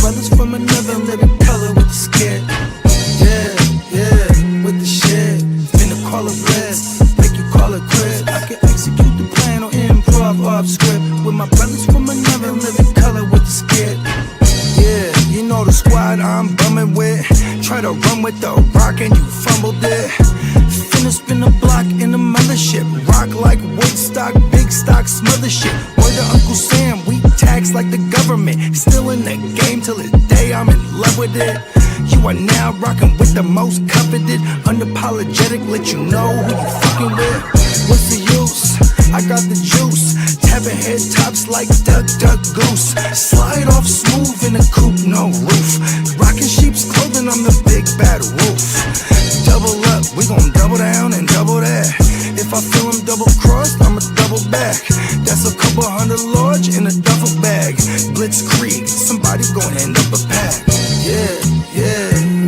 brothers from another living color with the skit. Yeah, with the shit. Finna call it blitz, make you call it quits. I can execute the plan or improv off script with my brothers from another living color with the skit. Yeah, you know the squad I'm bumming with. Try to run with the rock and you fumbled it. Finna spin the block in the mothership. Rock like Woodstock, big stock, smother shit. Word to Uncle Sam, we tax like the government. Still in the game till the day I'm in love with it. You are now rocking with the most coveted. Unapologetic, let you know who you fucking with. What's the use? I got the juice. Tapping head tops like Duck, Duck, Goose. Slide off smooth in a coupe, no roof. Rocking sheep's clothing, I'm the big bad wolf. Double up, we gon' double down and double that. If I feel him double crossed, I'ma double back. That's a couple $100 large in a duffel bag. Blitzkrieg, somebody gon' end up a pack. Yeah,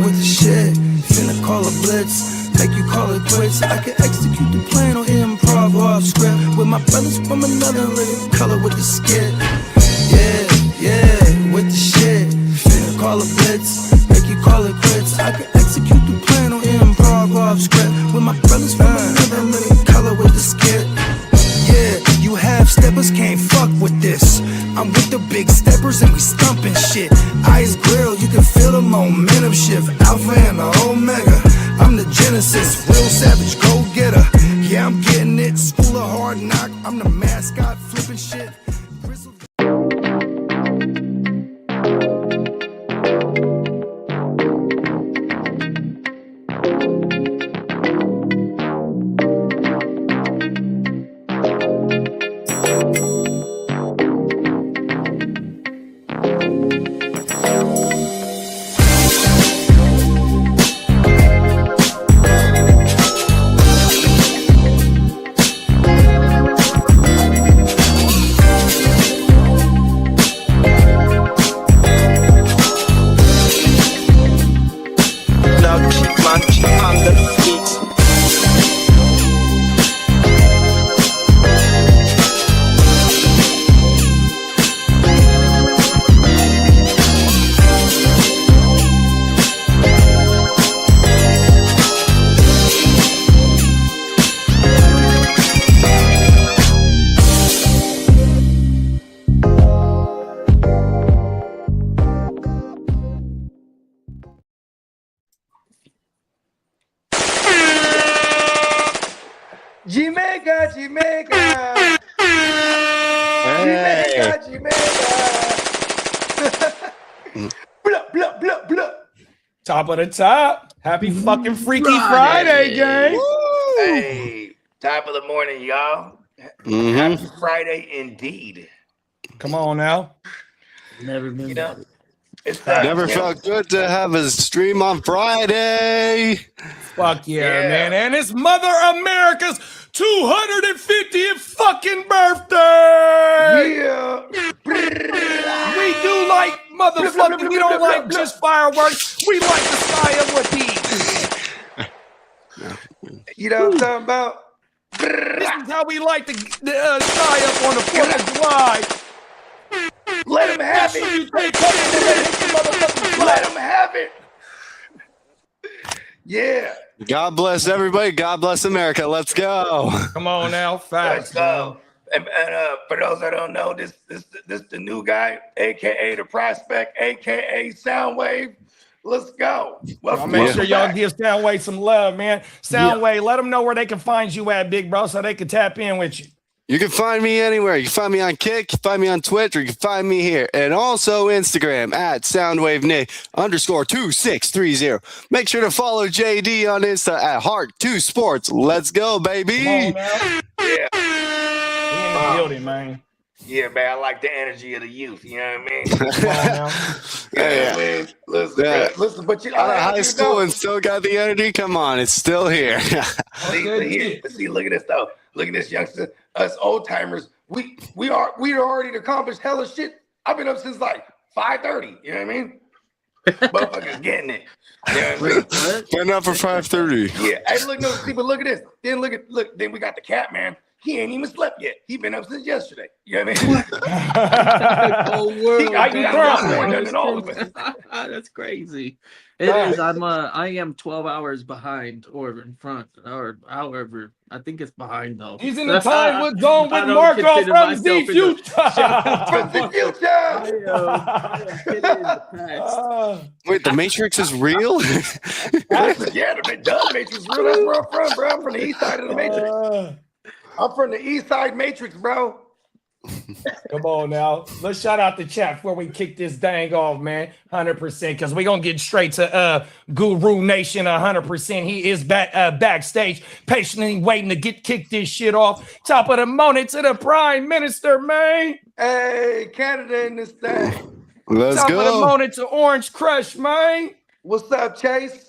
with the shit. Finna call a blitz, make you call it quits. I can execute the plan or improv off script with my brothers from another living color with the skit. Yeah, with the shit. Finna call a blitz, make you call it quits. I can execute the plan or improv off script with my brothers from another living color with the skit. Yeah, you half steppers can't fuck with this. I'm with the big steppers and we stumping shit. Ice grill, you can feel the momentum shift. Alpha and the Omega, I'm the Genesis, real savage go-getter. Yeah, I'm getting it, school of hard knock. I'm the mascot, flipping shit. Top of the top. Happy fucking Freaky Friday, gang. Hey, top of the morning, y'all. Happy Friday indeed. Come on now. Never been better. It's never felt good to have a stream on Friday. Fuck yeah, man. And it's Mother America's 250th fucking birthday. Yeah. We do like motherfucking, we don't like just fireworks. We like the sky of what You know what I'm talking about? This is how we like the sky up on the 4th of July. Let him have it. Let him have it. Yeah. God bless everybody. God bless America. Let's go. Come on now. Facts. Let's go. And for those that don't know, this the new guy, aka the prospect, aka Soundwave. Let's go. I'll make sure y'all give Soundwave some love, man. Soundwave, let them know where they can find you at, big bro, so they can tap in with you. You can find me anywhere. You can find me on Kick, you can find me on Twitch, or you can find me here. And also Instagram at SoundwaveNick_2630. Make sure to follow JD on Insta at Heart2Sports. Let's go, baby. Come on now. Yeah. We in the building, man. Yeah, man. I like the energy of the youth. You know what I mean? Come on now. Yeah, man. Listen, but you out of high school and still got the energy. Come on, it's still here. See, look at this though. Look at this youngster. Us old timers, we already accomplished hella shit. I've been up since like 5:30. You know what I mean? Motherfuckers getting it. You know what I mean? Been up for 5:30. Yeah. Hey, look at this. Then look. Then we got the cat, man. He ain't even slept yet. He been up since yesterday. You know what I mean? Whole world. I can cry. man. More than all of us. That's crazy. It is. I am 12 hours behind or in front or however. I think it's behind though. He's in the time with zone with Marco from the future. From the future. I am kidding in the past. Wait, the Matrix is real? Yeah, the Matrix is real. That's where I'm from, bro. I'm from the east side of the Matrix. I'm from the east side Matrix, bro. Come on now. Let's shout out the chat before we kick this dang off, man. 100%. Because we're going to get straight to Guru Nation 100%. He is backstage, patiently waiting to kick this shit off. Top of the morning to the Prime Minister, man. Hey, Canada in this thing. Let's Top go. of the morning to Orange Crush, man. What's up, Chase?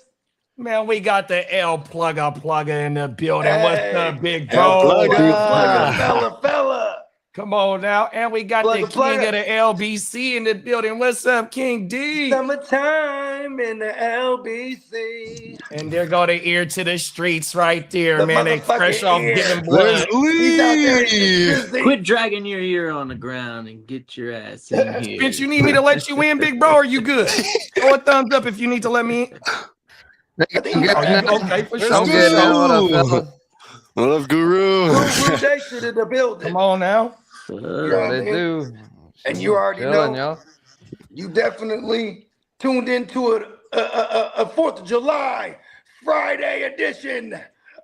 Man, we got the L plugger in the building. Hey. What's up, big L bro? Plugger. Fella. Come on now. And we got the king of the LBC in the building. What's up, King D? Summertime in the LBC. And there go the ear to the streets right there, man. They fresh off ear. giving blood. He's out there busy. Quit dragging your ear on the ground and get your ass in here. Bitch, you need me to let you in, big bro, or you good? Throw a thumbs up if you need to let me in. Okay, for sure. I'm good now. What up, Guru? Guru Nation in the building. Come on now. You know what I mean? And you already know, you definitely tuned into a 4th of July Friday edition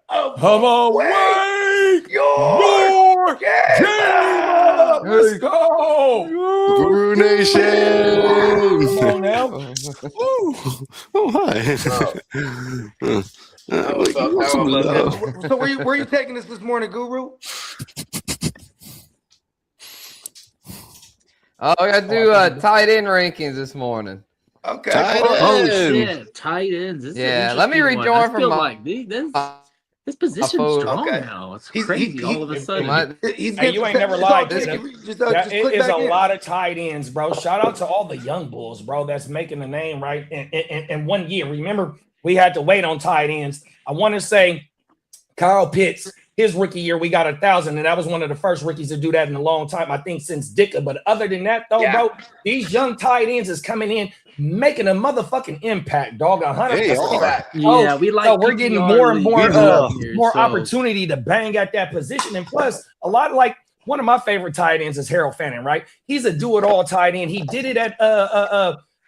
of Come on, Wake your Game Up. Let's go. Guru Nation. Come on now. Oh, hi. So where you taking us this morning, Guru? Oh, I got to do tight end rankings this morning. Okay. Tight cool. Oh end. shit, tight ends. This is Yeah, an let me interesting rejoin one. I from feel my- like this position's strong Okay. now. It's He's- crazy he- all of a sudden. He's Hey, you ain't never just lied. just That click is back a in. lot of tight ends, bro. Shout out to all the young bulls, bro, that's making the name right in 1 year. Remember, we had to wait on tight ends. I want to say Kyle Pitts, his rookie year, we got 1,000, and that was one of the first rookies to do that in a long time, I think, since Dicka. But other than that, though, bro, these young tight ends is coming in, making a motherfucking impact, dog. 100%. Yeah, we like. So we're getting more and more, here, more so- opportunity to bang at that position. And plus, a lot like one of my favorite tight ends is Harold Fannin, right? He's a do-it-all tight end. He did it at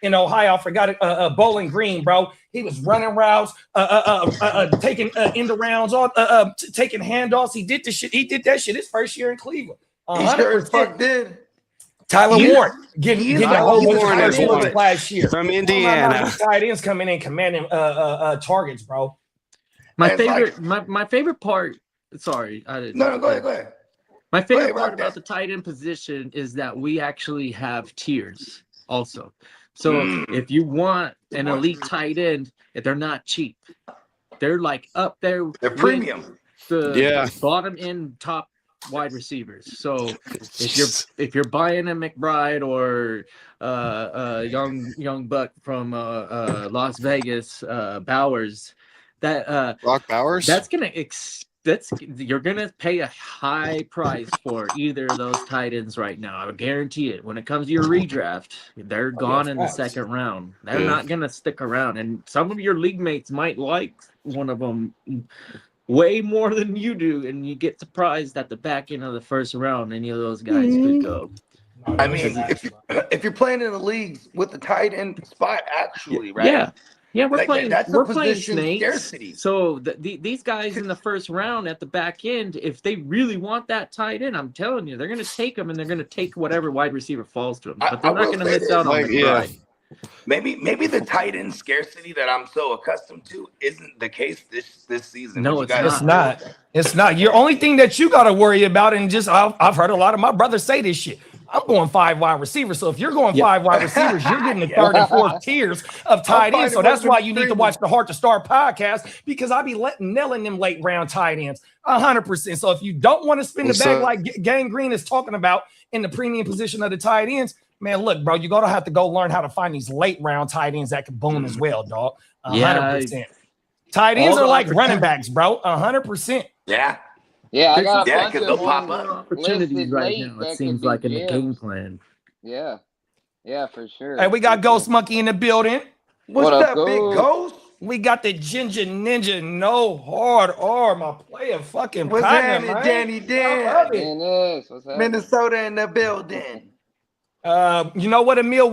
in Ohio. I forgot it. Bowling Green, bro. He was running routes, taking end rounds, taking handoffs. He did the shit. He did that shit his first year in Cleveland. He sure as fuck did. Tyler Warren getting a whole bunch of Warren first is ones one. last year. From Indiana. These tight ends coming in commanding targets, bro. My And favorite, my favorite part. Sorry, I didn't. No, go ahead. My favorite part Rock about that. the tight end position is that we actually have tiers also. So if you want an elite tight end, if they're not cheap, they're like up there. They're with premium. The bottom end top wide receivers. So if you're buying a McBride or young buck from Las Vegas, Bowers, that Brock Bowers? that's gonna you're gonna pay a high price for either of those tight ends right now. I guarantee it. When it comes to your redraft, they're gone in the second round. They're not gonna stick around, and some of your league mates might like one of them way more than you do, and you get surprised at the back end of the first round. Any of those guys could go. I mean, if you're playing in the leagues with the tight end spot, actually, right? Yeah, we're Like, playing. that's a We're playing position snakes. scarcity. So these guys in the first round at the back end, if they really want that tight end, I'm telling you, they're going to take them, and they're going to take whatever wide receiver falls to them. But they're I not will going to say miss this, out on like, the yeah. ride. Maybe the tight end scarcity that I'm so accustomed to isn't the case this season. No, You it's guys- not. It's not. Your only thing that you got to worry about, and just I've heard a lot of my brothers say this shit. I'm going 5 wide receivers. So if you're going 5 wide receivers, you're getting the third and fourth tiers of tight ends. So that's why you need to watch the Heart to Start podcast, because I be nailing them late round tight ends 100%. So if you don't want to spin the bag like Gang Green is talking about in the premium position of the tight ends, man, look, bro, you're going to have to go learn how to find these late round tight ends that can boom as well, dog. 100%. Tight ends are like running backs, bro. 100%. Yeah. Yeah, I got a Yeah, bunch 'cause of they'll pop ones up. Opportunities listed right late now. that It could seems be like in the game gems. plan. Yeah, for sure. Hey, we got Ghost Monkey in the building. What's What up, up, big Ghost? ghost? We got the Ginger Ninja No Hard R, my player fucking What's partner, happening, man. Danny I Dan? love it. Dennis, what's happening? Minnesota in the building. You know what, Emil?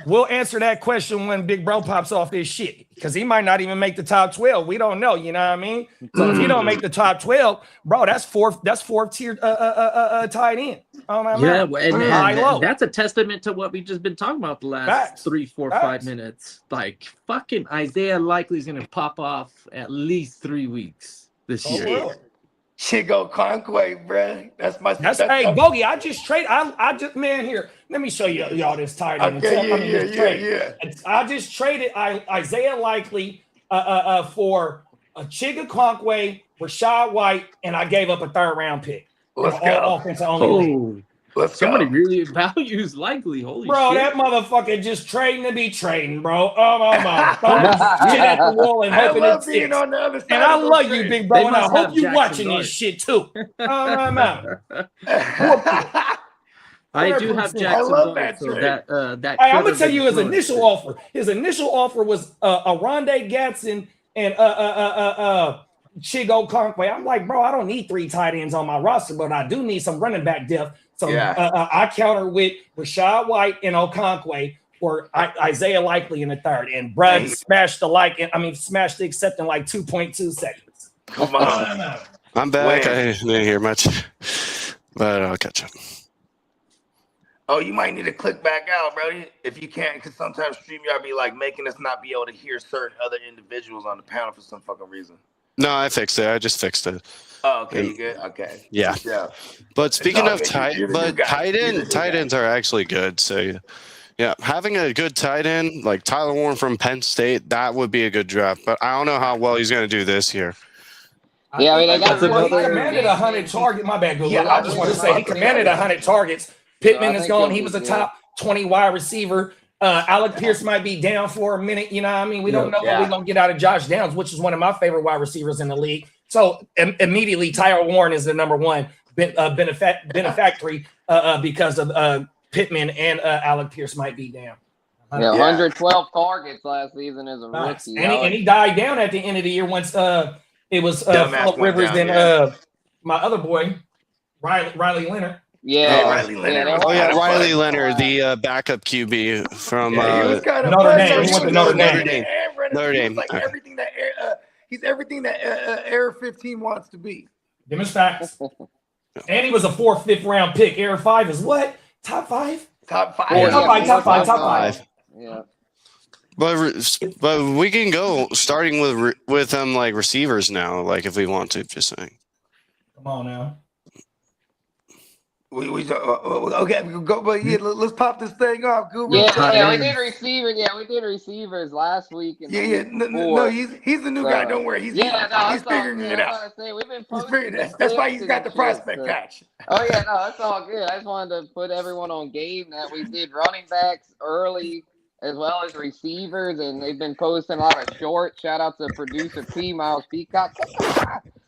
We'll answer that question when Big Bro pops off this shit because he might not even make the top 12. We don't know. You know what I mean? So if he don't make the top 12, bro, that's fourth tier tight end. Oh my Yeah, man. and that's a testament to what we've just been talking about the last Facts. 3, 4, Facts. 5 minutes. Like fucking Isaiah likely is gonna pop off at least 3 weeks this year. Well. Chigo Conquay, bruh. That's Hey, Bogey, I just man, here. Let me show y'all this tight end. Okay, I just traded Isaiah Likely for a Chiga Conquay, Rashad White, and I gave up a 3rd round pick. Let's go. Offensive only league. Let's Somebody go. really values Likely. Holy Bro, shit. that motherfucker just trading to be trading, bro. Oh my god. Throwing shit at the wall and I hoping love it being sticks. on the other side. And I of those love you, trades. big bro, They and I must hope have you Jackson watching Dart. this shit too. Oh my god. I do have 100%. Jackson I love Dart, that so trade. that Hey, I'm could gonna tell have you been his thrown initial shit. offer. His initial offer was a Rondé Gatson and Chigo Conquay. I'm like, bro, I don't need 3 tight ends on my roster, but I do need some running back depth. So I counter with Rashad White and Okonkwo or Isaiah Likely in the 3rd. And Brad smashed the accept in like 2.2 seconds. Come on. I'm back. When? I didn't hear much, but I'll catch up. Oh, you might need to click back out, bro, if you can't, because sometimes StreamYard be like making us not be able to hear certain other individuals on the panel for some fucking reason. No, I fixed it. I just fixed it. Oh, okay, you good? Okay. Yeah. Yeah. But speaking of tight guy. ends are actually good. So yeah, having a good tight end like Tyler Warren from Penn State, that would be a good draft. But I don't know how well he's going to do this year. Yeah, I mean, they got he commanded 100 targets. My bad, Google. Yeah, I just want to say he commanded 100 targets. Pittman is gone. He was a good. top 20 wide receiver. Alec Pierce might be down for a minute. You know what I mean? We don't know what we're going to get out of Josh Downs, which is one of my favorite wide receivers in the league. So immediately, Tyler Warren is the number one benefactory because of Pittman and Alec Pierce might be down. Yeah, 112 targets last season as a rookie. And he died down at the end of the year once it was Phillip Rivers and my other boy, Riley Leonard. Yeah, Riley Leonard. Riley Leonard, the backup QB from he was kind of Notre Dame. He went to Notre Dame. He's like everything that he's everything that Air 15 wants to be. Them is facts. And he was a 4th, 5th round pick. Air 5 is what? Top 5? Top 5. Top five. Yeah. But we can go starting with them like receivers now, like if we want to. Just saying. Come on now. Okay, we can go, but let's pop this thing off. Google. Yeah, we did receivers. Yeah, we did receivers last week. And No, he's the new guy. Don't worry. He's figuring it out. We've been posting that's why he's got the prospect patch. Oh yeah, no, that's all good. I just wanted to put everyone on game that we did running backs early as well as receivers, and they've been posting a lot of shorts. Shout out to producer P Miles Peacock.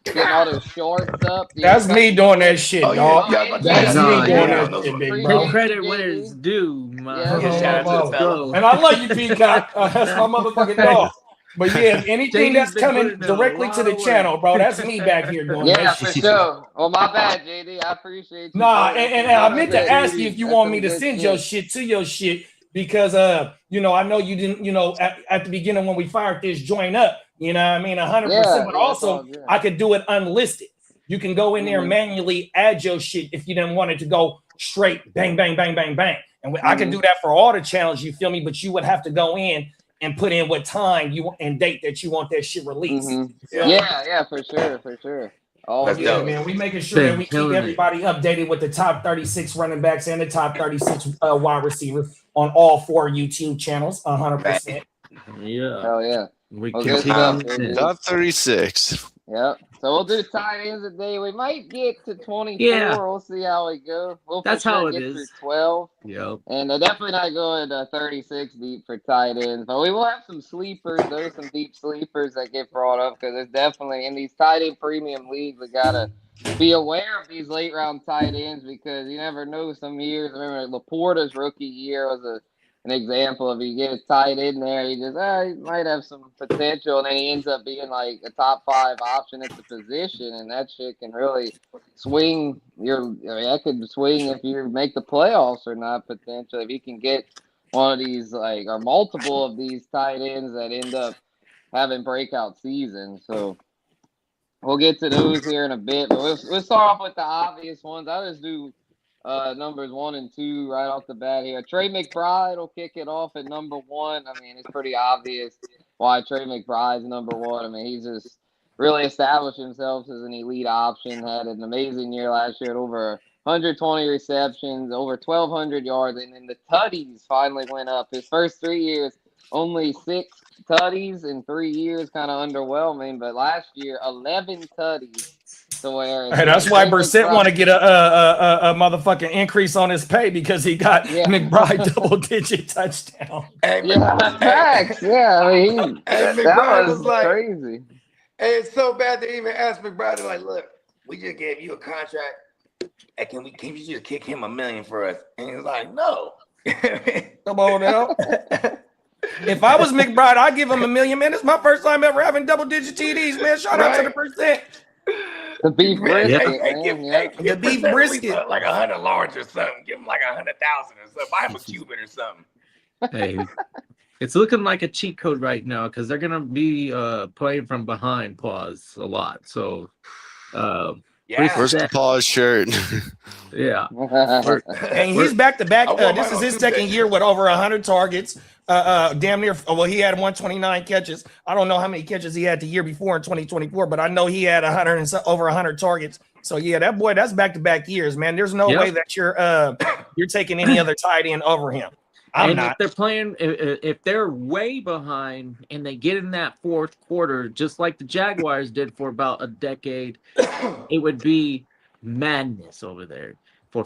Getting all those shorts up. That's me doing that shit, dog. That's me doing that shit, big bro. No credit when it's due, man. Shout out to the fella. And I love you, Peacock. That's my motherfucking dog. But yeah, anything that's coming directly to the channel, bro, that's me back here doing that shit. For sure. Well, my bad, JD. I appreciate you. Nah, and I meant to ask you if you want me to send your shit to your shit because, I know you didn't, at the beginning when we fired this joint up, you know what I mean, 100%, but also I could do it unlisted. You can go in there and manually add your shit if you didn't want it to go straight bang, bang, bang, bang, bang. And I can do that for all the channels, you feel me? But you would have to go in and put in what time you want and date that you want that shit released. Yeah, for sure. Man, we making sure that we keep everybody updated with the top 36 running backs and the top 36 wide receivers on all 4 YouTube channels, 100%. Yeah. Hell yeah. We continue. Top 36. Yep. So we'll do tight ends a day. We might get to 24. Yeah. We'll see how we go. That's how it get is. Through 12. Yep. And definitely not going 36 deep for tight ends. But we will have some sleepers. There's some deep sleepers that get brought up because there's definitely in these tight end premium leagues we gotta be aware of these late round tight ends because you never know. Some years, I remember Laporta's rookie year was an example of you get a tight end there, he might have some potential, and then he ends up being like a top 5 option at the position, and that shit can really swing that could swing if you make the playoffs or not potentially. If you can get one of these or multiple of these tight ends that end up having breakout seasons. So we'll get to those here in a bit, but we'll start off with the obvious ones. I'll just do numbers 1 and 2 right off the bat here. Trey McBride will kick it off at number 1. I mean, it's pretty obvious why Trey McBride's number 1. I mean, he's just really established himself as an elite option. Had an amazing year last year at over 120 receptions, over 1,200 yards, and then the tutties finally went up. His first 3 years, only 6 tutties in 3 years, kind of underwhelming. But last year, 11 tutties. So hey, that's why Brissett want to get a motherfucking increase on his pay because he got McBride double-digit touchdown. Hey, facts. Yeah, I mean, McBride was like crazy. Hey, it's so bad they even asked McBride, like, look, we just gave you a contract. Hey, can you just kick him $1 million for us? And he was like, no. Come on now. If I was McBride, I'd give him $1 million, man. It's my first time ever having double-digit TDs, man. Shout out to the percent. The beef brisket, the beef brisket, like 100 large or something. Give him like 100,000 or something. Buy him a Cuban or something. Hey, it's looking like a cheat code right now because they're gonna be playing from behind pause a lot. So, where's the pause shirt? Yeah, and he's back to back. This is his second year with over 100 targets. Damn near. Well, he had 129 catches. I don't know how many catches he had the year before in 2024, but I know he had over 100 targets. So yeah, that boy, that's back to back years, man. There's no way that you're taking any other tight end over him. If they're playing, if they're way behind and they get in that fourth quarter, just like the Jaguars did for about a decade, it would be madness over there.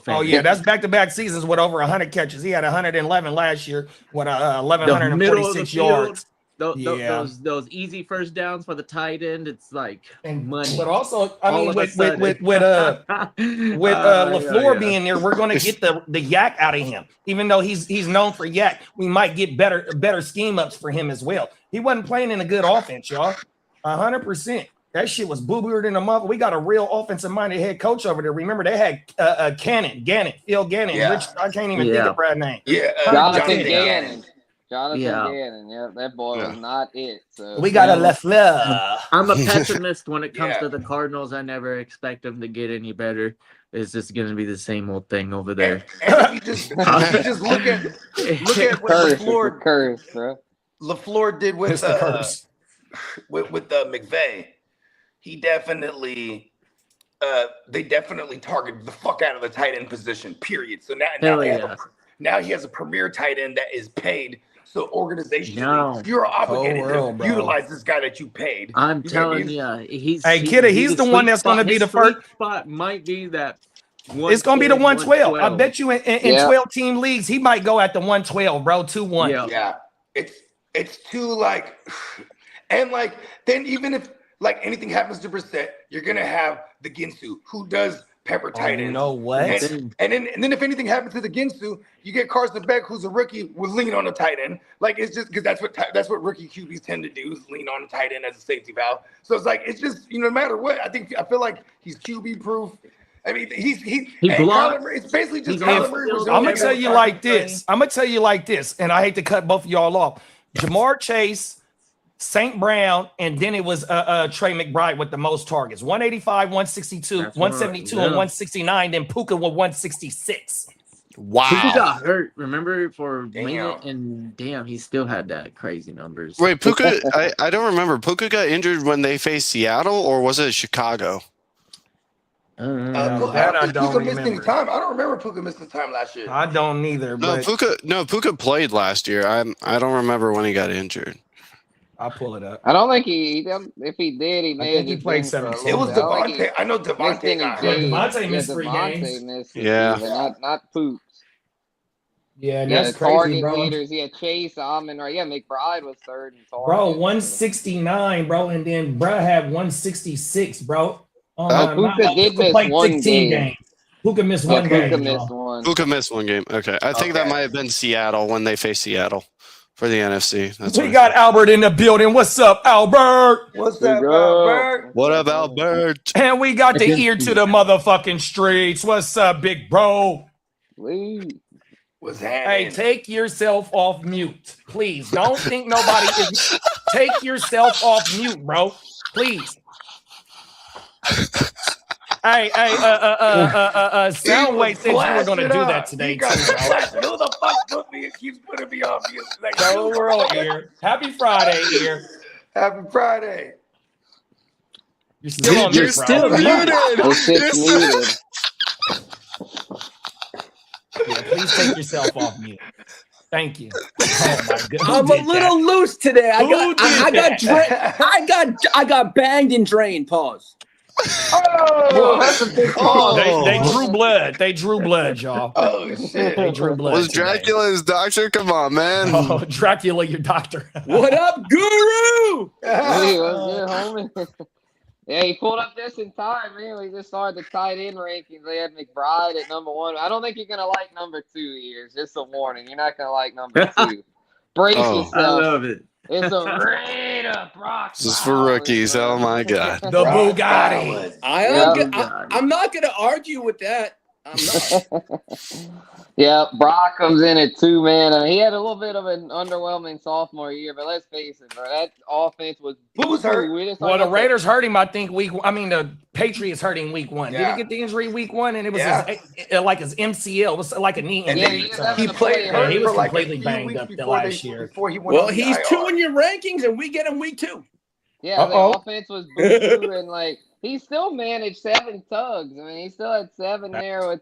Oh yeah, that's back-to-back seasons with over 100 catches. He had 111 last year with 1,146 yards. Those easy first downs for the tight end, it's like money. But also, I mean, with LaFleur being there, we're going to get the yak out of him. Even though he's known for yak, we might get better scheme ups for him as well. He wasn't playing in a good offense, y'all. 100%. That shit was boo-booed in the mother. We got a real offensive-minded head coach over there. Remember, they had Phil Gannon. Yeah. Rich, I can't even think of Brad's name. Yeah, Jonathan Gannon. Yeah, that boy was not it. So we got a LaFleur. I'm a pessimist when it comes to the Cardinals. I never expect them to get any better. It's just going to be the same old thing over there. And you just look at what LaFleur did with McVay. He definitely, they definitely targeted the fuck out of the tight end position, period. So now he has a premier tight end that is paid. So organizationally, you're obligated to utilize this guy that you paid. I'm telling you, Kitteh, he's the one that's going to be the first spot. Might be that. It's going to be the 112. I bet you in 12 team leagues, he might go at the 112, bro. 2-1. Yeah, it's too and then even if anything happens to Brissett, you're gonna have the Ginsu who does pepper tight ends. You know what? And then if anything happens to the Ginsu, you get Carson Beck, who's a rookie, will lean on a tight end. It's just because that's what rookie QBs tend to do, is lean on a tight end as a safety valve. So it's just no matter what. I feel like he's QB proof. I mean, he blocks. It's basically just I'm gonna tell you like this. And I hate to cut both of y'all off. Jamar Chase, St. Brown, and then it was Trey McBride with the most targets. 185, 162, 172, and 169. Then Puka with 166. Wow. Puka got hurt, remember, for a minute, and damn, he still had that crazy numbers. Wait, Puka, I don't remember. Puka got injured when they faced Seattle, or was it Chicago? I don't remember. I don't remember Puka missing time last year. I don't either. Puka played last year. I don't remember when he got injured. I'll pull it up. I don't think if he did, he may have played 7. It was Devontae. I know Devontae got hurt. Devontae missed 3 games. Not Poots. Yeah, that's crazy, bro. Leaders. He had Chase, Amon, right? Yeah, McBride was third in target. Bro, 169, bro, and then bro had 166, bro. Puka did miss played one 16 game. games. Puka missed Yeah, one game. Puka missed one. Who could miss one game? Okay. I think that might have been Seattle when they faced Seattle for the NFC. That's We got Albert in the building. What's up, Albert? What's up, Albert? What up, Albert? And we got the ear to the motherfucking streets. What's up, big bro? What's happening? Hey, take yourself off mute, please. Don't think nobody is. Take yourself off mute, bro. Please. Hey, Soundwave said you were going to do that today, too, bro. Who the fuck put me and keeps putting me off mute? Like, So we're all here. Happy Friday here. Happy Friday. You're still on mute, bro. Still muted. It's muted. Yeah, please take yourself off mute. Thank you. Oh my goodness. I'm a little loose today. I got banged and drained. Pause. Oh, that's a big call. They drew blood. They drew blood, y'all. Oh, shit. They drew blood. Was today. Dracula his doctor? Come on, man. Oh, Dracula, your doctor. What up, Guru? Hey, what's good, homie? Yeah, he pulled up this in time, man. We just started the tight end rankings. They had McBride at number 1. I don't think you're gonna like number 2 here. It's just a warning. You're not gonna like number 2. Brace yourself. I love it. It's a Raider Brock. This is for rookies. Oh my god. The Bugatti. I'm not gonna argue with that. I'm not. Yeah, Brock comes in at 2, man. I mean, he had a little bit of an underwhelming sophomore year, but let's face it, bro. That offense was. Who's hurt? Well, the Raiders hurt him, I think, the Patriots hurt him week 1. Yeah. Did he get the injury week 1? And it was his MCL. It was like a knee injury. He played hurt he was for like completely a few banged weeks up the before last year. Before he went Well, on the he's IR. 2 in your rankings, and we get him week 2. Yeah, the offense was boo and like he still managed 7 tugs. I mean, he still had 7 there with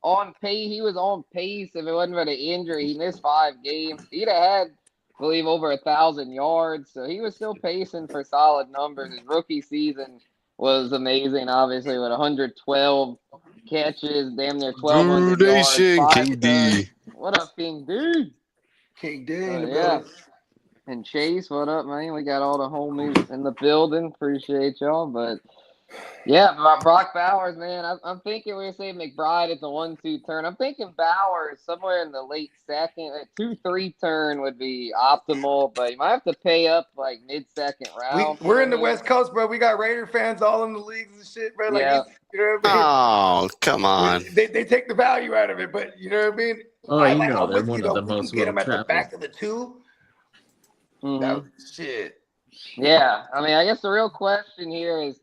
on pace. He was on pace. If it wasn't for the injury, he missed 5 games. He'd have had, I believe, over 1,000 yards. So he was still pacing for solid numbers. His rookie season was amazing, obviously, with 112 catches, damn near 1,200 yards. King D. What up, King D? King D in the Yeah. building. And Chase, what up, man? We got all the homies in the building. Appreciate y'all. But yeah, Brock Bowers, man. I'm thinking we're saying McBride at the 1-2 turn. I'm thinking Bowers somewhere in the late second. A 2-3 turn would be optimal, but you might have to pay up like mid-second round. We're in the West Coast, bro. We got Raider fans all in the leagues and shit, bro. Like, Yeah. you know what I mean? Oh, come on. They take the value out of it, but you know what I mean? Oh, I you like know how they're we one can of the we can most get them at the well-traveled. back of the 2. Mhm. That was shit. Yeah, I mean, I guess the real question here is,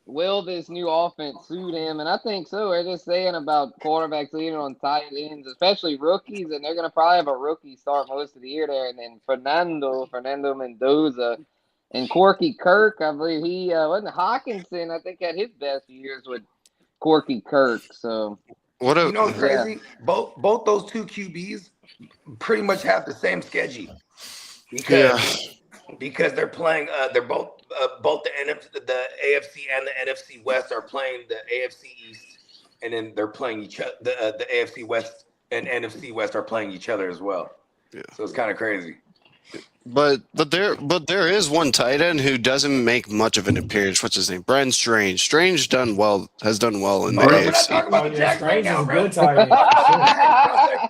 will this new offense suit him? And I think so. We're just saying about quarterbacks leaning on tight ends, especially rookies, and they're going to probably have a rookie start most of the year there. And then Fernando Mendoza, and Corky Kirk, I believe he wasn't Hawkinson. I think had his best years with Corky Kirk. So What a You know what's crazy? Both those 2 QBs pretty much have the same schedule because they're playing. They're both the AFC and the NFC West are playing the AFC East, and then they're playing each other. The AFC West and NFC West are playing each other as well. Yeah. So it's kind of crazy. But there is one tight end who doesn't make much of an appearance. What's his name? Brent Strange. Strange has done well in the We're not AFC. talking about the Jacks right now, bro. Good tight end.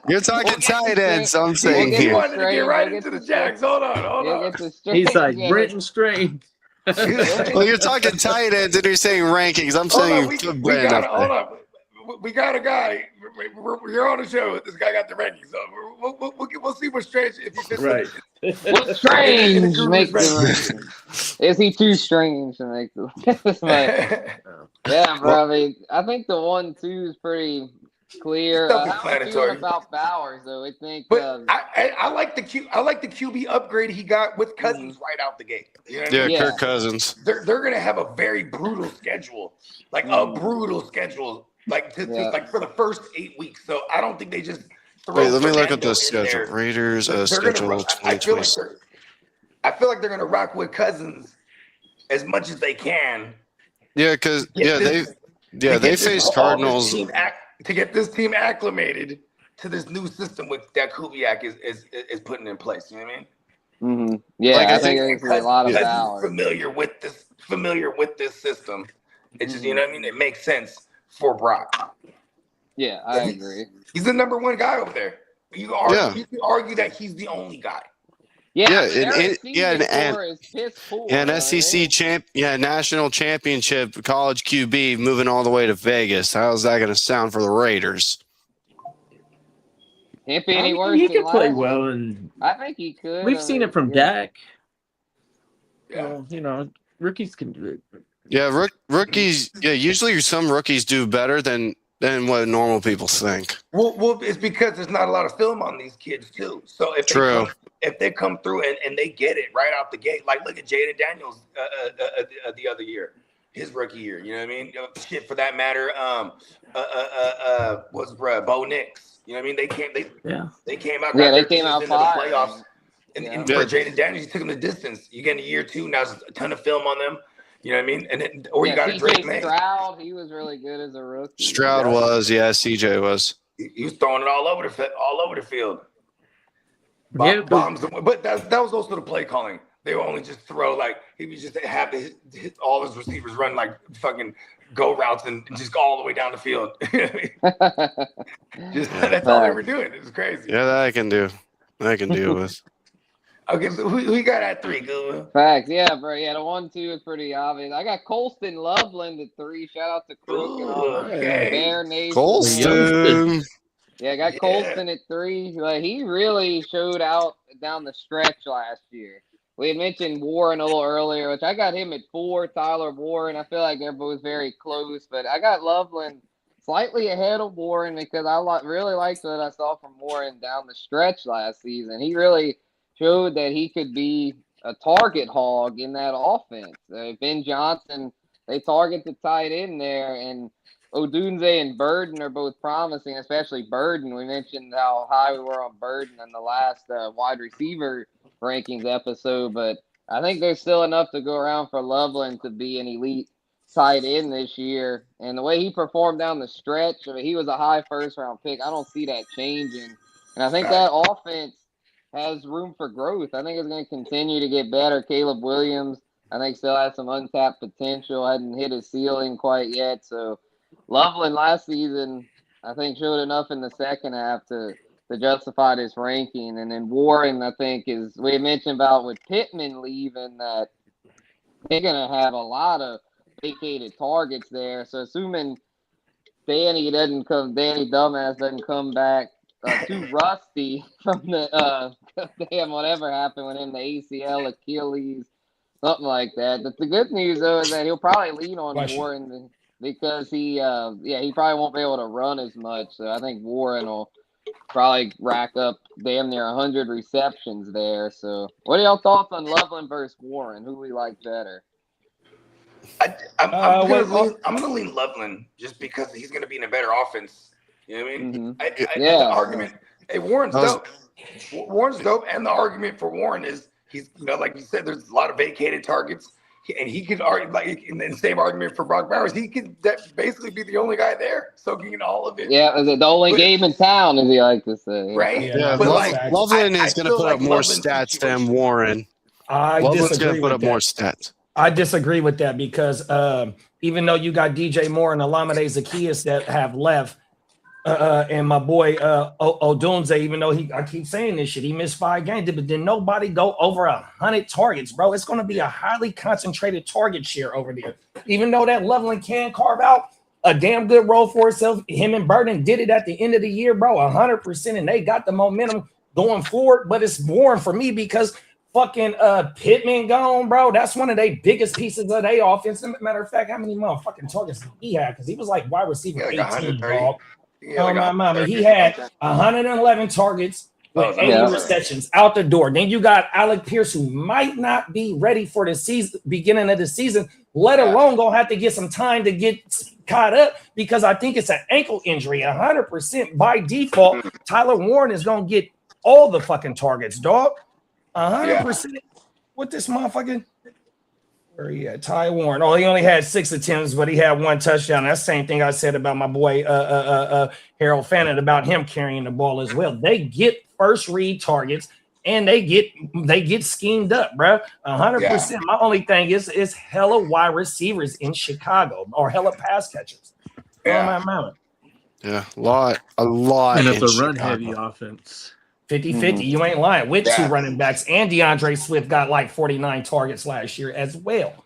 You're talking tight ends, I'm saying We'll get He here. wanted to get right into the Jacks. Hold on. He's like Brenton Strange. Well, you're talking tight ends and you're saying rankings. I'm saying we put got Brent up there. hold up. We got a guy. You're on the show. This guy got the rankings. So we'll see what Strange if he fits Right. What strange makes the Is he too strange to make the Yeah, bro. I mean, I think the 1-2 is pretty clear. How you feeling about Bowers, though? I think. But I like the QB upgrade he got with Cousins right out the gate. You know what I mean? Kirk Cousins. They're gonna have a very brutal schedule, like a brutal schedule, like like for the first 8 weeks. So I don't think they just. Wait, let me look at the Fernando in schedule. there. Raiders They're schedule gonna, I feel 2020. like they're gonna rock with Cousins as much as they can. Yeah, because they faced Cardinals. To get this team acclimated to this new system that Kubiak is putting in place. You know what I mean? Mm-hmm. Yeah, like I think there's a lot of Cousins Bowers. familiar with this system, It's just, you know what I mean? It makes sense for Brock. Yeah, I agree. He's the number one guy over there. You can argue that he's the only guy. Yeah, an SEC champ, national championship college QB moving all the way to Vegas. How's that going to sound for the Raiders? Can't be any worse. He could play well, and I think he could. We've seen it from Dak. Yeah, rookies can do it. Yeah, rookies. Yeah, usually some rookies do better than what normal people think. Well, it's because there's not a lot of film on these kids too. So if they come through and they get it right out the gate, like look at Jaden Daniels the other year, his rookie year. You know what I mean? Shit, for that matter, Bo Nix. You know what I mean? They came out. Yeah, they came out into the playoffs. And for Jaden Daniels, you took him the distance. You get into year 2 now. There's a ton of film on them. You know what I mean? And then, you got a Drake May. Stroud, he was really good as a rookie. Stroud was, CJ was. He was throwing it all over the field. Bombs, but that was also the play calling. They would only just throw he would just have all his receivers run like fucking go routes and just go all the way down the field. That's all they were doing. It was crazy. Yeah, that I can deal with. Okay, so who you got at 3, Guru? Facts, yeah, bro. Yeah, the 1-2 is pretty obvious. I got Colston Loveland at 3. Shout out to Crook and all Bear Nation. Colston. Yeah, I got Colston at 3. He really showed out down the stretch last year. We had mentioned Warren a little earlier, which I got him at 4. Tyler Warren. I feel like they're both very close, but I got Loveland slightly ahead of Warren because I really liked what I saw from Warren down the stretch last season. He really showed that he could be a target hog in that offense. Ben Johnson, they target the tight end there, and Odunze and Burden are both promising, especially Burden. We mentioned how high we were on Burden in the last wide receiver rankings episode, but I think there's still enough to go around for Loveland to be an elite tight end this year. And the way he performed down the stretch, he was a high first-round pick. I don't see that changing. And I think that offense has room for growth. I think it's going to continue to get better. Caleb Williams, I think, still has some untapped potential. Hadn't hit his ceiling quite yet. So Loveland last season, I think, showed enough in the second half to justify this ranking. And then Warren, I think, is we had mentioned about with Pittman leaving that they're going to have a lot of vacated targets there. So assuming Danny Dumbass doesn't come back too rusty from the whatever happened with him, the ACL, Achilles, something like that. But the good news though is that he'll probably lean on Warren because he probably won't be able to run as much. So I think Warren will probably rack up damn near 100 receptions there. So what are y'all thoughts on Loveland versus Warren? Who we like better? I'm gonna lean Loveland just because he's gonna be in a better offense. You know what I mean? The argument. Hey, Warren's dope. Warren's dope, and the argument for Warren is he's like you said, there's a lot of vacated targets, and he could argue in the same argument for Brock Bowers. He could basically be the only guy there, soking in all of it. Yeah, is it the only game in town, as he like to say? Right? Yeah, but Loveland is going to put up more stats than Warren. Loveland's going to put up more stats. I disagree with that because even though you got DJ Moore and Olamide Zaccheaus that have left, and my boy Odunze, even though I keep saying this shit, he missed 5 games, but did nobody go over 100 targets, bro? It's going to be a highly concentrated target share over there. Even though that Loveland can carve out a damn good role for himself, him and Burden did it at the end of the year, bro, 100%, and they got the momentum going forward. But it's boring for me because fucking Pittman gone, bro. That's one of their biggest pieces of their offense. Matter of fact, how many motherfucking targets did he have? Because he was like wide receiver 18, dog. Oh my mama, he had 111 targets with 80 receptions out the door. Then you got Alec Pierce, who might not be ready for the season, beginning of the season, let alone gonna have to get some time to get caught up because I think it's an ankle injury. 100% by default, Tyler Warren is gonna get all the fucking targets, dog. 100% with this motherfucking. Where he at? Ty Warren. Oh, he only had 6 attempts, but he had 1 touchdown. That's the same thing I said about my boy Harold Fannin about him carrying the ball as well. They get first read targets and they get schemed up, bro. 100%. My only thing is hella wide receivers in Chicago or hella pass catchers. Yeah. Oh my mama. Yeah, a lot. And it's in a run Chicago. heavy offense. 50-50. You ain't lying. With Yeah. 2 running backs, and DeAndre Swift got like 49 targets last year as well.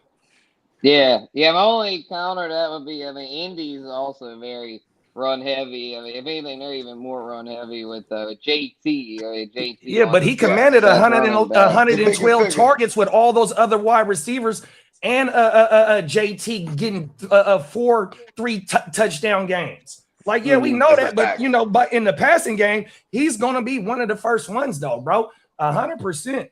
Yeah. My only counter to that would be, I mean, Indy's also very run heavy. I mean, if anything, they're even more run heavy with JT. I mean, JT. Yeah, but he commanded best running back. 112 targets with all those other wide receivers and JT getting 4-3 touchdown games. Like, yeah, we know that, but you know, but in the passing game, he's gonna be one of the first ones, though, bro. 100%.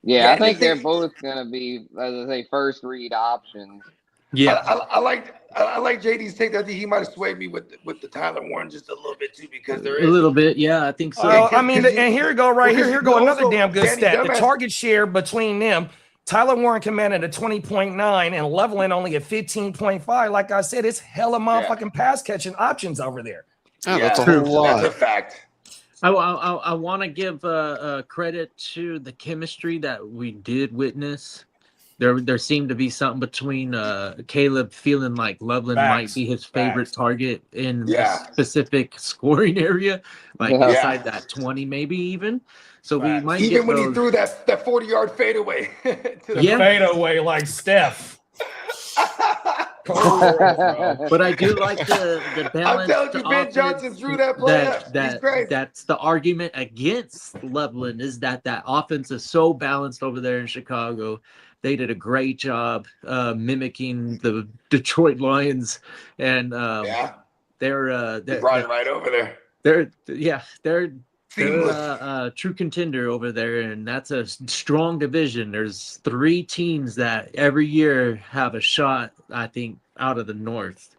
Yeah, I think they're both gonna be, as I say, first read options. Yeah, I like JD's take. I think he might have swayed me with the Tyler Warren just a little bit too, because there is a little bit. Yeah, I think so. I mean, and here we go, right here. Here go another damn good Danny stat. The Dumbass- target share between them. Tyler Warren commanded a 20.9 and Loveland only a 15.5. Like I said, it's hella motherfucking pass catching options over there. Yeah, that's a whole lot. That's a fact. I want to give credit to the chemistry that we did witness. There seemed to be something between Caleb feeling like Loveland might be his favorite target in a specific scoring area, like inside that 20 maybe even. So we might even when he threw that 40-yard fadeaway. Fadeaway like Steph. But I do like the balance. I'm telling you, Ben Johnson threw that play up. He's great. That's the argument against Loveland, is that offense is so balanced over there in Chicago. They did a great job mimicking the Detroit Lions, and they're brought it right over there. They're a true contender over there, and that's a strong division. There's 3 teams that every year have a shot, I think, out of the North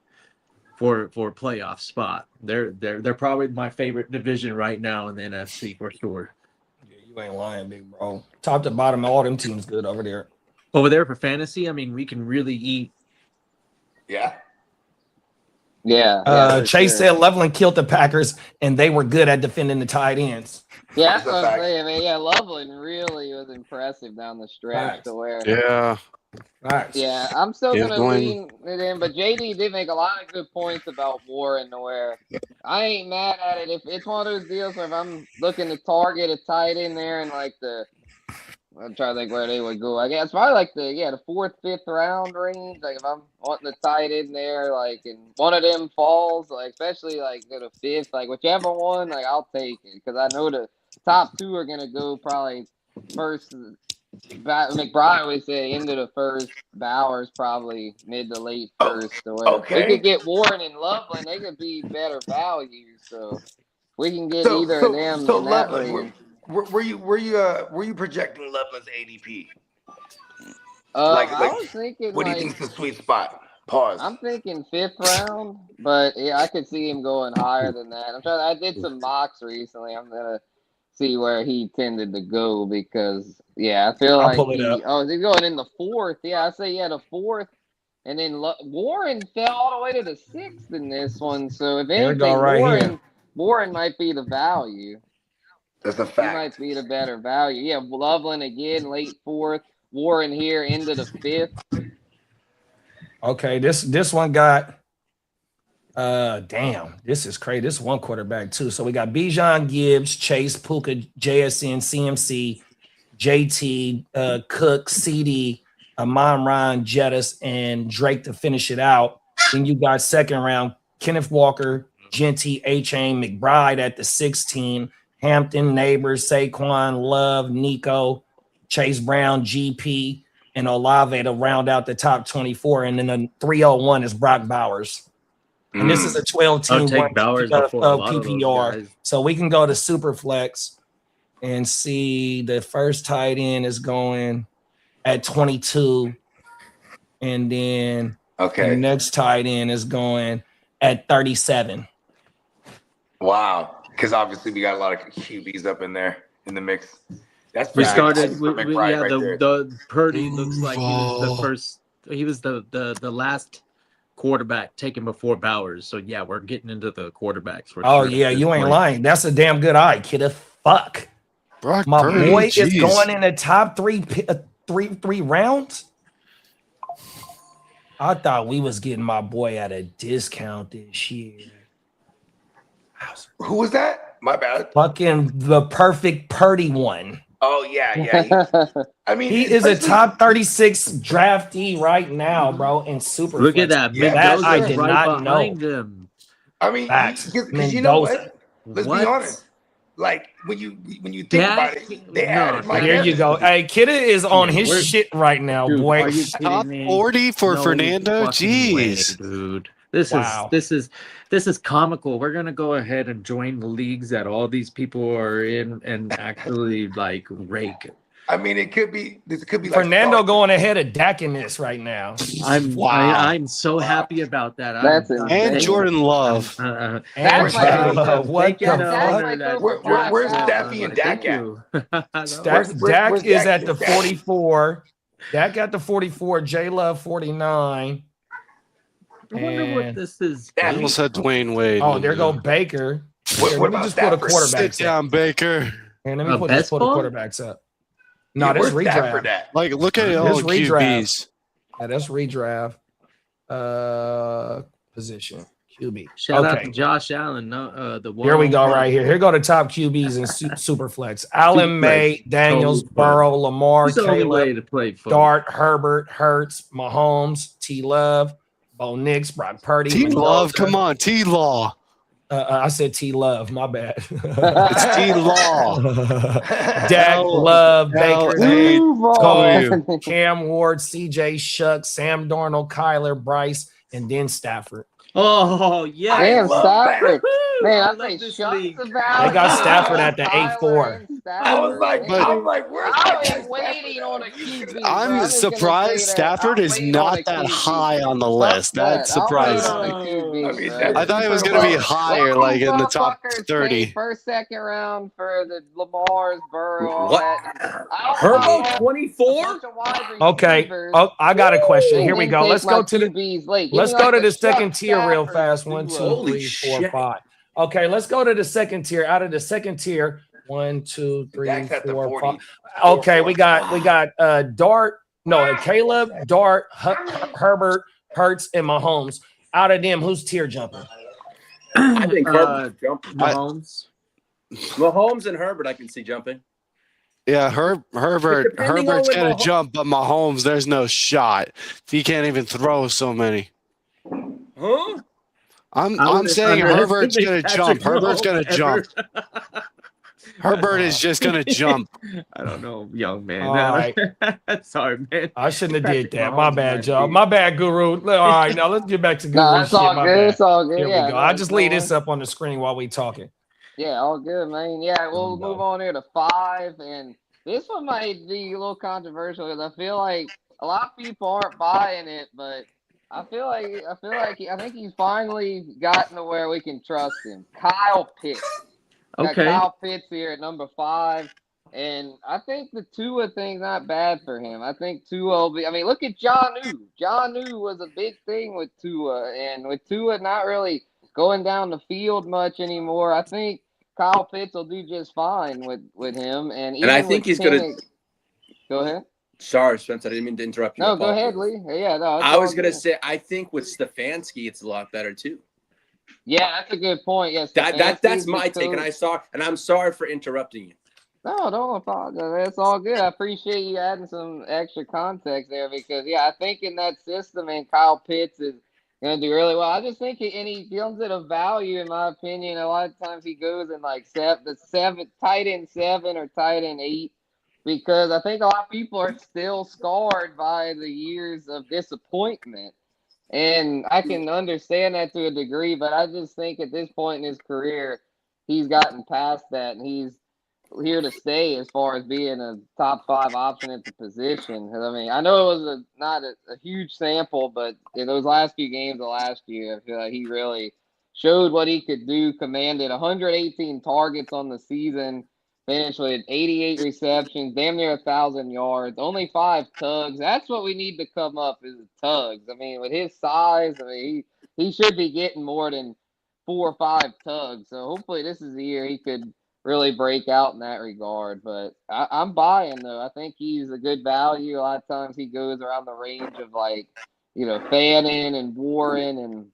for a playoff spot. They're probably my favorite division right now in the NFC for sure. Yeah, you ain't lying, big bro. Top to bottom, all them teams good over there. Over there for fantasy, I mean, we can really eat. Yeah. Chase said Loveland killed the Packers, and they were good at defending the tight ends. Yeah, that's what I'm saying. I mean, Loveland really was impressive down the stretch. To where, yeah, I'm still gonna lean it in, but JD did make a lot of good points about Warren. To where I ain't mad at it. If it's one of those deals where if I'm looking to target a tight end there and like I'm trying to think where they would go. I guess probably like the 4th, 5th round range. Like if I'm wanting the tight end there, like and one of them falls, like especially like to the 5th, like whichever one, like I'll take it because I know the top 2 are gonna go probably first. McBride always say end of the first. Bowers probably mid to late first. So we could get Warren and Loveland. They could be better value. So we can get either of them in that range. Were you projecting Loveland's ADP? I was thinking. What do you think is the sweet spot? Pause. I'm thinking 5th round, but yeah, I could see him going higher than that. I did some mocks recently. I'm gonna see where he tended to go because I feel like he's going in the 4th. Yeah, I say the 4th, and then Warren fell all the way to the 6th in this one. So if anything, Warren might be the value. That's a fact. He might be the better value. Yeah, Loveland again, late 4th. Warren here into the 5th. Okay, this one got damn, this is crazy. This is one quarterback too. So we got Bijan, Gibbs, Chase, Puka, JSN, CMC, JT, Cook, CD, Amon Ryan, Jettis, and Drake to finish it out. Then you got 2nd round, Kenneth Walker, Genty, A-Chain, McBride at the 16. Hampton, Neighbors, Saquon, Love, Nico, Chase Brown, GP, and Olave to round out the top 24. And then the 301 is Brock Bowers. And this is a 12-team PPR. So we can go to Superflex and see the first tight end is going at 22. And then the next tight end is going at 37. Wow. Because obviously we got a lot of QBs up in there in the mix. We started with the Purdy looks like he was the first. He was the last quarterback taken before Bowers. So yeah, we're getting into the quarterbacks. You ain't lying. That's a damn good eye, Kitteh. Fuck. Brock My Purdy, boy is jeez. going in the top three rounds. I thought we was getting my boy at a discount this year. Who was that? My bad. Fucking the perfect Purdy one. Oh yeah. I mean, He is a especially- top 36 draftee right now, bro, in super. Look at that. Yeah, that Mendoza's I did right not know. behind him. I mean, Facts. because you know Mendoza. what? Let's What? be honest. Like when you think about it, they added Mike Here you Evans. go. Hey, Kitteh is on his We're- shit right now, Dude, boy. are you Top kidding me? 40 for No Fernando? fucking way, Jeez. dude. This Wow. is comical. We're gonna go ahead and join the leagues that all these people are in and actually like rake. I mean, it could be. This could be like Fernando going ahead of Dak in this right now. I'm so happy about that. That's And insane. Jordan Love. And That's like- what the That's fuck? like over Where's 5,000. Staffy and Dak at? Dak where's is Dak? at the 44. Dak at the 44. J Love 49. I wonder what And- this is. Yeah, I almost said Dwayne Wade. Oh, there go Baker. What Here, let me about just pull the Stafford? quarterbacks Sit up. down, Baker. Here, let me A pull best the ball? quarterbacks up. No, Yeah, this where's Stafford redraft. at? Like, look at This all redraft. QBs. Yeah, that's redraft. Position QB. Shout out Okay. to Josh Allen. No, the one Here we go right here. Here go the top QBs in Superflex. Allen, Superflex. May, Daniels, Totally. Burrow, Lamar, It's the only way Caleb, to play football. Dart, Herbert, Hurts, Mahomes, T. Love, Bo Nix, Brock Purdy. T Love, Mendoza. come on. T Law. I said T. Love. My bad. It's T Law. Dak, Love, Baker, Hey, Cole, Cam Ward, CJ Shuck, Sam Darnold, Kyler, Bryce, and then Stafford. Oh yeah. Damn, love Stafford. Woo! Man, I I love think this shucks league. about They got it. Stafford at the Tyler 8-4. and I was like, Stafford. where's I that was guy waiting Stafford on a at? QB. bro. I'm I'm just gonna surprised say that. Stafford I'm is waiting on not a that QB. high on the Fuck list. that. That's I'm waiting surprising. on a QB, I mean, bro. that's- I thought it was going to be higher, like in the top Motherfuckers 30. paid first, second round for the Lamar's, Burrow, all What? that. I don't Herbo want a 24? bunch of wide Okay. receivers. Oh, I got a question. And Here we then go. take Let's my go to the QBs late. Give Let's me go like to a the second Chuck tier real Stafford fast. 1, 2, duo. Holy 3, 4, shit. 5. Okay, let's go to the second tier. Out of the second tier, 1, 2, 3, Dak's at the 4, 40. 5. Okay, we got Dart, Caleb, Dart, Herbert, Hurts, and Mahomes. Out of them, who's tier jumping? I think Herbert's jumping. Mahomes. Mahomes and Herbert, I can see jumping. Yeah, Herbert's depending on going when to jump, but Mahomes, there's no shot. He can't even throw so many. Huh? I'm saying Herbert's going to jump. Herbert's going to jump. Herbert is just going to jump. I don't know, young man. All right. Sorry, man. I shouldn't have did Patrick that. My Mahomes bad, might y'all. be- My bad, Guru. All right, now let's get back to Guru No, it's shit. all My good. bad. It's all good. Here Yeah, we go. no, I just leave no this up on the screen while we talking. Yeah, all good, man. Yeah, we'll go. move on here to 5, and this one might be a little controversial because I feel like a lot of people aren't buying it, but I think he's finally gotten to where we can trust him. Kyle Pitts. Got Okay. Kyle Pitts here at number 5. And I think the Tua thing's not bad for him. I think Tua will be. I mean, look at Jonnu. Jonnu was a big thing with Tua, and with Tua not really going down the field much anymore, I think Kyle Pitts will do just fine with him. And even I think with he's gonna- Penix- Go ahead. Sorry, Spencer. I didn't mean to interrupt you. No, go ahead, Lee. Yeah, no. it's I was all gonna good. say I think with Stefanski it's a lot better too. Yeah, that's a good point. Yes, That's Stefanski's my the take, coach. and I'm sorry for interrupting you. No, don't apologize. That's all good. I appreciate you adding some extra context there because, yeah, I think in that system, and Kyle Pitts is going to do really well. I just think, and he comes at a value, in my opinion. A lot of times he goes in like tight end 7 or tight end 8 because I think a lot of people are still scarred by the years of disappointment. And I can understand that to a degree, but I just think at this point in his career, he's gotten past that and he's here to stay as far as being a top 5 option at the position. I mean, I know it was not a huge sample, but in those last few games of last year, I feel like he really showed what he could do, commanded 118 targets on the season, finished with 88 receptions, damn near 1,000 yards, only 5 tugs. That's what we need to come up is the tugs. I mean, with his size, I mean, he should be getting more than 4 or 5 tugs. So hopefully this is the year he could really break out in that regard. But I'm buying though. I think he's a good value. A lot of times he goes around the range of like, Fannin and Warren and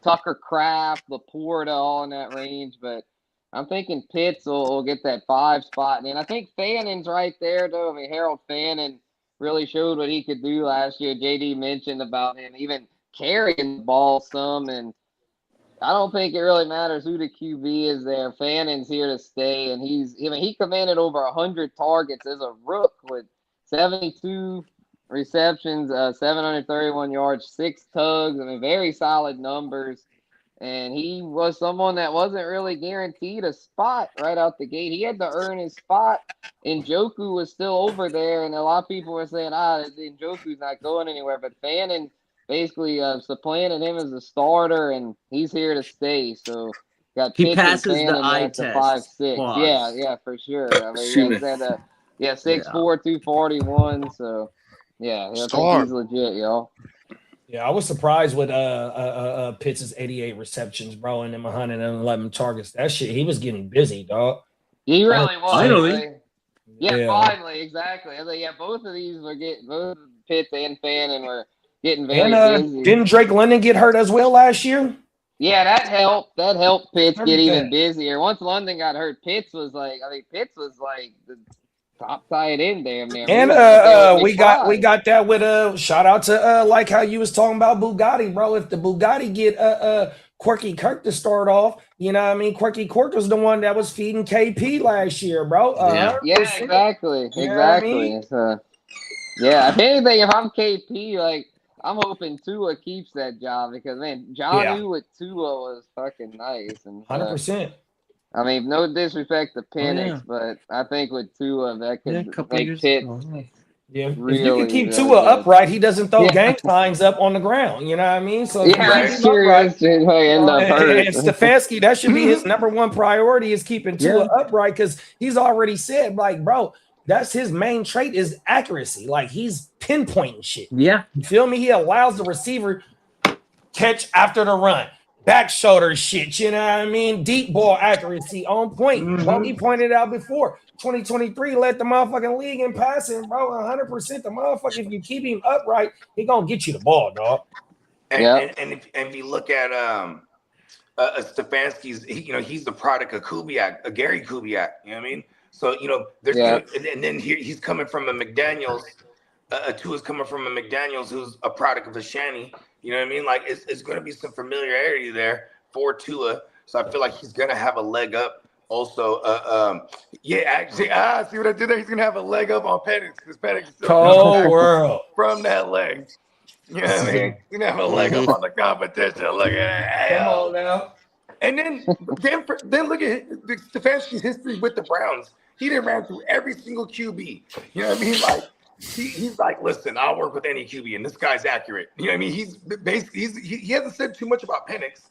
Tucker Kraft, Laporta, all in that range. But I'm thinking Pitts will get that 5 spot. And I think Fannin's right there though. I mean, Harold Fannin really showed what he could do last year. JD mentioned about him even carrying the ball some, and I don't think it really matters who the QB is there. Fannin's here to stay, and he commanded over 100 targets as a rook with 72 receptions, 731 yards, 6 tugs. I mean, very solid numbers. And he was someone that wasn't really guaranteed a spot right out the gate. He had to earn his spot, and Njoku was still over there. And a lot of people were saying, Njoku's not going anywhere. But Fannin basically supplanted him as a starter, and he's here to stay. So got He Pitts passes and Fannin the eye at the test. 5'6". Yeah, for sure. I mean, he's at 6'4", 241. So yeah, I think he's legit, y'all. Yeah, I was surprised with Pitts' 88 receptions, bro, and them 111 targets. That shit, he was getting busy, dog. He really was. Finally. Finally, exactly. I was like, both of these both Pitts and Fannin were getting very busy. Didn't Drake London get hurt as well last year? Yeah, that helped. That helped Pitts get even busier. Once London got hurt, Pitts was like the top tight end damn near. And we got that with shout out to like how you was talking about Bugatti, bro. If the Bugatti get Quirky Kirk to start off, you know what I mean? Quirky Kirk was the one that was feeding KP last year, bro. Yeah, exactly. You know what I mean? So, yeah, if anything, if I'm KP, like I'm hoping Tua keeps that job because man, Jonnu with Tua was fucking nice and 100%. I mean, no disrespect to Penix, but I think with Tua that could make Pitts. Yeah, really, if you can keep really Tua good. upright, he doesn't throw gang signs up on the ground. You know what I mean? So that's true. End up hurt. And Stefanski, that should be his number one priority is keeping Tua upright because he's already said, like, bro, that's his main trait is accuracy. Like he's pinpointing shit. Yeah, you feel me? He allows the receiver catch after the run. Back shoulder shit, you know what I mean? Deep ball accuracy on point. Well, he pointed out before 2023 led the motherfucking league in passing, bro. 100%. The motherfucker, if you keep him upright, he gonna get you the ball, dog. And if you look at Stefanski's, he's the product of Kubiak, Gary Kubiak. You know what I mean? So and then here he's coming from a McDaniels. Tua's coming from a McDaniels who's a product of a Shanny. You know what I mean? Like it's going to be some familiarity there for Tua. So I feel like he's going to have a leg up. Also, actually, see what I did there? He's going to have a leg up on Penix because Penix is cold world from that leg. You know what I mean? He's going to have a leg up on the competition. Look at that. Come on now. And then look at Stefanski's history with the Browns. He done ran through every single QB. You know what I mean? Like, he's like, listen, I'll work with any QB, and this guy's accurate. You know what I mean? He's basically he hasn't said too much about Penix,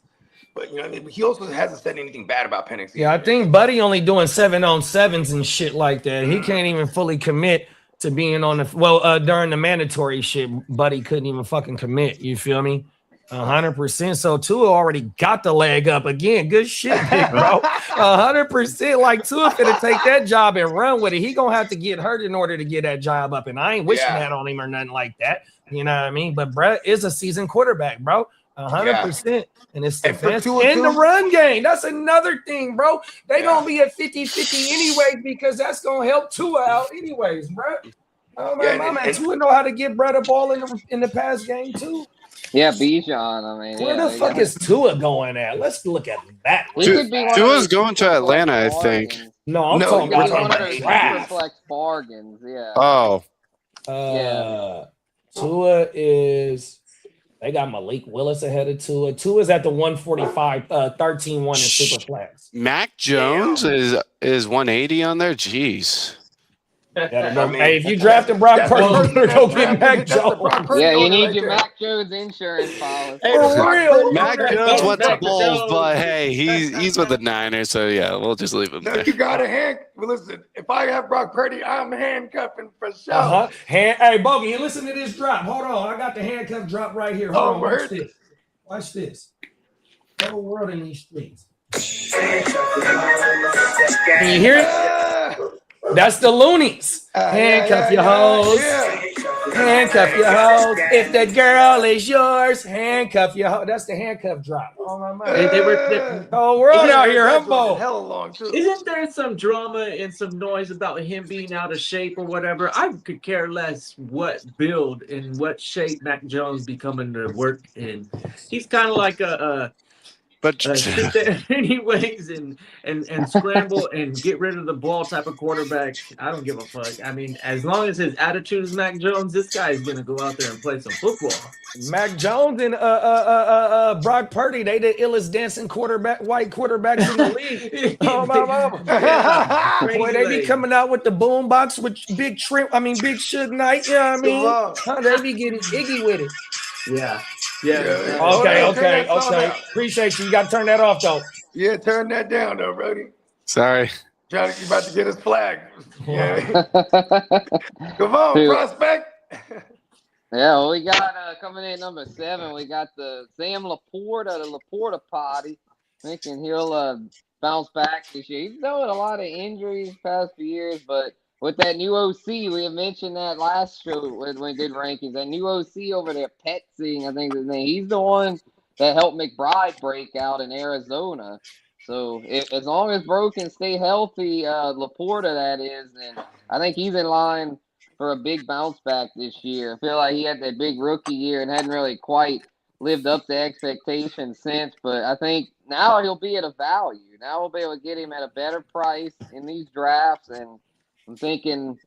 but you know what I mean? He also hasn't said anything bad about Penix. Yeah, I think Buddy only doing 7-on-7s and shit like that. He can't even fully commit to being on the during the mandatory shit. Buddy couldn't even fucking commit. You feel me? 100%. So Tua already got the leg up again. Good shit, big bro. 100%. Like Tua finna take that job and run with it. He gonna have to get hurt in order to get that job up. And I ain't wishing that on him or nothing like that. You know what I mean? But Brett is a seasoned quarterback, bro. 100%. And it's Stefanski in the run game. That's another thing, bro. They gonna be at 50-50 anyways because that's gonna help Tua out anyways, bro. Oh man, Tua know how to get Brett a ball in the pass game too. Yeah, Bijan. I mean, where the fuck is Tua going at? Let's look at that. Tua's going to Atlanta, I think. No, I'm talking about draft. Flex bargains. Yeah. Oh. Tua is. They got Malik Willis ahead of Tua. Tua's at the 145, 13-1 in super flex. Mac Jones is 180 on there. Jeez. Hey, if you drafted Brock Purdy, go get Mac Jones. Yeah, you need your Mac Jones insurance policy. For real. Mac Jones went to Bulls, but hey, he's with the Niners, so yeah, we'll just leave him there. You got a listen, if I have Brock Purdy, I'm handcuffing for sure. Hey, Bogey, listen to this drop. Hold on. I got the handcuff drop right here. Hold on. Watch this. The whole world in these streets. Can you hear it? That's the Loonies. Handcuff your hoes. Handcuff your hoes. If that girl is yours, handcuff your hoes. That's the handcuff drop. Oh my mind. They were. Oh, we're all out here, Humboldt. Hella long too. Isn't there some drama and some noise about him being out of shape or whatever? I could care less what build and what shape Mac Jones be coming to work in. He's kind of like sit there anyways and scramble and get rid of the ball type of quarterback. I don't give a fuck. I mean, as long as his attitude is Mac Jones, this guy is gonna go out there and play some football. Mac Jones and Brock Purdy, they the illest dancing white quarterbacks in the league. Oh my mama. Boy, they be coming out with the boom box with Big Suge Knight, you know what I mean? They be getting iggy with it. Yeah. Okay. Appreciate you. You got to turn that off, though. Yeah, turn that down, though, Brody. Sorry. Johnny, you about to get his flag. Yeah. Come on, prospect. Yeah, well, we got coming in number 7. We got the Sam Laporta, the Laporta potty. Thinking he'll bounce back this year. He's dealt with a lot of injuries past few years, but with that new OC, we had mentioned that last show when we did rankings. That new OC over there, Petzing, I think his name. He's the one that helped McBride break out in Arizona. So as long as Bro can stay healthy, Laporta that is, then I think he's in line for a big bounce back this year. I feel like he had that big rookie year and hadn't really quite lived up to expectations since. But I think now he'll be at a value. Now we'll be able to get him at a better price in these drafts, and I'm thinking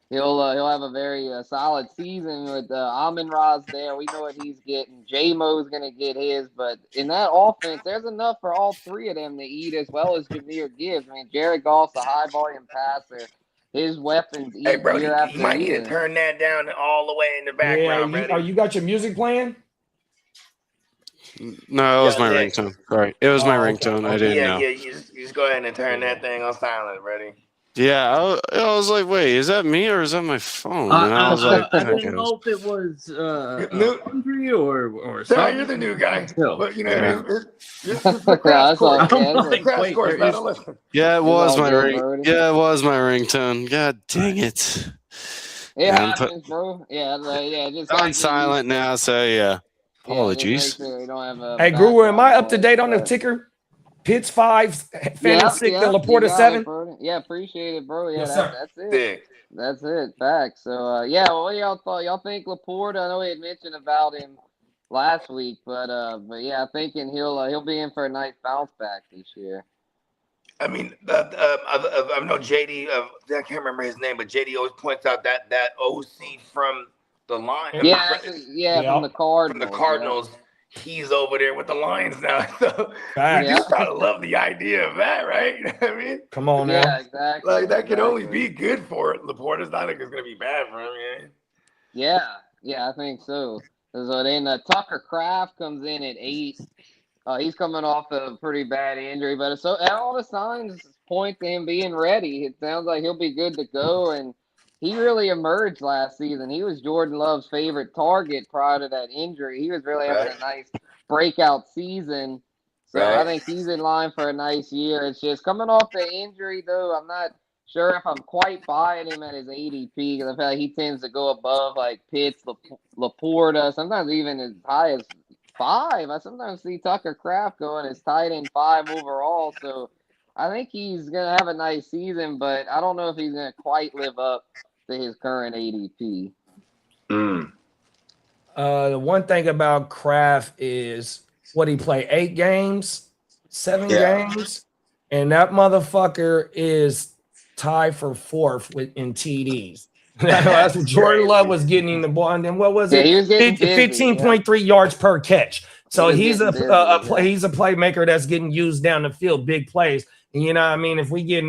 he'll have a very solid season with Amon-Ra's there. We know what he's getting. J-Mo's going to get his. But in that offense, there's enough for all three of them to eat, as well as Jahmyr Gibbs. I mean, Jared Goff's a high-volume passer. His weapons eat year after you might need year. to turn that down all the way in the background, you got your music playing? No, it was my ringtone. Sorry. It was my ringtone. I didn't know. Yeah, you just go ahead and turn that thing on silent, buddy. Yeah, I was like, wait, is that me or is that my phone? And I was like, I didn't know if it was Andre or something. No, you're the new guy. But you know what I mean? It's the crash course. Yeah, it was my ring. Yeah, it was my ringtone. God dang it. Yeah, bro. Just on silent now, so yeah. Apologies. Hey, Guru, am I up to date on the ticker? Pitts 5, Fanning 6, and Laporta 7. Yeah, appreciate it, bro. Yeah, Yes, that's it. That's it. Back. So what y'all thought? Y'all think Laporta? I know we had mentioned about him last week, but yeah, I'm thinking he'll be in for a nice bounce back this year. I mean, I know JD. I can't remember his name, but JD always points out that OC from the line. From the Cardinals. From the Cardinals. Yeah. He's over there with the Lions now. So you just gotta love the idea of that, right? You know what I mean? Come on now. Yeah, exactly. Like that could only be good for it. Laporta's not like it's gonna be bad for him, Yeah, I think so. So then Tucker Kraft comes in at 8. He's coming off a pretty bad injury, but so all the signs point to him being ready. It sounds like he'll be good to go, and he really emerged last season. He was Jordan Love's favorite target prior to that injury. He was really having a nice breakout season. So I think he's in line for a nice year. It's just coming off the injury, though, I'm not sure if I'm quite buying him at his ADP because I feel like he tends to go above like Pitts, Laporta, sometimes even as high as 5. I sometimes see Tucker Kraft going as tight end 5 overall. So I think he's going to have a nice season, but I don't know if he's going to quite live up to his current ADP. The one thing about Kraft is what he played 8 games, 7 games, and that motherfucker is tied for 4th in TDs. That's what Jordan Love was getting in the ball. And then what was it? He was getting 15.3 yards per catch. So he's a playmaker that's getting used down the field, big plays. And you know what I mean? If we get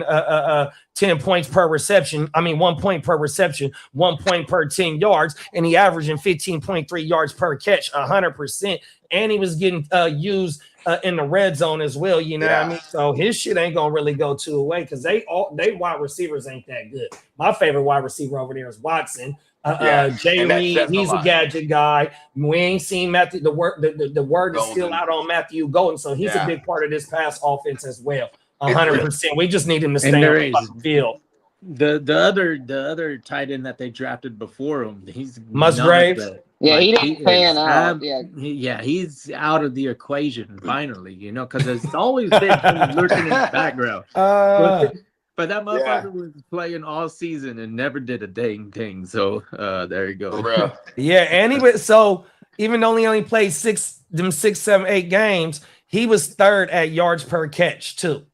10 points per reception, 1 point per reception, 1 point per 10 yards, and he averaging 15.3 yards per catch, 100%. And he was getting used in the red zone as well, you know what I mean? So his shit ain't gonna really go 2 away because they wide receivers ain't that good. My favorite wide receiver over there is Watson, Jay and that Reed, says a he's a lot. gadget guy. We ain't seen Matthew. The word is still Golden. out on Matthew Golden, so he's a big part of this pass offense as well. 100%. We just need him to stay on the field. The other tight end that they drafted before him, he's Musgraves. He didn't pan out. He's out of the equation finally. Because it's always been lurking in the background. But that motherfucker was playing all season and never did a dang thing. So there you go. Bro. Yeah, and even though he only played 6, 7, 8 games, he was third at yards per catch too.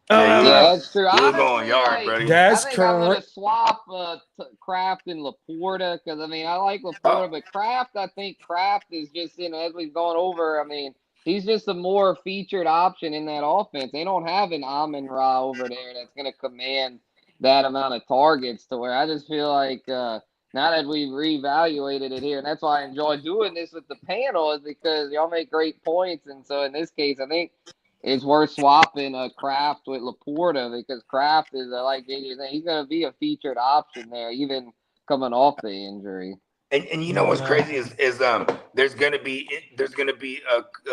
That's true. We're going yard, buddy. That's I'm correct. going to swap Kraft and Laporta because, I like Laporta, but Kraft, I think Kraft is just, as we've gone over, he's just a more featured option in that offense. They don't have an Amon-Ra over there that's going to command that amount of targets to where I just feel like now that we've reevaluated it here, and that's why I enjoy doing this with the panel, is because y'all make great points. And so in this case, I think it's worth swapping Kraft with Laporta because Kraft is, like JJ saying, he's going to be a featured option there, even coming off the injury. And you know what's crazy is there's gonna be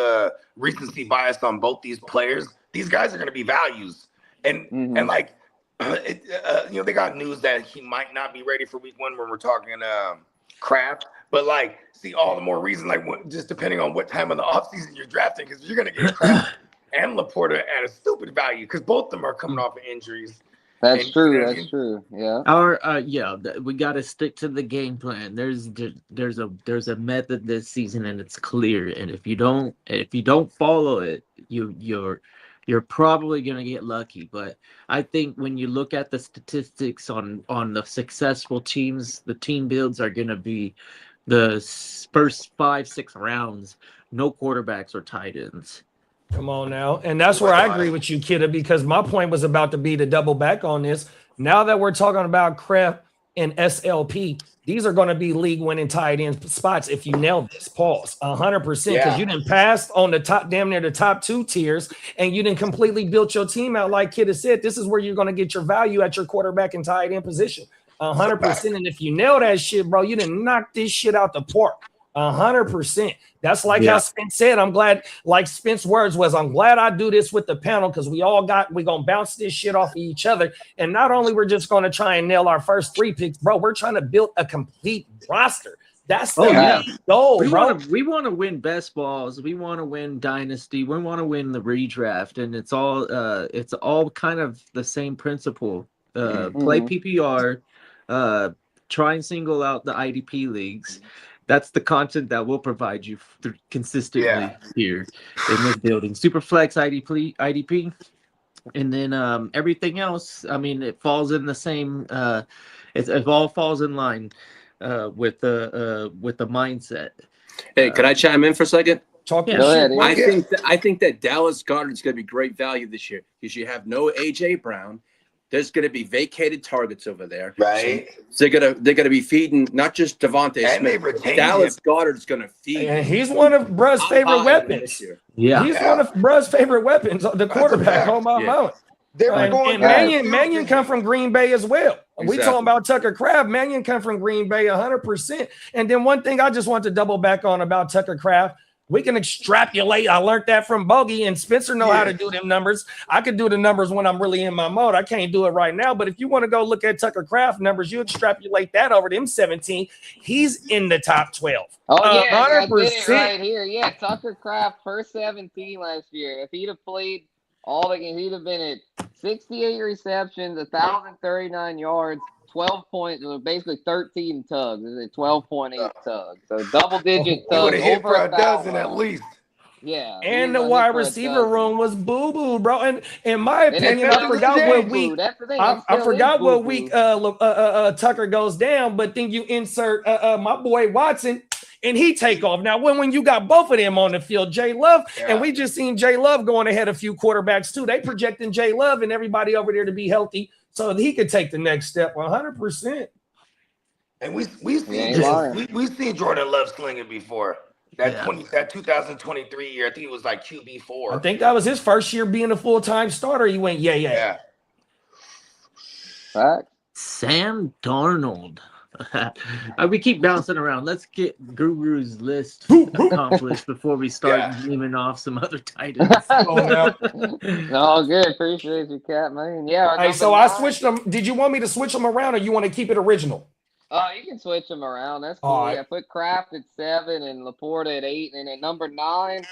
a recency bias on both these players. These guys are gonna be values, and like they got news that he might not be ready for week 1 when we're talking Kraft, but see all the more reason just depending on what time of the offseason you're drafting, because you're gonna get Kraft and Laporta at a stupid value because both of them are coming off of injuries. That's true. That's true. Yeah. We got to stick to the game plan. There's a method this season, and it's clear. And if you don't follow it, you're probably gonna get lucky. But I think when you look at the statistics on the successful teams, the team builds are gonna be the first 5-6 rounds. No quarterbacks or tight ends. Come on now. And that's where I agree with you, Kitteh, because my point was about to be to double back on this. Now that we're talking about Kraft and SLP, these are going to be league-winning tight end spots if you nail this. Pause. 100%, because you didn't pass on the top, damn near the top 2 tiers, and you didn't completely build your team out like Kitteh said. This is where you're going to get your value at your quarterback and tight end position. 100%. And if you nail that shit, bro, you didn't knock this shit out the park. 100%. That's like how Spence said. I'm glad, like Spence's words was, I'm glad I do this with the panel because we're going to bounce this shit off of each other. And not only we're just going to try and nail our first 3 picks, bro, we're trying to build a complete roster. That's the goal, bro. We want to win best balls. We want to win dynasty. We want to win the redraft. And it's all kind of the same principle. Play PPR, try and single out the IDP leagues. That's the content that we'll provide you consistently here in this building. Superflex IDP, and then everything else. It falls in the same. It all falls in line with the mindset. Hey, can I chime in for a second? Talk Go ahead. I think that Dallas Goedert is going to be great value this year because you have no AJ Brown. There's going to be vacated targets over there, right? So they're gonna be feeding not just Devontae Smith. Dallas Goedert's going to feed. And he's one of Bruh's favorite weapons. Yeah, he's one of Bruh's favorite weapons. The quarterback on my moment. And Mannion come from Green Bay as well. Exactly. We talking about Tucker Kraft. Mannion come from Green Bay 100%. And then one thing I just want to double back on about Tucker Kraft. We can extrapolate. I learned that from Bogey, and Spencer know how to do them numbers. I could do the numbers when I'm really in my mode. I can't do it right now. But if you want to go look at Tucker Kraft numbers, you extrapolate that over them 17. He's in the top 12. Oh, yeah, 100%. I did it right here. Yeah, Tucker Kraft, first 17 last year. If he'd have played all the games, he'd have been at 68 receptions, 1,039 yards, 12 points, basically 13 tugs. It's 12.8 tugs. So double-digit tugs. He would have hit for a dozen round. at least. Yeah. And the wide receiver room was boo-boo, bro. And in my opinion, I forgot what week. I forgot what week Tucker goes down, but then you insert my boy Watson, and he take off. Now, when you got both of them on the field, J Love, and we just seen J Love going ahead a few quarterbacks too. They projecting J Love and everybody over there to be healthy so he could take the next step 100%. And we've seen Jordan Love sling it before. That 2023 year, I think it was like QB4. I think that was his first year being a full-time starter. He went, yeah. Fact. Sam Darnold. We keep bouncing around. Let's get Guru's list accomplished before we start naming off some other titans. No, good. Appreciate you, Cat, man. Yeah. Hey, so I switched them. Did you want me to switch them around, or you want to keep it original? You can switch them around. That's cool. All right. Yeah, put Kraft at 7 and Laporta at 8, and at number 9.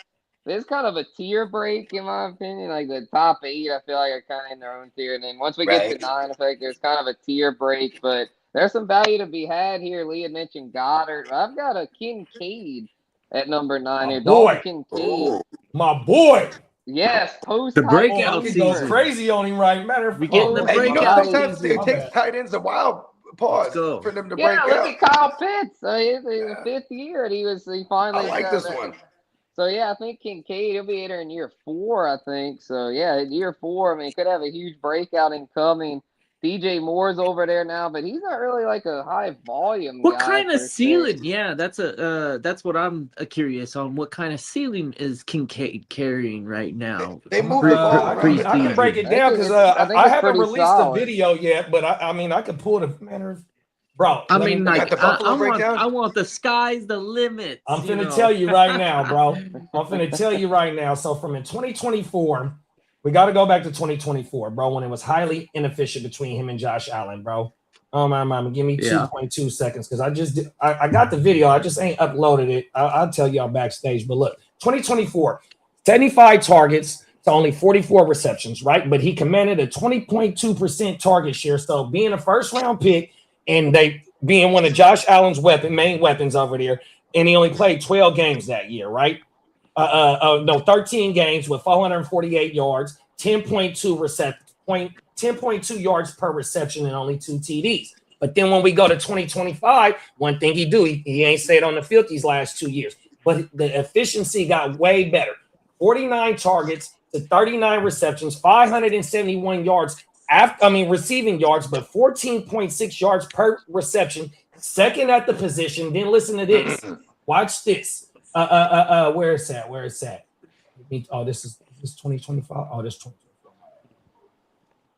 This is kind of a tier break, in my opinion. Like the top 8, I feel like are kind of in their own tier. And then once we get to 9, I feel like there's kind of a tier break. But there's some value to be had here. Lee had mentioned Goddard. I've got a Kincaid at number 9 here. Dalton Kincaid. My boy. Yes, post the breakout season. Go crazy on him, right? Matter of fact, getting the breakout. Sometimes it takes tight ends a while. Pause for them to break out. Look at Kyle Pitts. He's in the 5th year, and he finally. I like this one. So, I think Kincaid, he'll be here in year 4, I think. So, year 4, I mean, he could have a huge breakout incoming. DJ Moore's over there now, but he's not really like a high volume What guy kind of ceiling? Yeah, that's what I'm curious on. What kind of ceiling is Kincaid carrying right now? They move the ball I can break it down because I haven't released the video yet, but I mean, I could pull the manner. Bro, I mean, like, I want the sky's the limit. I'm finna tell you right now, bro. I'm finna tell you right now. So from in 2024, we got to go back to 2024, bro, when it was highly inefficient between him and Josh Allen, bro. Give me 2.2 seconds because I got the video. I just ain't uploaded it. I'll tell y'all backstage. But look, 2024, 75 targets to only 44 receptions, right? But he commanded a 20.2% target share. So being a first-round pick, and they being one of Josh Allen's main weapons over there, and he only played 12 games that year, right? 13 games with 448 yards, 10.2 yards per reception, and only 2 TDs. But then when we go to 2025, one thing he ain't stayed on the field these last 2 years, but the efficiency got way better. 49 targets to 39 receptions, 571 yards. Receiving yards, but 14.6 yards per reception, second at the position. Then listen to this. Watch this. Where is that? Oh, this is 2025. Oh, this 2025.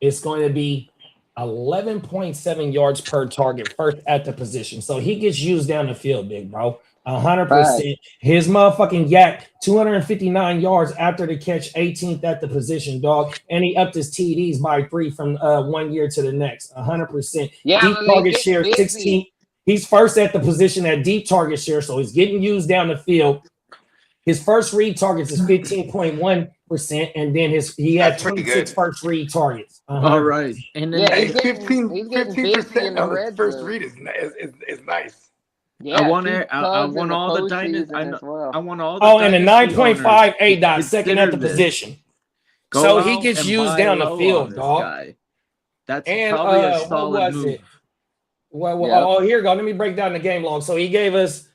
It's going to be 11.7 yards per target, first at the position. So he gets used down the field, big bro. 100%. His motherfucking yak, 259 yards after the catch, 18th at the position, dog. And he upped his TDs by 3 from 1 year to the next. 100%. Yeah, deep target share, 16. He's first at the position at deep target share, so he's getting used down the field. His first read targets is 15.1%, and then he had 26 first read targets. All right. And then he's getting 15% on the first read is nice. Yeah, I want all the Titans. I want all the. Oh, and a 9.5 ADOT, second at the position. So he gets used down the field, dog. That's probably a solid move. Well, here you go. Let me break down the game log. So he gave us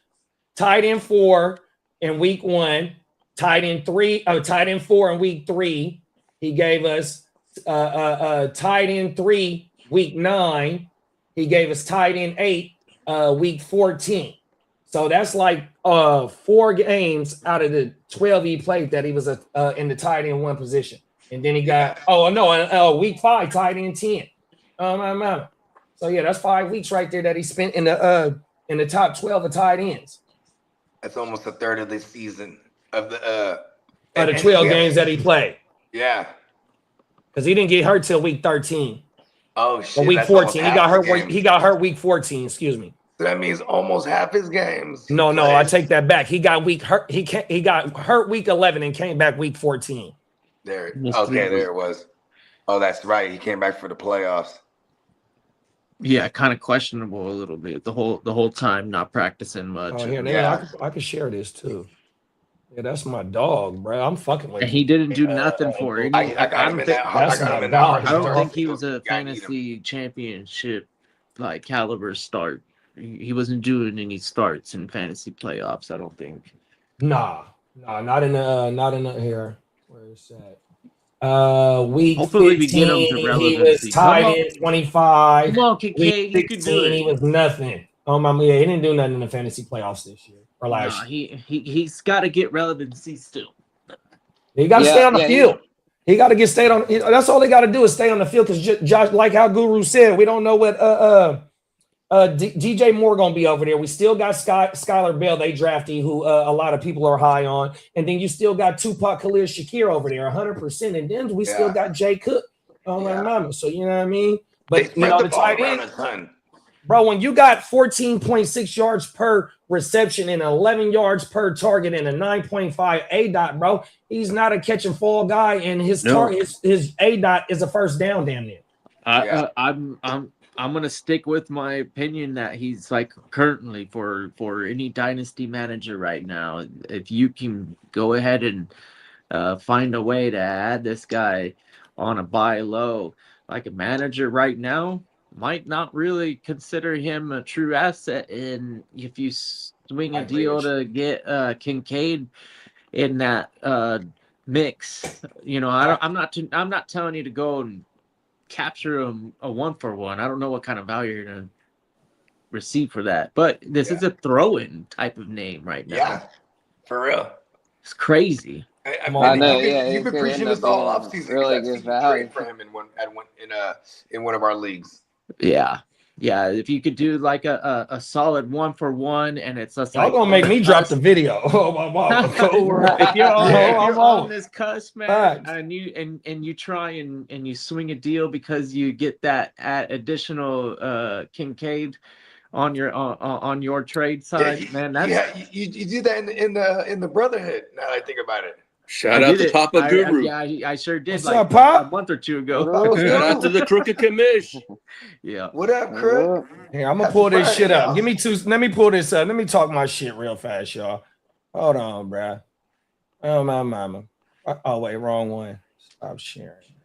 tight end 4 in week 1, tight end 4 in week 3. He gave us tight end 3 week 9. He gave us tight end 8 week 14. So that's like 4 games out of the 12 he played that he was in the tight end 1 position. And then he got week 5 tight end 10. So yeah, that's 5 weeks right there that he spent in the top 12 of tight ends. That's almost a third of the season of the 12 games that he played. Yeah, because he didn't get hurt till week 13. Oh shit! Or week 14, he got hurt. He got hurt week 14. Excuse me. So that means almost half his games. No, I take that back. He got hurt. He got hurt week 11 and came back week 14. There it was. Oh, that's right. He came back for the playoffs. Yeah, kind of questionable a little bit. The whole time not practicing much. Oh, I can share this too. Yeah, that's my dog, bro. I'm fucking with him. And he didn't do nothing for it. I don't think he was a fantasy championship like caliber start. He wasn't doing any starts in fantasy playoffs, I don't think. Nah, not in the here. Where is that? Week hopefully 15, we get him to relevancy. He was tied in 25. Come on, Kincaid, week 16, he was nothing. Oh my, yeah, he didn't do nothing in the fantasy playoffs this year or last year. He's got to get relevancy still. He got to stay on the field. He got to stay on. That's all they got to do is stay on the field because Josh, like how Guru said, we don't know what DJ Moore gonna be over there. We still got Skylar Bell, they drafted, who a lot of people are high on, and then you still got Tupac Khalil Shakir over there, 100%, and then we still got Jay Cook on my mama. So you know what I mean. But you know the tight end, bro. When you got 14.6 yards per reception and 11 yards per target and a 9.5 ADOT, bro, he's not a catch and fall guy, and his target, his ADOT is a first down, damn near. I'm gonna stick with my opinion that he's like currently for any dynasty manager right now. If you can go ahead and find a way to add this guy on a buy low, like a manager right now might not really consider him a true asset. And if you swing a deal to get Kincaid in that mix, you know, I'm not telling you to go and capture a 1-for-1. I don't know what kind of value you're gonna receive for that, but this is a throw-in type of name right now. Yeah, for real. It's crazy. I know. You've been preaching this all off season. Really good value for him in one of our leagues. Yeah. If you could do like a solid 1-for-1, and it's just y'all gonna make me drop the video. Oh my mom. If you're on this cusp, man, and you try and you swing a deal because you get that additional Kincaid on your trade side, man. That's you do that in the Brotherhood. Now that I think about it. Shout out to Papa Guru. I sure did. What's up, Pop? A month or two ago. Shout out to the Crooked Commish. Yeah. What up, Crook? Here, I'm gonna pull this shit up. Give me two. Let me pull this up. Let me talk my shit real fast, y'all. Hold on, bruh. Oh my mama. Oh wait, wrong one. Stop sharing.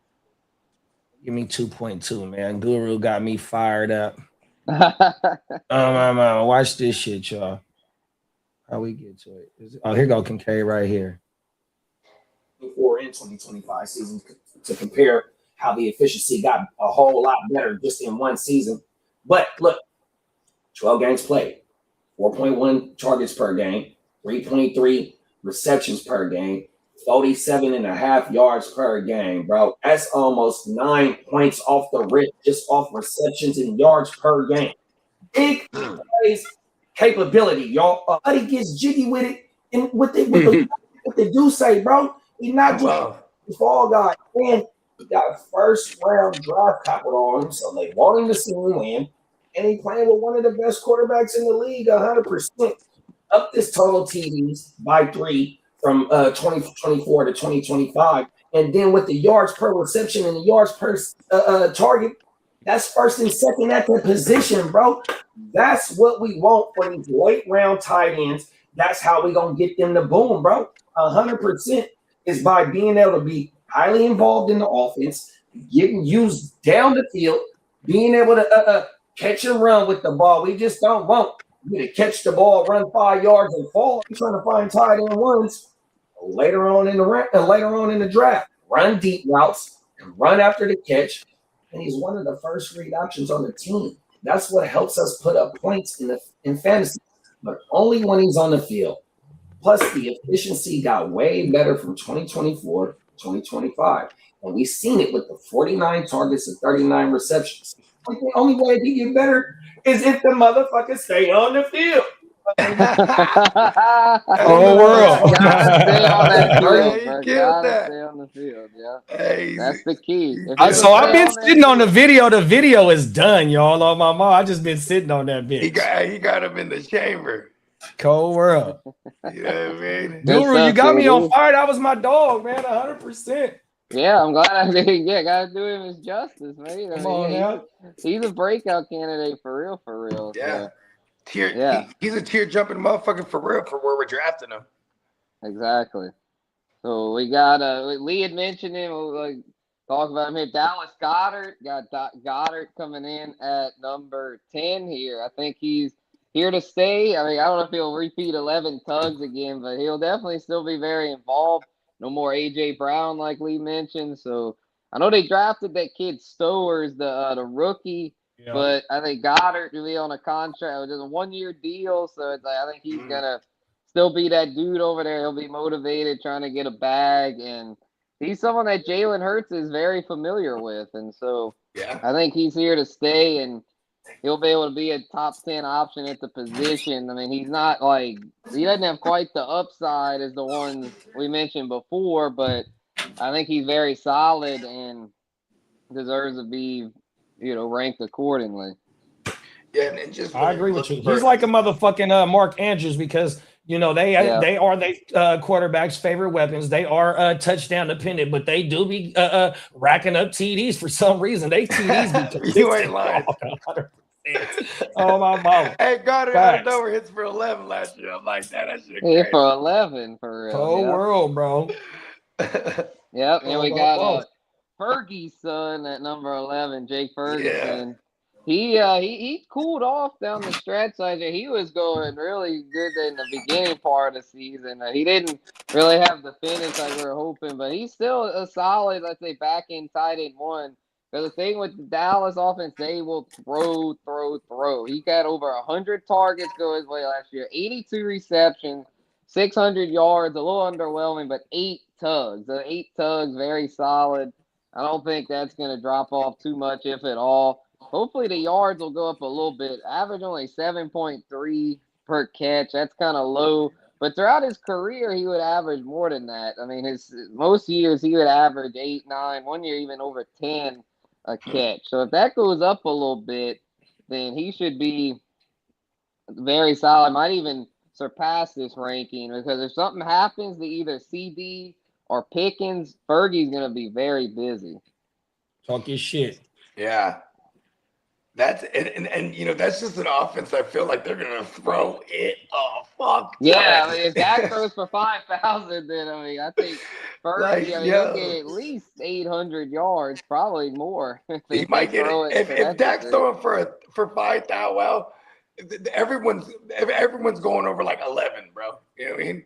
Give me 2.2, man. Guru got me fired up. Oh my mama. Watch this shit, y'all. How we get to it? Oh, here go Kincaid right here. 2024 and 2025 seasons to compare how the efficiency got a whole lot better just in one season. But look, 12 games played, 4.1 targets per game, 3.3 receptions per game, 47.5 yards per game, bro. That's almost 9 points off the rip, just off receptions and yards per game. Big plays capability, y'all. He gets jiggy with it and with what they do say, bro. He's not just a fall guy. And he got a first-round draft capital on him, so they want him to see him win. And he playing with one of the best quarterbacks in the league, 100%. Up this total TDs by 3 from 2024 to 2025. And then with the yards per reception and the yards per target, that's first and second at the position, bro. That's what we want for these late-round tight ends. That's how we going to get them to boom, bro. 100%. Is by being able to be highly involved in the offense, getting used down the field, being able to catch and run with the ball. We just don't want you to catch the ball, run 5 yards, and fall. We're trying to find tight end ones later on in the draft. Run deep routes and run after the catch. And he's one of the first read options on the team. That's what helps us put up points in fantasy, but only when he's on the field. Plus, the efficiency got way better from 2024 to 2025. And we've seen it with the 49 targets and 39 receptions. Like the only way to get better is if the motherfucker stay on the field. Whole world. Stay on the field, yeah. Hey, that's the key. So I've been sitting on the video. The video is done, y'all. On my mom, I just been sitting on that bitch. He got him in the chamber. Cold world. You know what I mean? Guru, you got me on fire. That was my dog, man. 100%. Yeah, I'm glad I did. Yeah, gotta do him his justice, man. Come on now. He's a breakout candidate for real. Yeah. So. He's a tear jumping motherfucker for real for where we're drafting him. Exactly. So we got Lee had mentioned him. We'll talk about him here. Dallas Goedert got Goddard coming in at number 10 here. I think he's here to stay. I mean, I don't know if he'll repeat 11 tugs again, but he'll definitely still be very involved. No more A.J. Brown, like Lee mentioned. So I know they drafted that kid Stowers, the rookie, but I think Goddard to be on a contract, just a 1-year deal. So it's I think he's gonna still be that dude over there. He'll be motivated, trying to get a bag, and he's someone that Jalen Hurts is very familiar with, and so I think he's here to stay. And he'll be able to be a top 10 option at the position. I mean, he's not like he doesn't have quite the upside as the ones we mentioned before, but I think he's very solid and deserves to be, ranked accordingly. Yeah, and just I agree with you. He's like a motherfucking Mark Andrews because they are quarterback's favorite weapons. They are touchdown dependent, but they do be racking up TDs for some reason. They TDs be You ain't lying. Oh my mama. Hey, Goddard out of nowhere hits for 11 last year. I'm like, that shit crazy. For 11 for real. Whole world, bro. Yep, and we got Fergie's son at number 11, Jake Ferguson. Yeah. He cooled off down the stretch. He was going really good in the beginning part of the season. He didn't really have the finish like we were hoping, but he's still a solid, let's say, back end tight end one. Because the thing with the Dallas offense, they will throw. He got over 100 targets go his way last year, 82 receptions, 600 yards, a little underwhelming, but 8 tugs. The 8 tugs, very solid. I don't think that's going to drop off too much, if at all. Hopefully the yards will go up a little bit. Average only 7.3 per catch. That's kind of low. But throughout his career, he would average more than that. I mean, most years he would average 8, 9, one year even over 10 a catch. So if that goes up a little bit, then he should be very solid. Might even surpass this ranking because if something happens to either CD or Pickens, Fergie's going to be very busy. Talk your shit. Yeah. That's that's just an offense I feel like they're gonna throw it a fuck. Yeah, I mean, if Dak throws for 5,000, then I think Fergie, he'll get at least 800 yards, probably more. He might get it. If Dak's throwing for 5,000, well, everyone's going over like 11, bro. You know what I mean?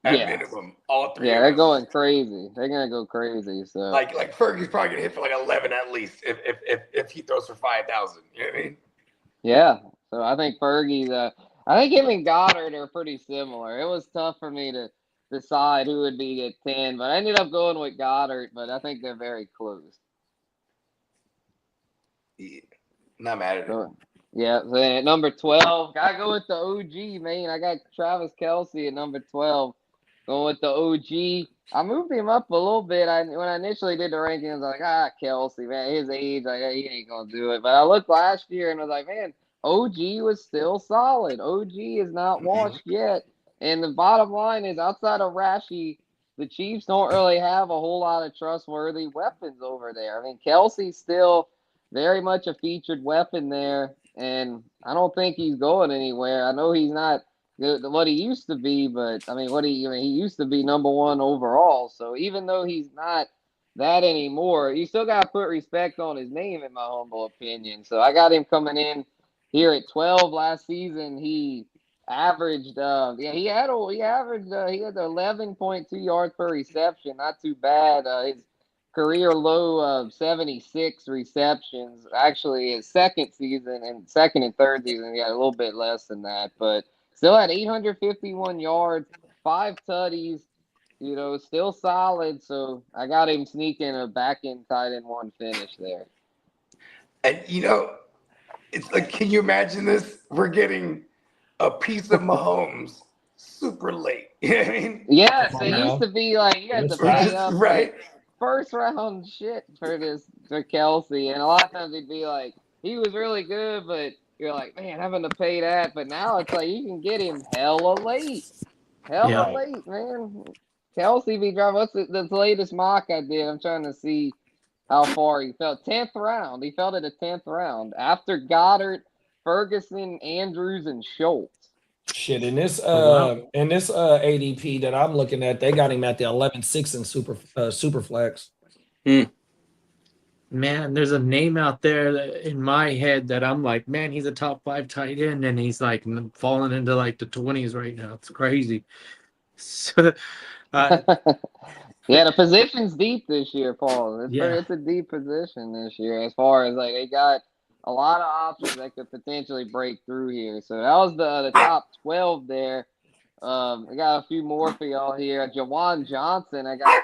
At minimum, all three. Yeah, they're going crazy. They're gonna go crazy. So like Fergie's probably gonna hit for like 11 at least if he throws for 5,000. You know what I mean? Yeah. So I think Fergie's. I think him and Goddard are pretty similar. It was tough for me to decide who would be at 10, but I ended up going with Goddard. But I think they're very close. Yeah, not mad at it. Yeah, so at number 12, gotta go with the OG, man. I got Travis Kelce at number 12. Going with the OG. I moved him up a little bit. When I initially did the rankings, I was like, Kelce, man, his age, he ain't going to do it. But I looked last year and I was like, man, OG was still solid. OG is not washed yet. And the bottom line is, outside of Rashi, the Chiefs don't really have a whole lot of trustworthy weapons over there. I mean, Kelce's still very much a featured weapon there, and I don't think he's going anywhere. I know he's not what he used to be, but he used to be number 1 overall. So even though he's not that anymore, you still got to put respect on his name, in my humble opinion. So I got him coming in here at 12. Last season he averaged, he had 11.2 yards per reception, not too bad. His career low of 76 receptions. Actually, his second and third season he had a little bit less than that, but still had 851 yards, 5 tutties, still solid. So I got him sneaking a back-end tight end 1 finish there. And, it's like, can you imagine this? We're getting a piece of Mahomes super late. You know what I mean? Yes, it used to be like you had to pay up right. First-round shit for Kelce. And a lot of times it'd be like, he was really good, but you're like, man, having to pay that. But now it's like you can get him hella late. Late, man. Kelce be driving. What's the latest mock I did? I'm trying to see how far he fell. 10th round. He fell to the 10th round after Goddard, Ferguson, Andrews, and Schultz. Shit, in this ADP that I'm looking at, they got him at the 11-6 in super flex. Man, there's a name out there in my head that I'm like, man, he's a top 5 tight end, and he's like falling into like the 20s right now. It's crazy. So, the position's deep this year, Paul. It's a deep position this year as far as like they got a lot of options that could potentially break through here. So that was the top 12 there. I got a few more for y'all here. Jawan Johnson, I got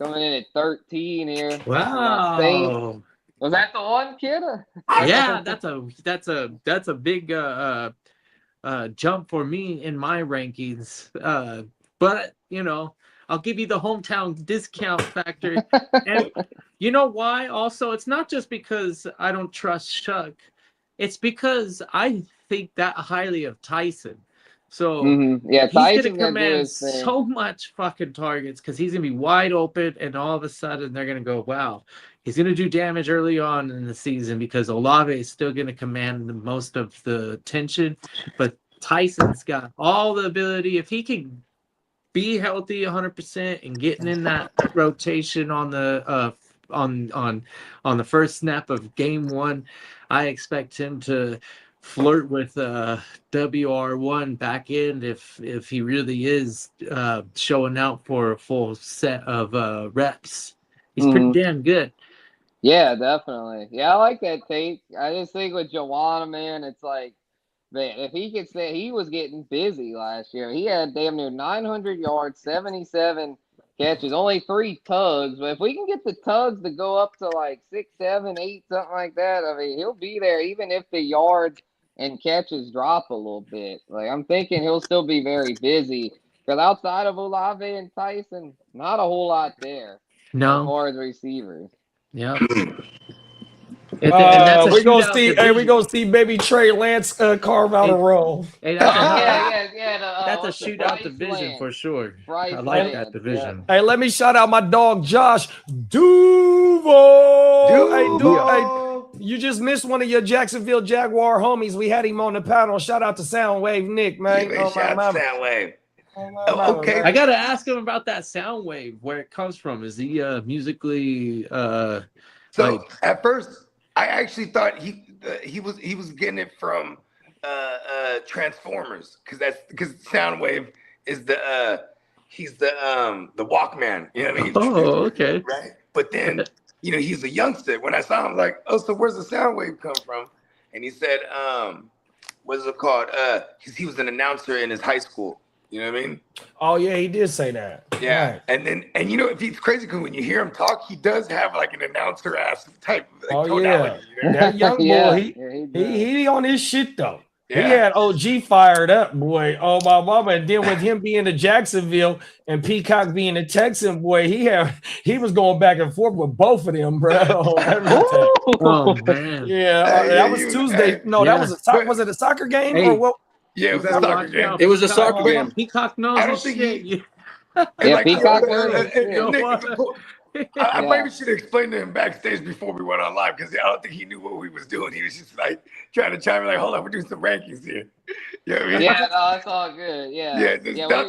coming in at 13 here. Wow. Was that the one, Kitteh? Yeah, that's a big jump for me in my rankings. But I'll give you the hometown discount factor. And you know why? Also, it's not just because I don't trust Chuck. It's because I think that highly of Tyson. So Yeah, he's going Tyson's to gonna do command his thing. so much fucking targets because he's going to be wide open, and all of a sudden they're going to go, wow, he's going to do damage early on in the season because Olave is still going to command the most of the attention. But Tyson's got all the ability. If he can be healthy 100% and getting in that rotation on the on the first snap of game one, I expect him to flirt with WR1 back end if he really is showing out for a full set of reps. He's pretty damn good. Yeah, definitely. Yeah, I like that take. I just think with Joanna, man, it's like, man, if he could say he was getting busy last year, he had damn near 900 yards, 77 catches, only 3 tugs. But if we can get the tugs to go up to like 6, 7, 8, something like that, I mean, he'll be there even if the yards and catches drop a little bit. Like, I'm thinking he'll still be very busy because outside of Olave and Tyson, not a whole lot there as far as receivers. Yeah. We're gonna see baby Trey Lance carve out a role. Hey, that's a shootout division for sure. I like that division. Hey, let me shout out my dog Josh Duval. Hey, Duval. You just missed one of your Jacksonville Jaguar homies. We had him on the panel. Shout out to Soundwave Nick, man. Shout out to Soundwave. Okay. I gotta ask him about that sound wave, where it comes from. Is he musically So at first I actually thought he was getting it from Transformers because Soundwave is he's the Walkman, you know what I mean? Oh, okay. Right. But then he's a youngster. When I saw him, I was like, oh, so where's the Soundwave come from? And he said, what is it called? He was an announcer in his high school. You know what I mean? Oh yeah, he did say that. Yeah, right. and if he's crazy because when you hear him talk, he does have like an announcer ass type. Tonality, that young boy, he on his shit though. Yeah. He had OG fired up, boy. Oh my mama! And then with him being in Jacksonville and Peacock being a Texan, boy, he was going back and forth with both of them, bro. Oh man! Yeah, that was Tuesday. No, that was was it a soccer game or what? Yeah, it was a soccer game. It was a soccer game. Peacock knows. I don't think Peacock knows. I maybe should have explained to him backstage before we went on live because I don't think he knew what we was doing. He was just like trying to chime in, like, hold on, we're doing some rankings here. You know what I mean? Yeah, no, that's all good. Yeah.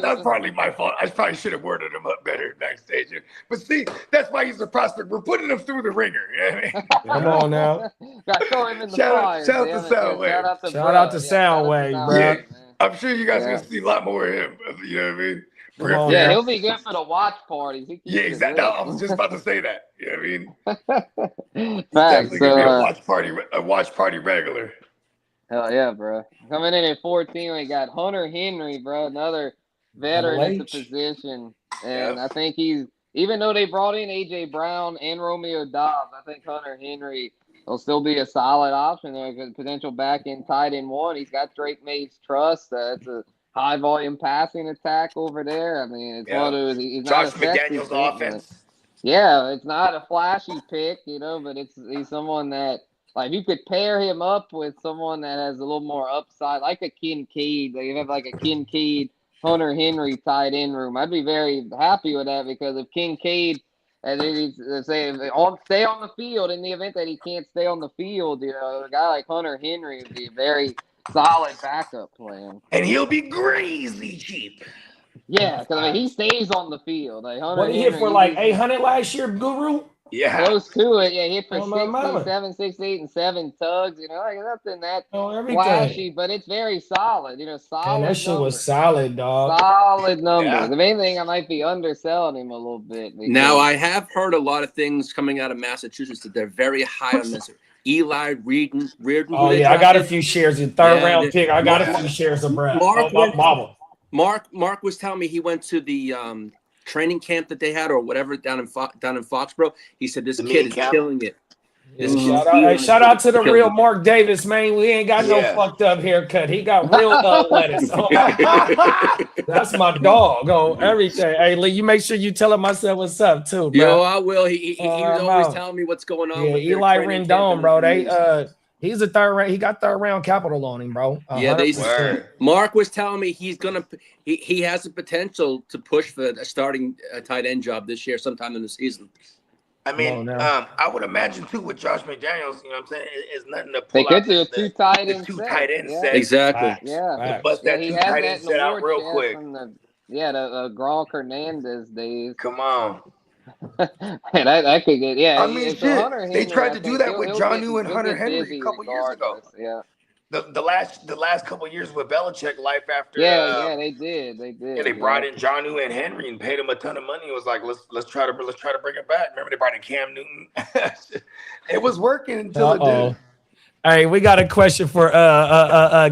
That's partly my fault. I probably should have worded him up better backstage. But see, that's why he's a prospect. We're putting him through the ringer. You know what I mean? Come on now. Got to throw him in the Shout fire. out to Soundwave. Shout out to Soundwave, bro. Yeah, I'm sure you guys are going to see a lot more of him. You know what I mean? Yeah, he'll be good for the watch parties. Yeah, exactly. I was just about to say that. You know what I mean? Facts. Definitely gonna be a watch party regular. Hell yeah, bro. Coming in at 14, we got Hunter Henry, bro, another veteran at the position. And I think even though they brought in AJ Brown and Romeo Dobbs, I think Hunter Henry will still be a solid option there. Potential back end tight end one. He's got Drake May's trust. It's a high volume passing attack over there. I mean, it's one of those. He's Josh not a McDaniels offense. Yeah, it's not a flashy pick, but he's someone that, like, you could pair him up with someone that has a little more upside, like a Kincaid. Like, you have like a Kincaid, Hunter Henry tight end room. I'd be very happy with that because if Kincaid, and stay on the field in the event that he can't stay on the field, a guy like Hunter Henry would be a very solid backup plan. And he'll be crazy cheap. Yeah, because he stays on the field. Like what he hit for like 800 last year, Guru? Yeah. Close to it. Yeah, he hit for 67, 68, and 7 tugs. Like nothing that flashy, but it's very solid. Solid. Man, that shit was solid, dog. Solid numbers. Yeah. The main thing, I might be underselling him a little bit. Now, I have heard a lot of things coming out of Massachusetts that they're very high on this. Eli Reardon. Oh, yeah, I got a few shares in third round pick. I got a few shares of Brad. Mark was telling me he went to the training camp that they had or whatever down in Foxborough. He said this kid is killing it. Shout out to the real Mark Davis, man. We ain't got no fucked up haircut. He got real lettuce. That's my dog on everything. Hey, Lee, you make sure you tell him I said what's up too, bro. Yo, I will. He was always telling me what's going on. Yeah, with Eli Rendon, bro. He's a third round. He got third round capital on him, bro. Mark was telling me he has the potential to push for a starting tight end job this year, sometime in the season. I mean, I would imagine too with Josh McDaniels, you know what I'm saying? It's nothing to pull They could out do a two tight end set. Exactly. Yeah. Bust that two tight end set out real quick. The Gronk Hernandez days. Come on. that could get, I mean, shit. They tried to do that with Jonnu and Hunter Henry a couple years ago. Yeah. The last couple of years with Belichick life after. Yeah, they did. Yeah, they brought in Jonnu and Henry and paid him a ton of money. It was like, let's try to bring it back. Remember they brought in Cam Newton. It was working until it didn't. Hey, we got a question for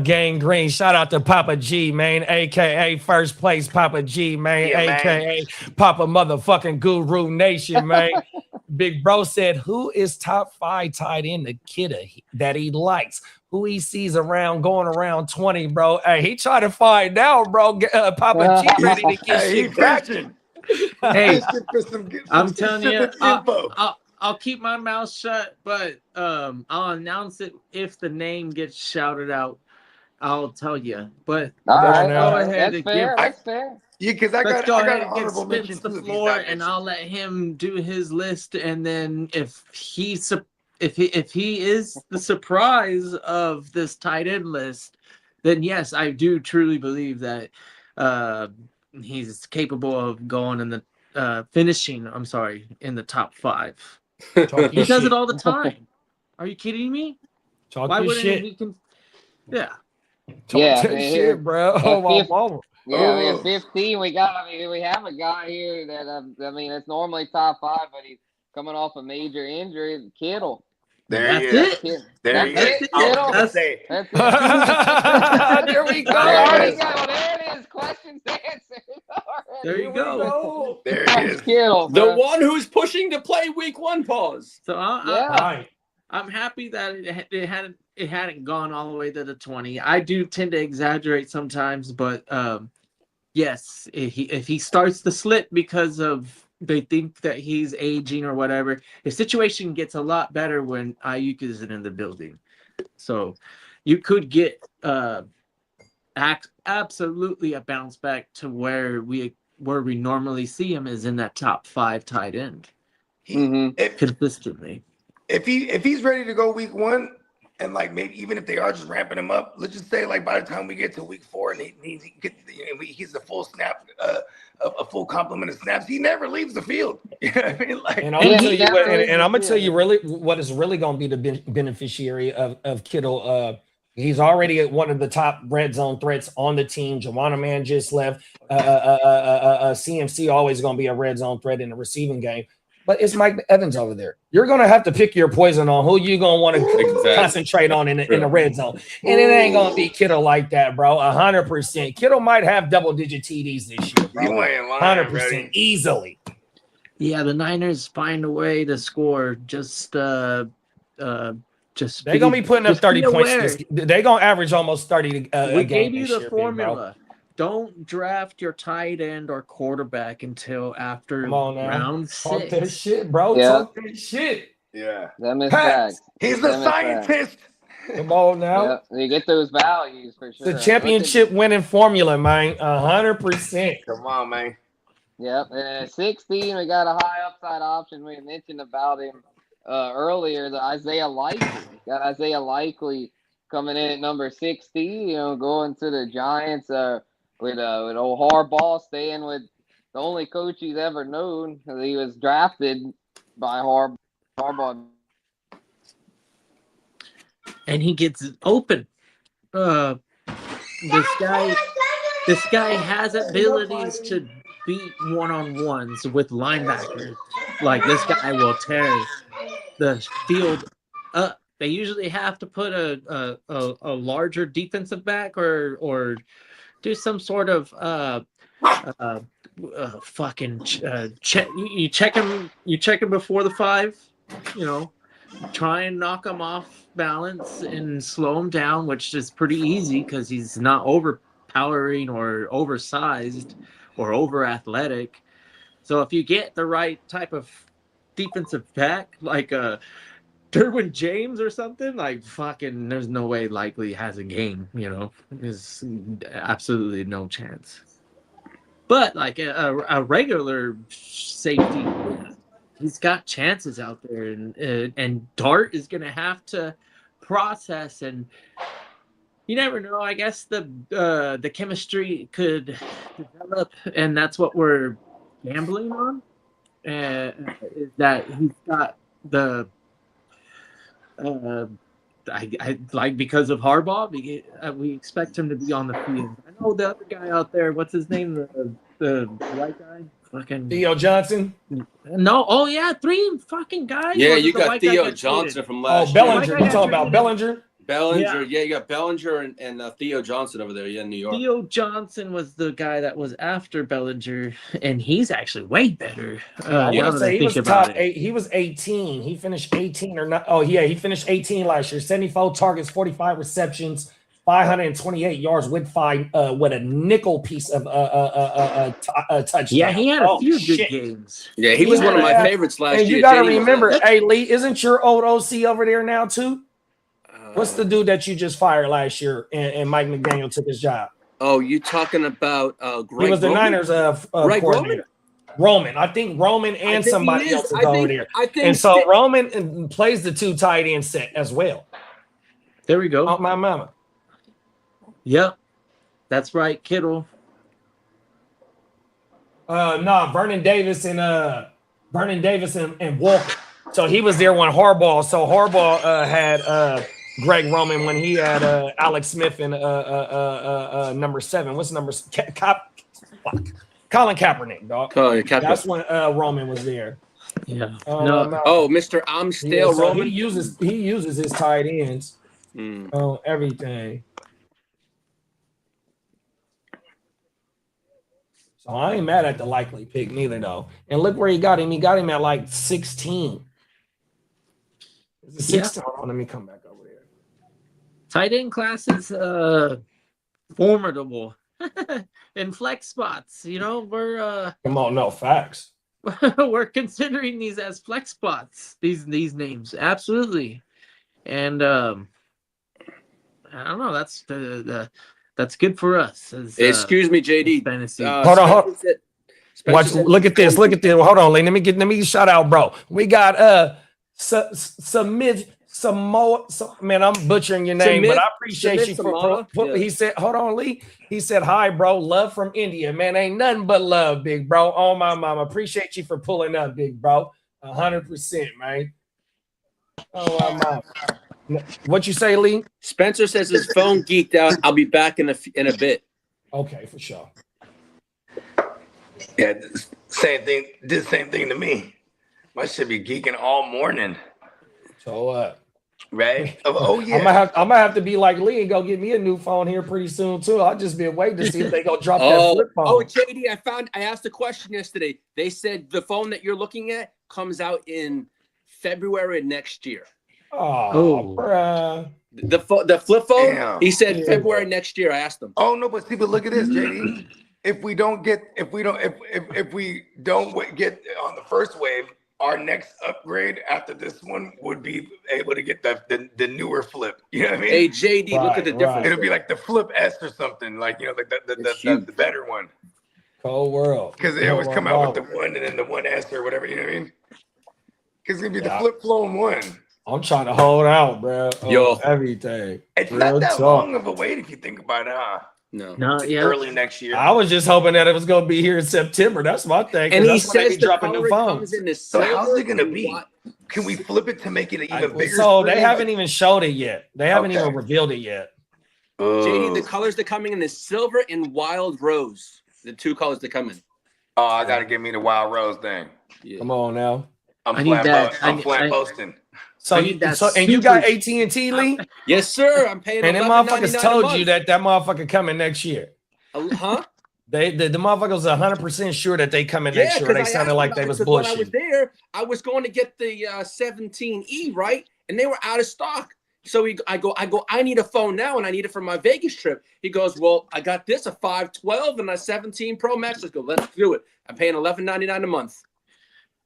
Gang Green. Shout out to Papa G, man, aka First Place Papa G, man, aka Papa Motherfucking Guru Nation, man. Big Bro said, who is top 5 tight end to Kitteh that he likes? Who he sees around going around 20, bro? Hey, he trying to find out, bro. Papa G ready to get shit cracking. Hey, I'm telling you, I'll keep my mouth shut, but I'll announce it if the name gets shouted out. I'll tell you. But go ahead. That's fair. Yeah, because I got an honorable mention the floor, and I'll let him do his list. And then if he is the surprise of this tight end list, then yes, I do truly believe that he's capable of going in the finishing. I'm sorry, in the top 5. He does it all the time. Are you kidding me? Why wouldn't he? Yeah. Shit, bro. Yeah, 15. We have a guy here that it's normally top 5, but he's coming off a major injury. Kittle. There he is. There he is. That's it. There we go. There it is. Questions answered. There you go. There it is. Kittle, the one who's pushing to play week 1. Pause. So I'm happy that it hadn't gone all the way to the 20. I do tend to exaggerate sometimes, but yes, if he starts to slip because of they think that he's aging or whatever, his situation gets a lot better when Aiyuk isn't in the building. So you could get absolutely a bounce back to where we normally see him is in that top 5 tight end consistently. If he's ready to go week 1, and like maybe even if they are just ramping him up, let's just say like by the time we get to week 4 and he's a full snap, a full complement of snaps, he never leaves the field. You know what I mean? Like, and I'm gonna tell you really what is really gonna be the beneficiary of Kittle. He's already at one of the top red zone threats on the team. Juwanna Man just left. CMC always gonna be a red zone threat in the receiving game. But it's Mike Evans over there. You're going to have to pick your poison on who you're going to want to concentrate on in the red zone. And it ain't going to be Kittle like that, bro. 100%. Kittle might have double-digit TDs this year, bro. You ain't lying, 100% easily. Yeah, the Niners find a way to score. Just they're going to be putting up 30 points. They're going to average almost 30 a game. We gave you the year, formula. Don't draft your tight end or quarterback until after round 6. Talk that shit, bro. Yeah. Talk that shit. Yeah. That is facts. He's the scientist. Come on now. Yeah, you get those values for sure. The championship winning formula, man. 100%. Come on, man. Yep. And at 16, we got a high upside option. We mentioned about him earlier, the Isaiah Likely. Got Isaiah Likely coming in at number 60, going to the Giants. With old Harbaugh staying with the only coach he's ever known. He was drafted by Harbaugh. And he gets open. This guy has abilities to beat one-on-ones with linebackers. Like, this guy will tear the field up. They usually have to put a larger defensive back or do some sort of fucking check. You check him before the 5, try and knock him off balance and slow him down, which is pretty easy because he's not overpowering or oversized or over athletic. So if you get the right type of defensive back, like Derwin James or something, like fucking, there's no way Likely has a game. There's absolutely no chance. But like a regular safety, he's got chances out there, and Dart is gonna have to process, and you never know. I guess the chemistry could develop, and that's what we're gambling on. Is that he's got the I like, because of Harbaugh, we expect him to be on the field. I know the other guy out there. What's his name? The white guy. Fucking Theo Johnson. No. Oh yeah, 3 fucking guys. Yeah, Was you it the got white guy Theo got Johnson traded? from Oh, last year. Bellinger. You talking about Bellinger? Bellinger, yeah, you got Bellinger and Theo Johnson over there, in New York. Theo Johnson was the guy that was after Bellinger, and he's actually way better. I now want to that say I he think was about top it. 8. He was 18. He finished 18 or not? Oh yeah, he finished 18 last year. 74 targets, 45 receptions, 528 yards with a nickel piece of touchdown. Yeah, he had a few shit. good games. Yeah, he was one of my favorites last year. And you got to JD was remember, there. hey Lee, isn't your old OC over there now too? What's the dude that you just fired last year and Mike McDaniel took his job? Oh, you talking about Greg He was the Roman? Niners Greg coordinator. Roman. I think Roman and somebody else is over there. I think And so Roman plays the 2 tight end set as well. There we go. Oh, my mama. Yep, that's right, Kittle. Vernon Davis and Walker. So he was there when Harbaugh. So Harbaugh had Greg Roman when he had Alex Smith and number 7. What's number? Colin Kaepernick, dog. That's when Roman was there. Yeah. Oh, Mr. I'm stale So Roman. he uses his tight ends on everything. So I ain't mad at the Likely pick neither, though. And look where he got him. He got him at like 16. Is it 16? Hold on, let me come back over there. Tight end class is formidable in flex spots. We're Come on, no facts. we're considering these as flex spots. These names, absolutely. And I don't know. That's that's good for us. Excuse me, JD. Fantasy. Hold on. Watch. Look at this. Look at this. Hold on, Lee. Let me shout out, bro. We got Samoa. Man, I'm butchering your name, but I appreciate you for he said, hold on, Lee. He said, hi, bro. Love from India. Man, ain't nothing but love, big bro. Oh, my mama. Appreciate you for pulling up, big bro. 100%, man. Oh, my mama. What you say, Lee? Spencer says his phone geeked out. I'll be back in a bit. Okay, for sure. Yeah, same thing. Did the same thing to me. I should be geeking all morning. So what? Right? Oh yeah. I'm gonna have to be like Lee and go get me a new phone here pretty soon too. I'll just be waiting to see if they go drop that flip phone. Oh, JD, I asked a question yesterday. They said the phone that you're looking at comes out in February of next year. Oh, bruh. The flip phone. Damn. He said February next year. I asked him. Oh no, but see, but look at this, JD. If we don't get on the first wave, our next upgrade after this one would be able to get the newer flip. You know what I mean? Hey JD, look at the difference. It'll be like the Flip S or something, like like the better one. Cold world. Because they always come out with the 1 and then the 1S or whatever. You know what I mean? Because it's gonna be the Flip Phone 1. I'm trying to hold out, bro. Yo, everything. It's not that long of a wait if you think about it, huh? No, Early next year. I was just hoping that it was gonna be here in September. That's my thing. And he that's when they says be dropping new phones. So how's it gonna be? Can we flip it to make it an even bigger? So screen? they haven't even showed it yet. They haven't even revealed it yet. JD, the colors that coming in is silver and wild rose. The 2 colors that come in. Oh, I gotta give me the wild rose thing. Yeah. Come on now. I'm flat posting. So you got AT&T, Lee? Yes, sir. I'm paying. And them motherfuckers told you that motherfucker coming next year. Huh? The motherfuckers 100% sure that they come in next year. They sounded like they was when I was bullshit. there, I was going to get the 17E, right? And they were out of stock. So I go, I need a phone now, and I need it for my Vegas trip. He goes, well, I got this, a 512 and a 17 Pro Max. Let's go, let's do it. I'm paying $11.99 a month.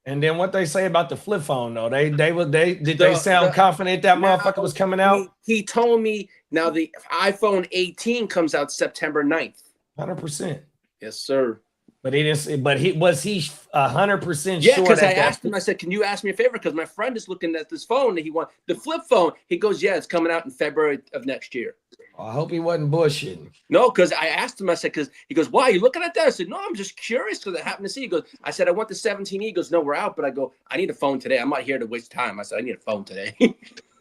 And then what they say about the flip phone though? They sound confident that motherfucker was coming out? He told me now the iPhone 18 comes out September 9th. 100%. Yes, sir. But he didn't. But was he 100% Yeah, sure? because I asked him. I said, "Can you ask me a favor? Because my friend is looking at this phone and he wants the flip phone." He goes, "Yeah, it's coming out in February of next year." I hope he wasn't bullshitting. No, because I asked him. I said, "Because he goes, why are you looking at that?" I said, "No, I'm just curious because I happened to see." He goes, "I said I want the 17E." He goes, "No, we're out." But I go, "I need a phone today. I'm not here to waste time." I said, "I need a phone today."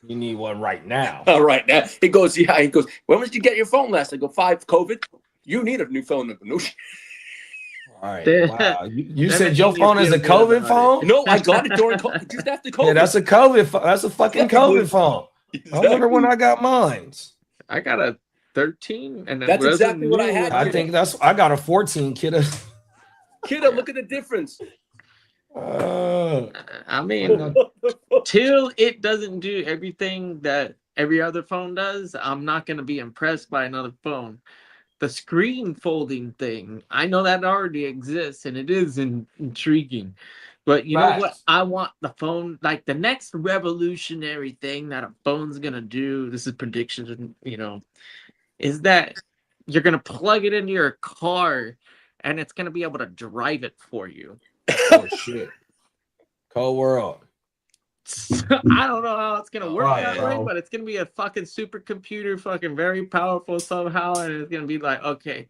You need one right now. All right now. He goes, "Yeah." He goes, "When did you get your phone last?" I go, "5 COVID." You need a new phone. No. All right. Wow. You said your phone is a COVID phone? No, I got it during COVID. Just after COVID. Yeah, that's a COVID phone. That's a fucking COVID phone. I wonder when I got mine. I got a 13, and that's exactly what I had. I think I got a 14, Kitteh. Kitteh, look at the difference. I mean, till it doesn't do everything that every other phone does, I'm not going to be impressed by another phone. The screen folding thing, I know that already exists, and it is intriguing. But you know what? I want the phone, like the next revolutionary thing that a phone's going to do, this is predictions, is that you're going to plug it into your car, and it's going to be able to drive it for you. Oh, shit. Cold world. I don't know how it's gonna work that way, but it's gonna be a fucking supercomputer, fucking very powerful somehow, and it's gonna be like, okay,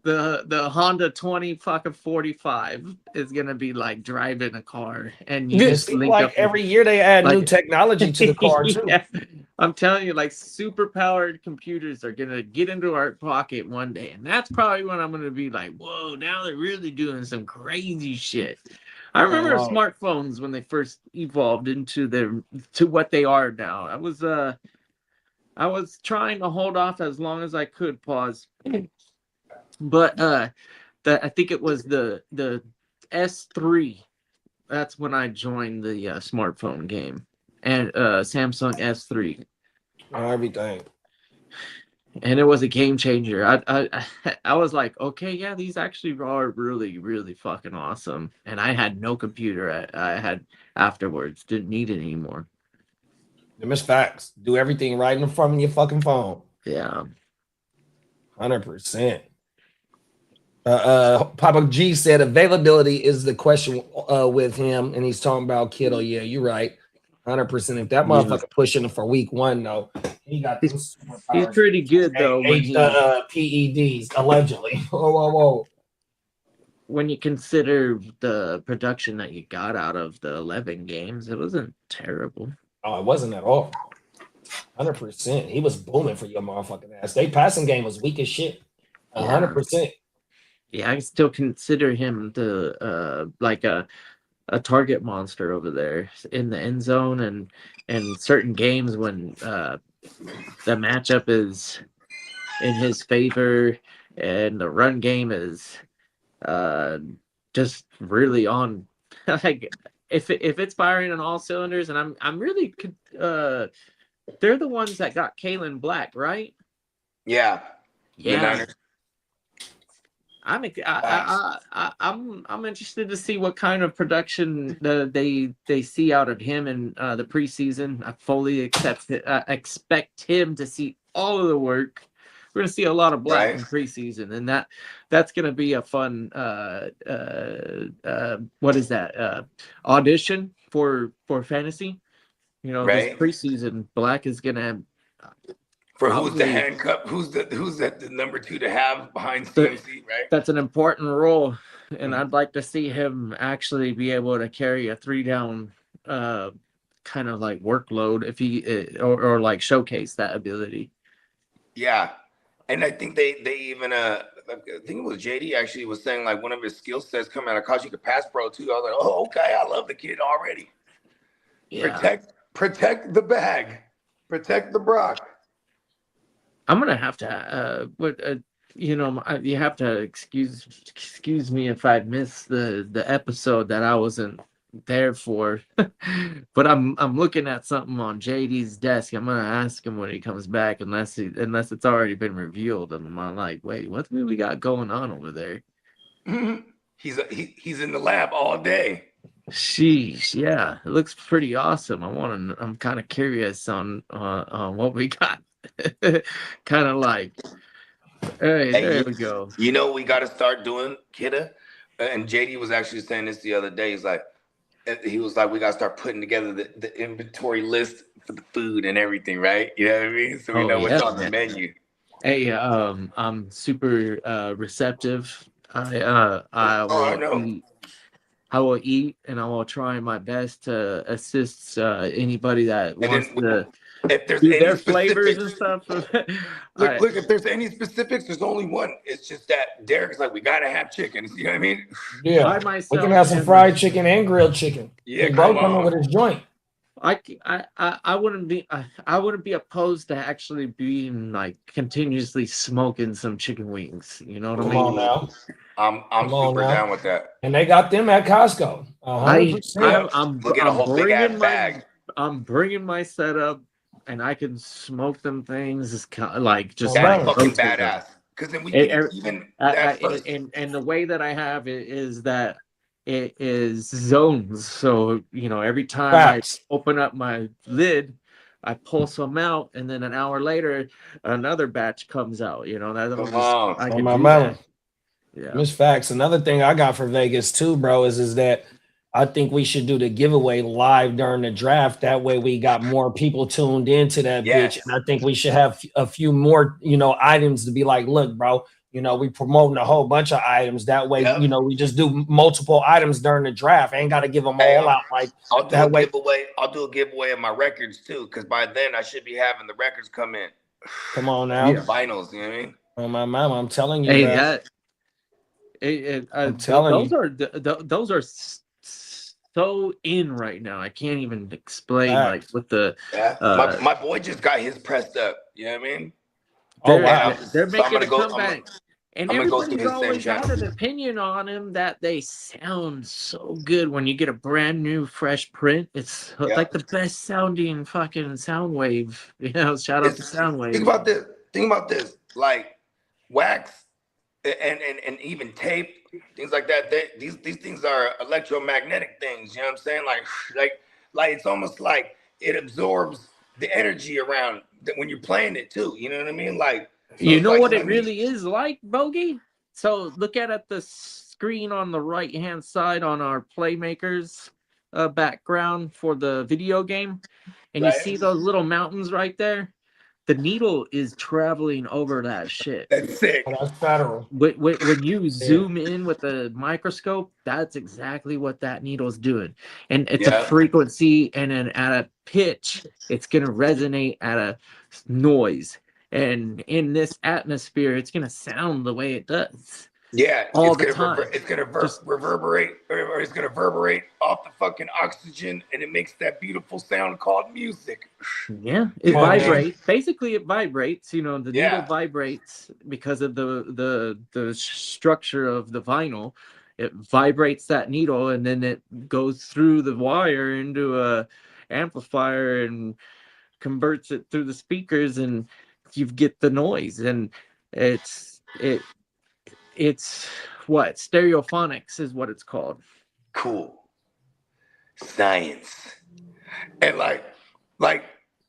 the Honda 45 is gonna be like driving a car, and you just link like up every year they add new technology to the car too. Yeah. I'm telling you, like super powered computers are gonna get into our pocket one day, and that's probably when I'm gonna be like, whoa, now they're really doing some crazy shit. I remember smartphones when they first evolved into what they are now. I was trying to hold off as long as I could. Pause. But I think it was the S3. That's when I joined the smartphone game, and Samsung S3. Everything. And it was a game changer. I was like, okay, yeah, these actually are really, really fucking awesome. And I had no computer. I had afterwards. Didn't need it anymore. Them is facts. Do everything right in front of your fucking phone. Yeah. 100%. Papa G said availability is the question with him, and he's talking about Kitteh. Yeah, you're right. 100%. If that motherfucker pushing for week 1, though, he got these superpowers. He's pretty good though. PEDs allegedly. Whoa. When you consider the production that you got out of the 11 games, it wasn't terrible. Oh, it wasn't at all. 100%. He was booming for your motherfucking ass. They passing game was weak as shit. 100%. Yeah, I still consider him like a target monster over there in the end zone, and certain games when the matchup is in his favor and the run game is just really on. Like if it's firing on all cylinders, and I'm really they're the ones that got Kalen Black, right? Yeah. I'm interested to see what kind of production they see out of him in the preseason. I fully expect him to see all of the work. We're gonna see a lot of Black in preseason, and that's gonna be a fun what is that audition for fantasy? This preseason, Black is gonna. For who's the handcuff? Who's the number 2 to have behind CMC, right? That's an important role, and I'd like to see him actually be able to carry a 3-down kind of like workload if he or like showcase that ability. Yeah, and I think they even I think it was JD actually was saying like one of his skill sets coming out of college, he could pass pro too. I was like, oh okay, I love the kid already. Yeah. Protect the bag, protect the Brock. I'm gonna have to you have to excuse me if I missed the episode that I wasn't there for, but I'm looking at something on JD's desk. I'm gonna ask him when he comes back, unless it's already been revealed. And I'm like, wait, what do we got going on over there? He's in the lab all day. Sheesh, yeah, it looks pretty awesome. I'm kind of curious on what we got. Kind of like, hey, there we go. You know, we got to start doing, Kitteh, and JD was actually saying this the other day. He was like, we got to start putting together the inventory list for the food and everything, right? You know what I mean? So we know what's on the menu. Hey, I'm super receptive. I will eat, and I will try my best to assist anybody that wants to if there's do any their flavors and specifics, stuff. look, if there's any specifics, there's only one. It's just that Derek's like, we gotta have chicken. You know what I mean? Yeah, we can have some fried chicken and grilled chicken. Yeah, bro, come on with his joint. I wouldn't be opposed to actually being like continuously smoking some chicken wings. You know what I mean? Come on now. I'm super down with that. And they got them at Costco. I'm bringing my setup, and I can smoke them things. It's kind of like just that's fucking badass. Because then we can and the way that I have it is that it is zones. So every time I open up my lid, I pull some out, and then an hour later, another batch comes out. I can do that. Yeah, it's facts. Another thing I got for Vegas too, bro, is that I think we should do the giveaway live during the draft. That way we got more people tuned into that bitch. And I think we should have a few more, items to be like, look, bro, we promoting a whole bunch of items. That way, we just do multiple items during the draft. I ain't got to give them all out. Like I'll do a giveaway of my records too, because by then I should be having the records come in. Come on now. Vinyls, you know what I mean? Oh my mama, I'm telling you. Hey, I'm telling those are so in right now. I can't even explain like what the my boy just got his pressed up. You know what I mean? They're making a comeback. And everybody's always got an opinion on him that they sound so good when you get a brand new fresh print. It's like the best sounding fucking sound wave. Shout out to Soundwave. Think about this. Like wax and even tape, things like that. These things are electromagnetic things. You know what I'm saying? Like it's almost like it absorbs the energy around when you're playing it too. You know what I mean? What it really is like, Bogey? So look at the screen on the right hand side on our Playmakers background for the video game, and you see those little mountains right there. The needle is traveling over that shit. That's sick. That's federal. When you zoom in with the microscope, that's exactly what that needle's doing. And it's a frequency, and then at a pitch, it's going to resonate at a noise. And in this atmosphere, it's going to sound the way it does. Yeah, all the time. It's gonna reverberate, or it's gonna reverberate off the fucking oxygen, and it makes that beautiful sound called music. Yeah, it vibrates. Basically, it vibrates. The needle vibrates because of the structure of the vinyl. It vibrates that needle, and then it goes through the wire into a amplifier and converts it through the speakers, and you get the noise. And it's what stereophonics is what it's called. Cool. Science. And like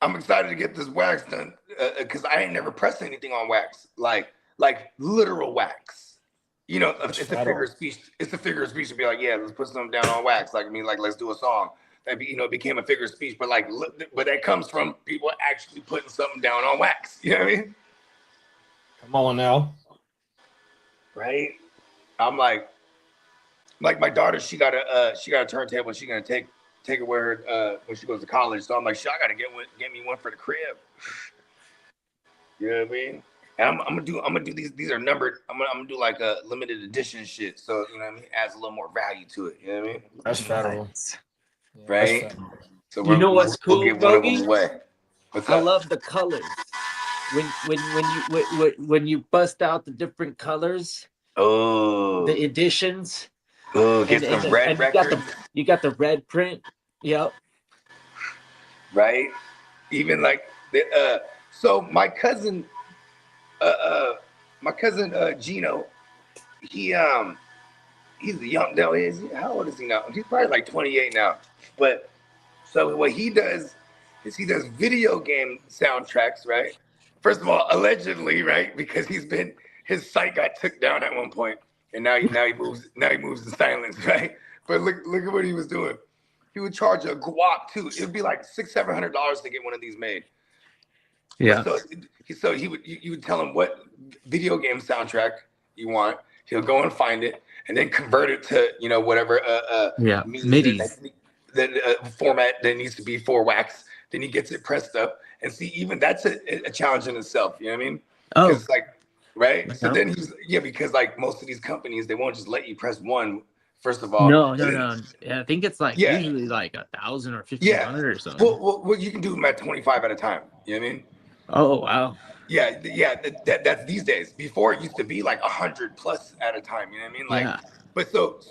I'm excited to get this wax done because I ain't never pressed anything on wax, like literal wax. It's a figure of speech. It's a figure of speech to be like, yeah, let's put something down on wax. Like let's do a song. That it became a figure of speech, but that comes from people actually putting something down on wax. You know what I mean? Come on now. Right? I'm like my daughter, she got a turntable. She's gonna take it with her when she goes to college. So I'm like, I gotta get me one for the crib. You know what I mean? And I'm gonna do these are numbered. I'm gonna do like a limited edition shit. So you know what I mean? Adds a little more value to it. You know what I mean? That's federal. Right? So what's cool, we'll give one of them away. I love the colors. when you bust out the different colors, Oh, the editions, get some red records. You got the red print. Yep. Right? Even like so my cousin Gino, he's a young no, how old is he now? He's probably like 28 now. But so what he does is he does video game soundtracks, right? First of all, allegedly, right? Because his site got took down at one point, and now he moves in silence, right? But look at what he was doing. He would charge a guap too. It would be like $600-700 to get one of these made. Yeah. So you would tell him what video game soundtrack you want. He'll go and find it, and then convert it to whatever MIDIs. Format that needs to be for wax. Then he gets it pressed up, and see, even that's a challenge in itself. You know what I mean? Oh, it's like right. Yeah. So then because like most of these companies, they won't just let you press one. First of all, no. Yeah, I think it's like usually like 1,000 or 1,500 or something. Well, you can do them at 25 at a time. You know what I mean? Oh wow. Yeah. That's these days. Before it used to be like 100 plus at a time. You know what I mean? Like, but so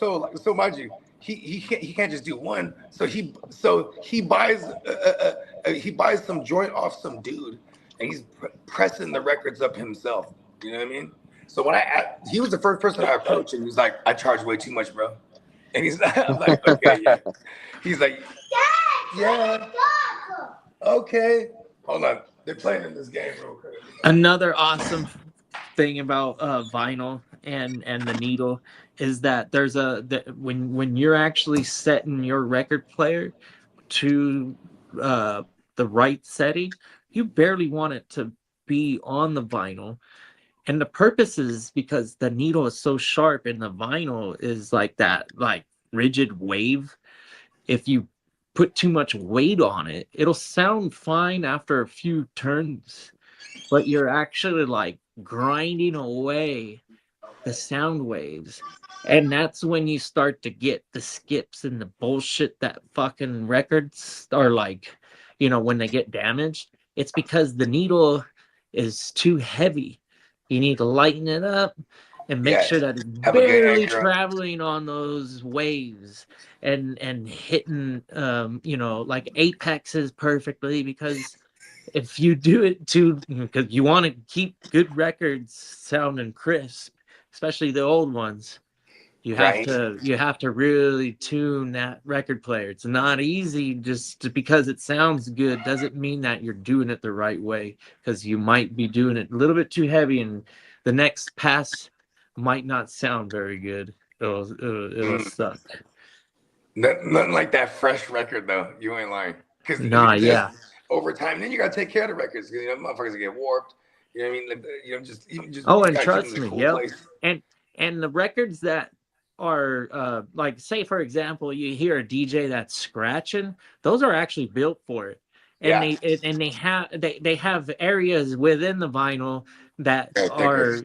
mind you, he can't just do one. So he buys some joint off some dude, and he's pressing the records up himself. You know what I mean? So when he was the first person I approached, and he was like, "I charge way too much, bro." And I'm like, "Okay, yeah." He's like, "Yeah, okay." Hold on, they're playing in this game real quick. Another awesome thing about vinyl and the needle is that there's when you're actually setting your record player to the right setting, you barely want it to be on the vinyl. And the purpose is because the needle is so sharp and the vinyl is like that, like rigid wave. If you put too much weight on it, it'll sound fine after a few turns, but you're actually like grinding away the sound waves. And that's when you start to get the skips and the bullshit that fucking records are like, when they get damaged. It's because the needle is too heavy. You need to lighten it up and make sure that it's barely traveling on those waves and hitting, like apexes perfectly. Because if you do it because you want to keep good records sounding crisp, especially the old ones, you have to really tune that record player. It's not easy just because it sounds good doesn't mean that you're doing it the right way, because you might be doing it a little bit too heavy and the next pass might not sound very good. It'll suck. Nothing like that fresh record though. You ain't lying. Over time, then you gotta take care of the records because motherfuckers get warped. You know what I mean? Like, just. Oh, and trust me, and the records that are like, say for example, you hear a DJ that's scratching, those are actually built for it. And they have areas within the vinyl that are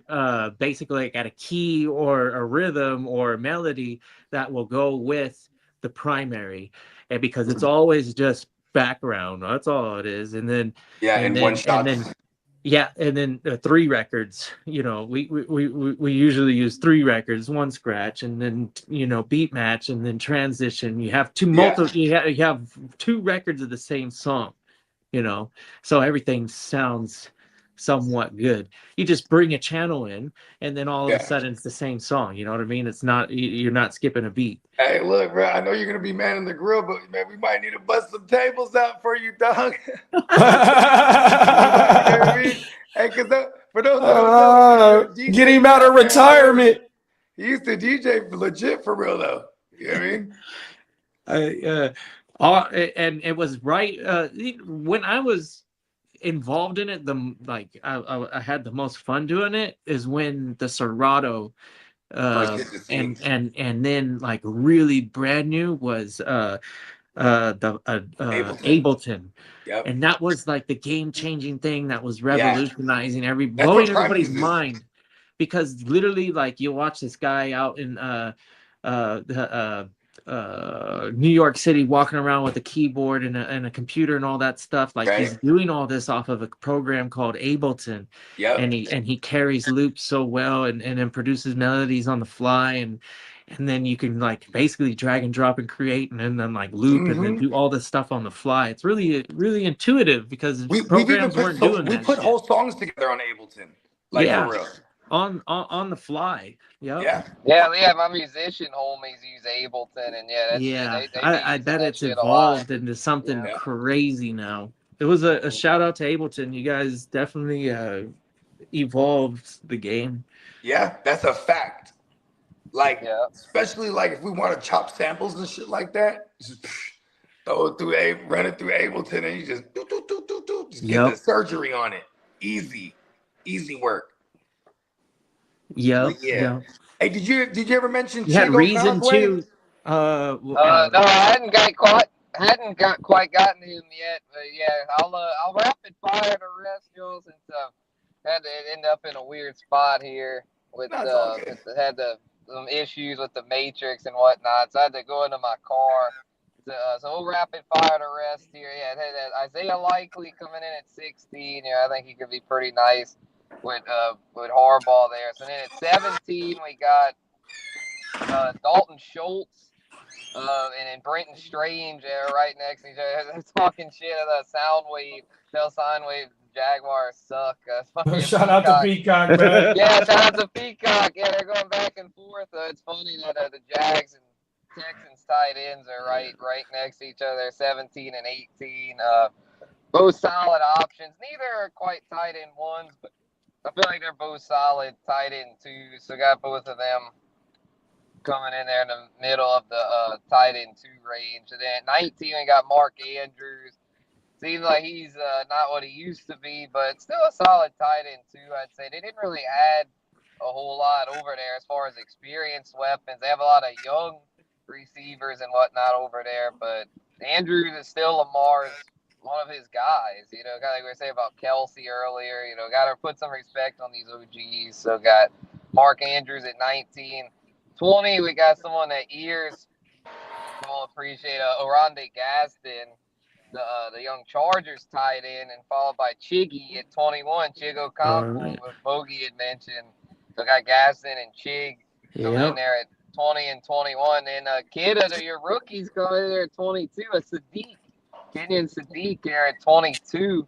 basically got a key or a rhythm or a melody that will go with the primary, and because it's always just background, that's all it is. And then one shot. And then 3 records. We usually use 3 records, 1 scratch, and then beat match, and then transition. You have two you have 2 records of the same song. So everything sounds somewhat good. You just bring a channel in, and then all of a sudden it's the same song. You know what I mean? It's not, you're not skipping a beat. Hey, look, bro, I know you're gonna be manning the grill, but man, we might need to bust some tables out for you, dog. You know what I mean? Hey, because for those get him out of retirement. He used to DJ legit for real though. You know what I mean? And it was right when I was involved in it. I had the most fun doing it is when the Serato and then like really brand new was Ableton. Yep. And that was like the game-changing thing that was revolutionizing blowing everybody's mind, because literally like you watch this guy out in New York City, walking around with a keyboard and a computer and all that stuff. Like Right. he's doing all this off of a program called Ableton, Yep. and he carries loops so well and then produces melodies on the fly, and then you can like basically drag and drop and create and then like loop and then do all this stuff on the fly. It's really intuitive because We've even programs weren't doing we that put shit. whole songs together on Ableton, like Yeah. for real. On the fly. Yep. Yeah, my musician homies use Ableton, and yeah, that's Yeah, they I be bet using that it's shit a lot. evolved into something Yeah. crazy now. It was a shout out to Ableton. You guys definitely evolved the game. Yeah, that's a fact. Like, Yeah. especially like if we want to chop samples and shit like that, just throw it through run it through Ableton, and you just just get Yep. the surgery on it. Easy work. Yep. But yeah. Hey, did you ever mention You had Chigo reason Conway? to. No, I hadn't quite gotten to him yet, but yeah, I'll rapid fire the rest, y'all, since had to end up in a weird spot here with No, it's all good. some issues with the Matrix and whatnot, so I had to go into my car. So we'll rapid fire the rest here. Yeah, it had Isaiah Likely coming in at 16. Yeah, I think he could be pretty nice with Harbaugh there. So then at 17 we got Dalton Schultz and then Brenton Strange right next to each other. They're talking shit of the Soundwave. Tell Soundwave the Jaguars suck. Shout out to Peacock, man. Yeah, shout out to Peacock. Yeah, they're going back and forth. It's funny that the Jags and Texans tight ends are right next to each other, 17 and 18. Both solid options. Neither are quite tight end ones, but I feel like they're both solid tight end twos. So got both of them coming in there in the middle of the tight end 2 range. And then at 19, we got Mark Andrews. Seems like he's not what he used to be, but still a solid tight end 2, I'd say. They didn't really add a whole lot over there as far as experienced weapons. They have a lot of young receivers and whatnot over there, but Andrews is still Lamar's one of his guys. You know, kind of like we were saying about Kelsey earlier. You know, got to put some respect on these OGs. So got Mark Andrews at 19. 20, we got someone that ears will appreciate Oronde Gaston, the young Chargers tight end, and followed by Chiggy at 21. Chigo Conway, what Bogey had mentioned. So got Gaston and Chig coming in there at 20 and 21. And Kitteh, your rookies coming in there at 22. A Sadiq, Kenyon Sadiq here at 22.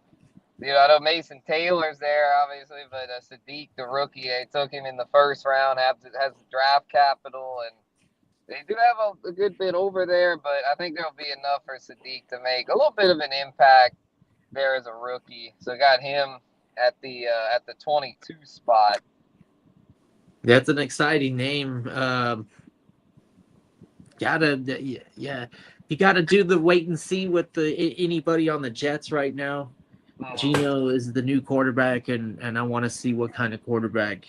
You know, I know Mason Taylor's there, obviously, but Sadiq, the rookie, they took him in the first round, has draft capital, and they do have a good bit over there, but I think there'll be enough for Sadiq to make a little bit of an impact there as a rookie. So got him at the 22 spot. That's an exciting name. You gotta do the wait and see with anybody on the Jets right now. Geno is the new quarterback, and I want to see what kind of quarterback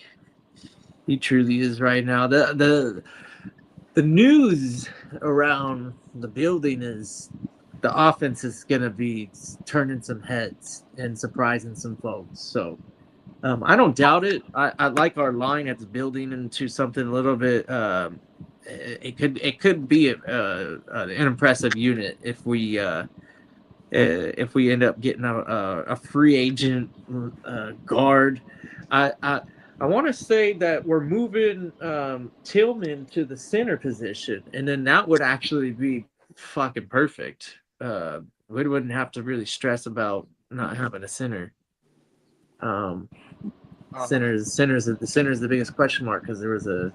he truly is right now. The news around the building is the offense is going to be turning some heads and surprising some folks. So I don't doubt it. I like our line that's building into something a little bit. It could be an impressive unit if we end up getting a free agent guard. I want to say that we're moving Tillman to the center position, and then that would actually be fucking perfect. We wouldn't have to really stress about not having a center. Center's the biggest question mark because there was a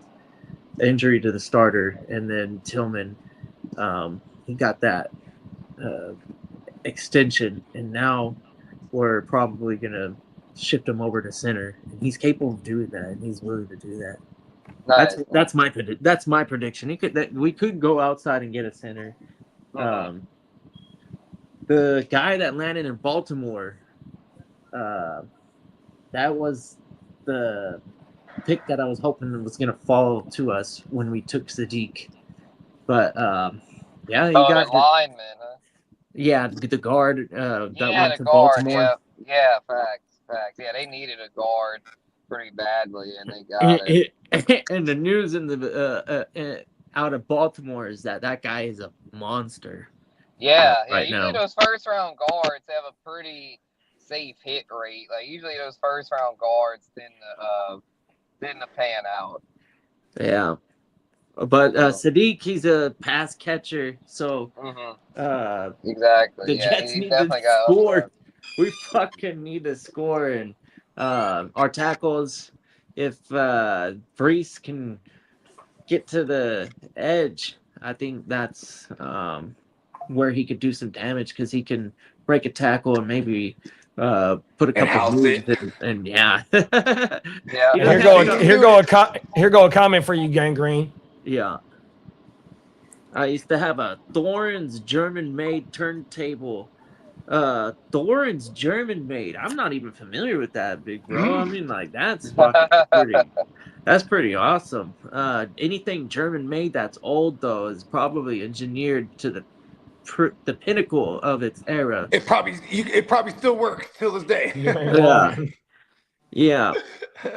injury to the starter, and then Tillman, he got that extension, and now we're probably gonna shift him over to center, and he's capable of doing that, and he's willing to do that. Nice. That's my prediction. We could go outside and get a center. The guy that landed in Baltimore, that was the pick that I was hoping was gonna fall to us when we took Sadiq, but yeah, he got the lineman, huh? Yeah, the guard that went to guard, Baltimore. Yeah, facts. Yeah, they needed a guard pretty badly, and they got it. And the news in the out of Baltimore is that guy is a monster. Yeah, right usually now. those first round guards have a pretty safe hit rate. Like usually those first round guards tend to pan out. Yeah. But Sadiq, he's a pass catcher, so Exactly. the Yeah, Jets he's need to definitely got score. upside. We fucking need to score, and our tackles. If Brees can get to the edge, I think that's where he could do some damage because he can break a tackle and maybe put a And couple house moves it. in, and yeah. Yeah. He And doesn't here have- go a comment for you, Gangrene. yeah. I used to have a Thorns German-made turntable. Thorns German-made. I'm not even familiar with that, big bro. I mean, like that's fucking pretty. That's pretty awesome. Anything German-made that's old though is probably engineered to the pinnacle of its era. It probably still works till this day. Yeah. Yeah.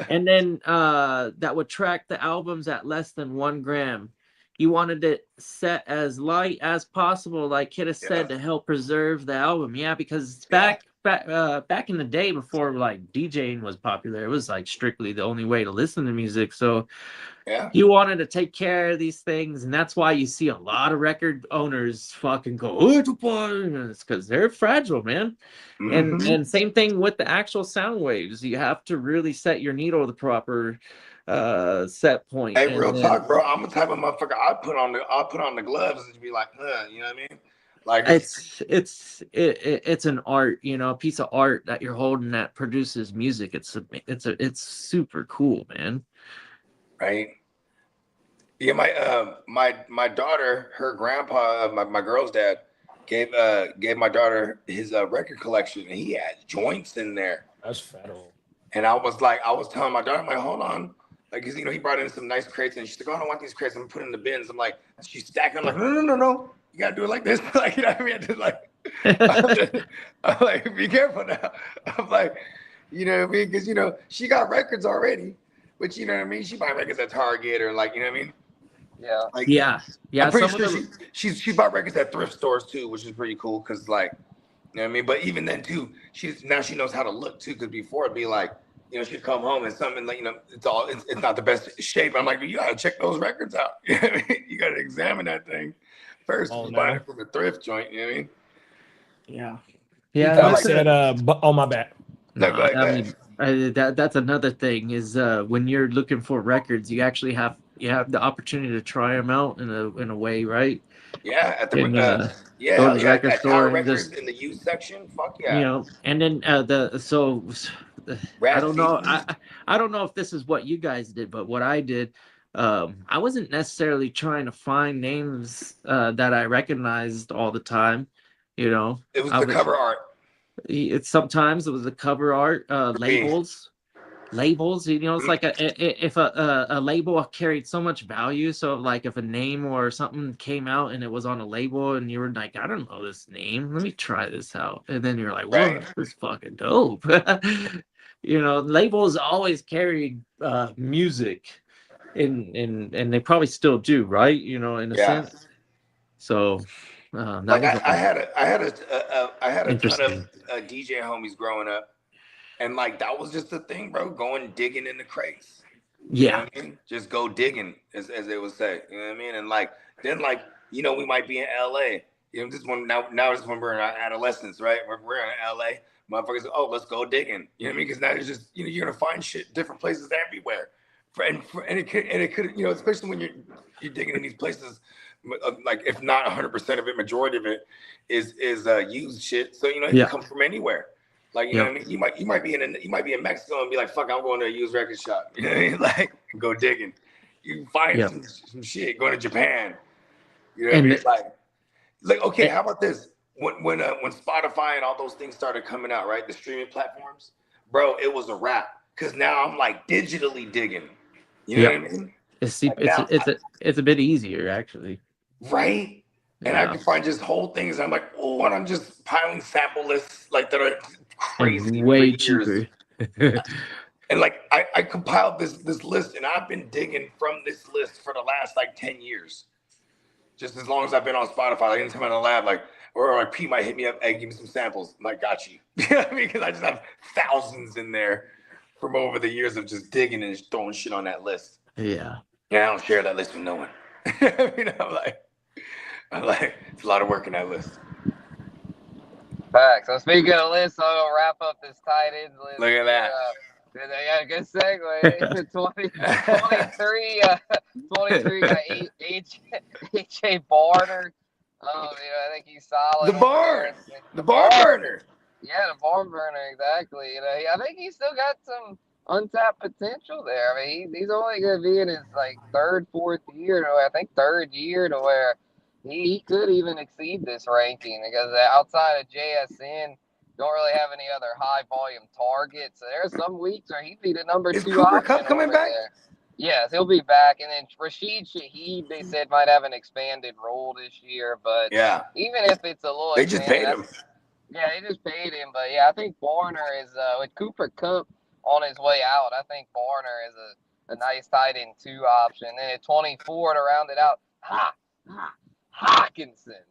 And then that would track the albums at less than 1 gram. He wanted it set as light as possible, like Kitteh said, to help preserve the album. Yeah, because back in the day before like DJing was popular, it was like strictly the only way to listen to music. So he wanted to take care of these things, and that's why you see a lot of record owners fucking go, it's because they're fragile, man. And same thing with the actual sound waves. You have to really set your needle the proper set point. Hey, real talk, bro. I'm the type of motherfucker. I'll put on the gloves and be like, you know what I mean? Like it's an art, a piece of art that you're holding that produces music. It's super cool, man. Right. Yeah, my daughter, her grandpa, my girl's dad, gave my daughter his record collection, and he had joints in there. That's federal. And I was telling my daughter, I'm like, hold on. Like, cause he brought in some nice crates, and she's like, oh, I don't want these crates. I'm putting in the bins. I'm like, she's stacking. I'm like, no. You gotta do it like this. Like, you know what I mean? Just like, I'm like, be careful now. I'm like, you know what I mean? Cause she got records already, but you know what I mean? She buy records at Target or like, you know what I mean? Yeah. Like, yeah. I'm pretty sure she bought records at thrift stores too, which is pretty cool. Cause like, you know what I mean? But even then too, she knows how to look too. Cause before it'd be like, she'd come home and something like, it's not the best shape. I'm like, you gotta check those records out. You know what I mean? You gotta examine that thing first. Buy it from a thrift joint. You know what I mean? Yeah. Yeah. I said, oh my bad. No, go ahead. I mean, that's another thing is when you're looking for records, you actually have the opportunity to try them out in a way, right? Yeah, at the go to the record at store and just in the used section. Fuck yeah. And then I don't know. I don't know if this is what you guys did, but what I did, I wasn't necessarily trying to find names that I recognized all the time. It was the cover art. Sometimes it was the cover art, labels. It's like if a label carried so much value. So like if a name or something came out and it was on a label and you were like, I don't know this name, let me try this out, and then you're like, well, this is fucking dope. Labels always carried music, and they probably still do, right? In a sense. So I had a ton of DJ homies growing up. And like that was just the thing, bro. Going digging in the crates. You know what I mean? Just go digging, as they would say. You know what I mean? And like then we might be in LA. This one now is when we're in our adolescence, right? We're in LA. Motherfuckers, let's go digging. You know what I mean? Because now it's just you're gonna find shit different places everywhere. And it could especially when you're digging in these places, like if not 100% of it, majority of it is used shit. So it can come from anywhere. Like, you know what I mean? You might be in Mexico and be like, fuck, I'm going to a used record shop. You know what I mean? Like, go digging. You find some shit, going to Japan. You know what I mean? Like, okay, how about this? When Spotify and all those things started coming out, right? The streaming platforms, bro, it was a wrap. Cause now I'm like digitally digging. You know what I mean? It's a bit easier actually. Right? And I can find just whole things. I'm like, and I'm just piling sample lists like that are crazy. And way cheaper. And like I compiled this list, and I've been digging from this list for the last like 10 years. Just as long as I've been on Spotify, like anytime I'm in the lab, like, or like Pete might hit me up, hey, give me some samples. I'm like, got you. You know what I mean? Because I just have thousands in there from over the years of just digging and just throwing shit on that list. Yeah. Yeah, I don't share that list with no one. I mean, I'm like, it's a lot of work in that list. Facts. So speaking of lists, I'm gonna wrap up this tight ends list. Look at that. Yeah, good segue. 23 got H.A. Barner. I think he's solid. The barn burner. Yeah, the barn burner, exactly. I think he's still got some untapped potential there. I mean, he's only going to be in his like fourth year, third year, to where he could even exceed this ranking, because outside of JSN, don't really have any other high volume targets. So there's some weeks where he'd be the number 2 Cooper option Kupp coming back? there. Yes, he'll be back. And then Rashid Shaheed, they said, might have an expanded role this year. But yeah, even if it's a little, they just paid him. Yeah, they just paid him. But yeah, I think Barner is with Cooper Kupp on his way out. I think Barner is a nice tight end 2 option. Then at 24 to round it out, Hawkinson.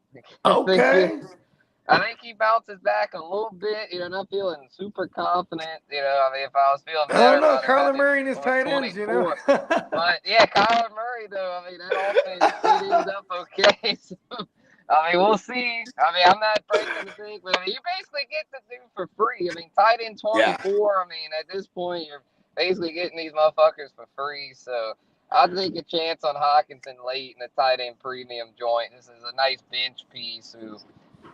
Okay. I think he bounces back a little bit. Not feeling super confident. If I was feeling better. I don't know. Kyler Murray and his tight ends, But yeah, Kyler Murray, though, that offense ends up okay. So, we'll see. I'm not breaking the thing, but you basically get to do for free. Tight end 24. Yeah. At this point, you're basically getting these motherfuckers for free. So I'll take a chance on Hawkinson late in the tight end premium joint. This is a nice bench piece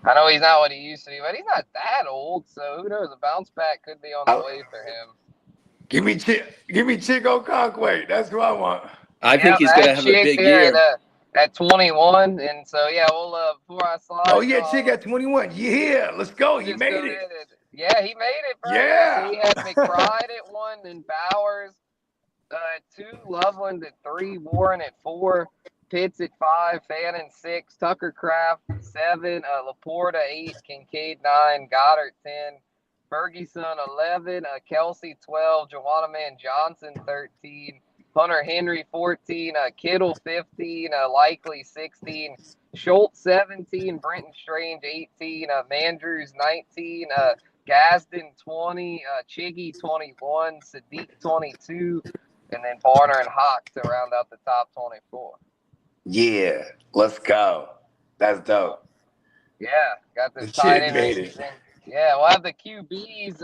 I know he's not what he used to be, but he's not that old, so who knows? A bounce back could be on the way for him. Give me Chico Conquay. That's who I want. I think he's going to have a big year. At 21, and so, yeah, we'll, before I slide. Oh, yeah, Chick at 21. Yeah, let's go. He made it. Yeah, he made it, bro. Yeah. He had McBride at 1, then Bowers at 2, Loveland at 3, Warren at 4. Pitts at 5, Fannin 6, Tucker Kraft 7, Laporta 8, Kincaid 9, Goddard 10, Ferguson 11, Kelsey 12, Joanna Man Johnson 13, Hunter Henry 14, Kittle 15, Likely 16, Schultz 17, Brenton Strange 18, Mandrews 19, Gadsden 20, Chiggy 21, Sadiq 22, and then Barner and Hawk to round out the top 24. Yeah, let's go. That's dope. Yeah, got this tight end. Yeah, we'll have the QBs.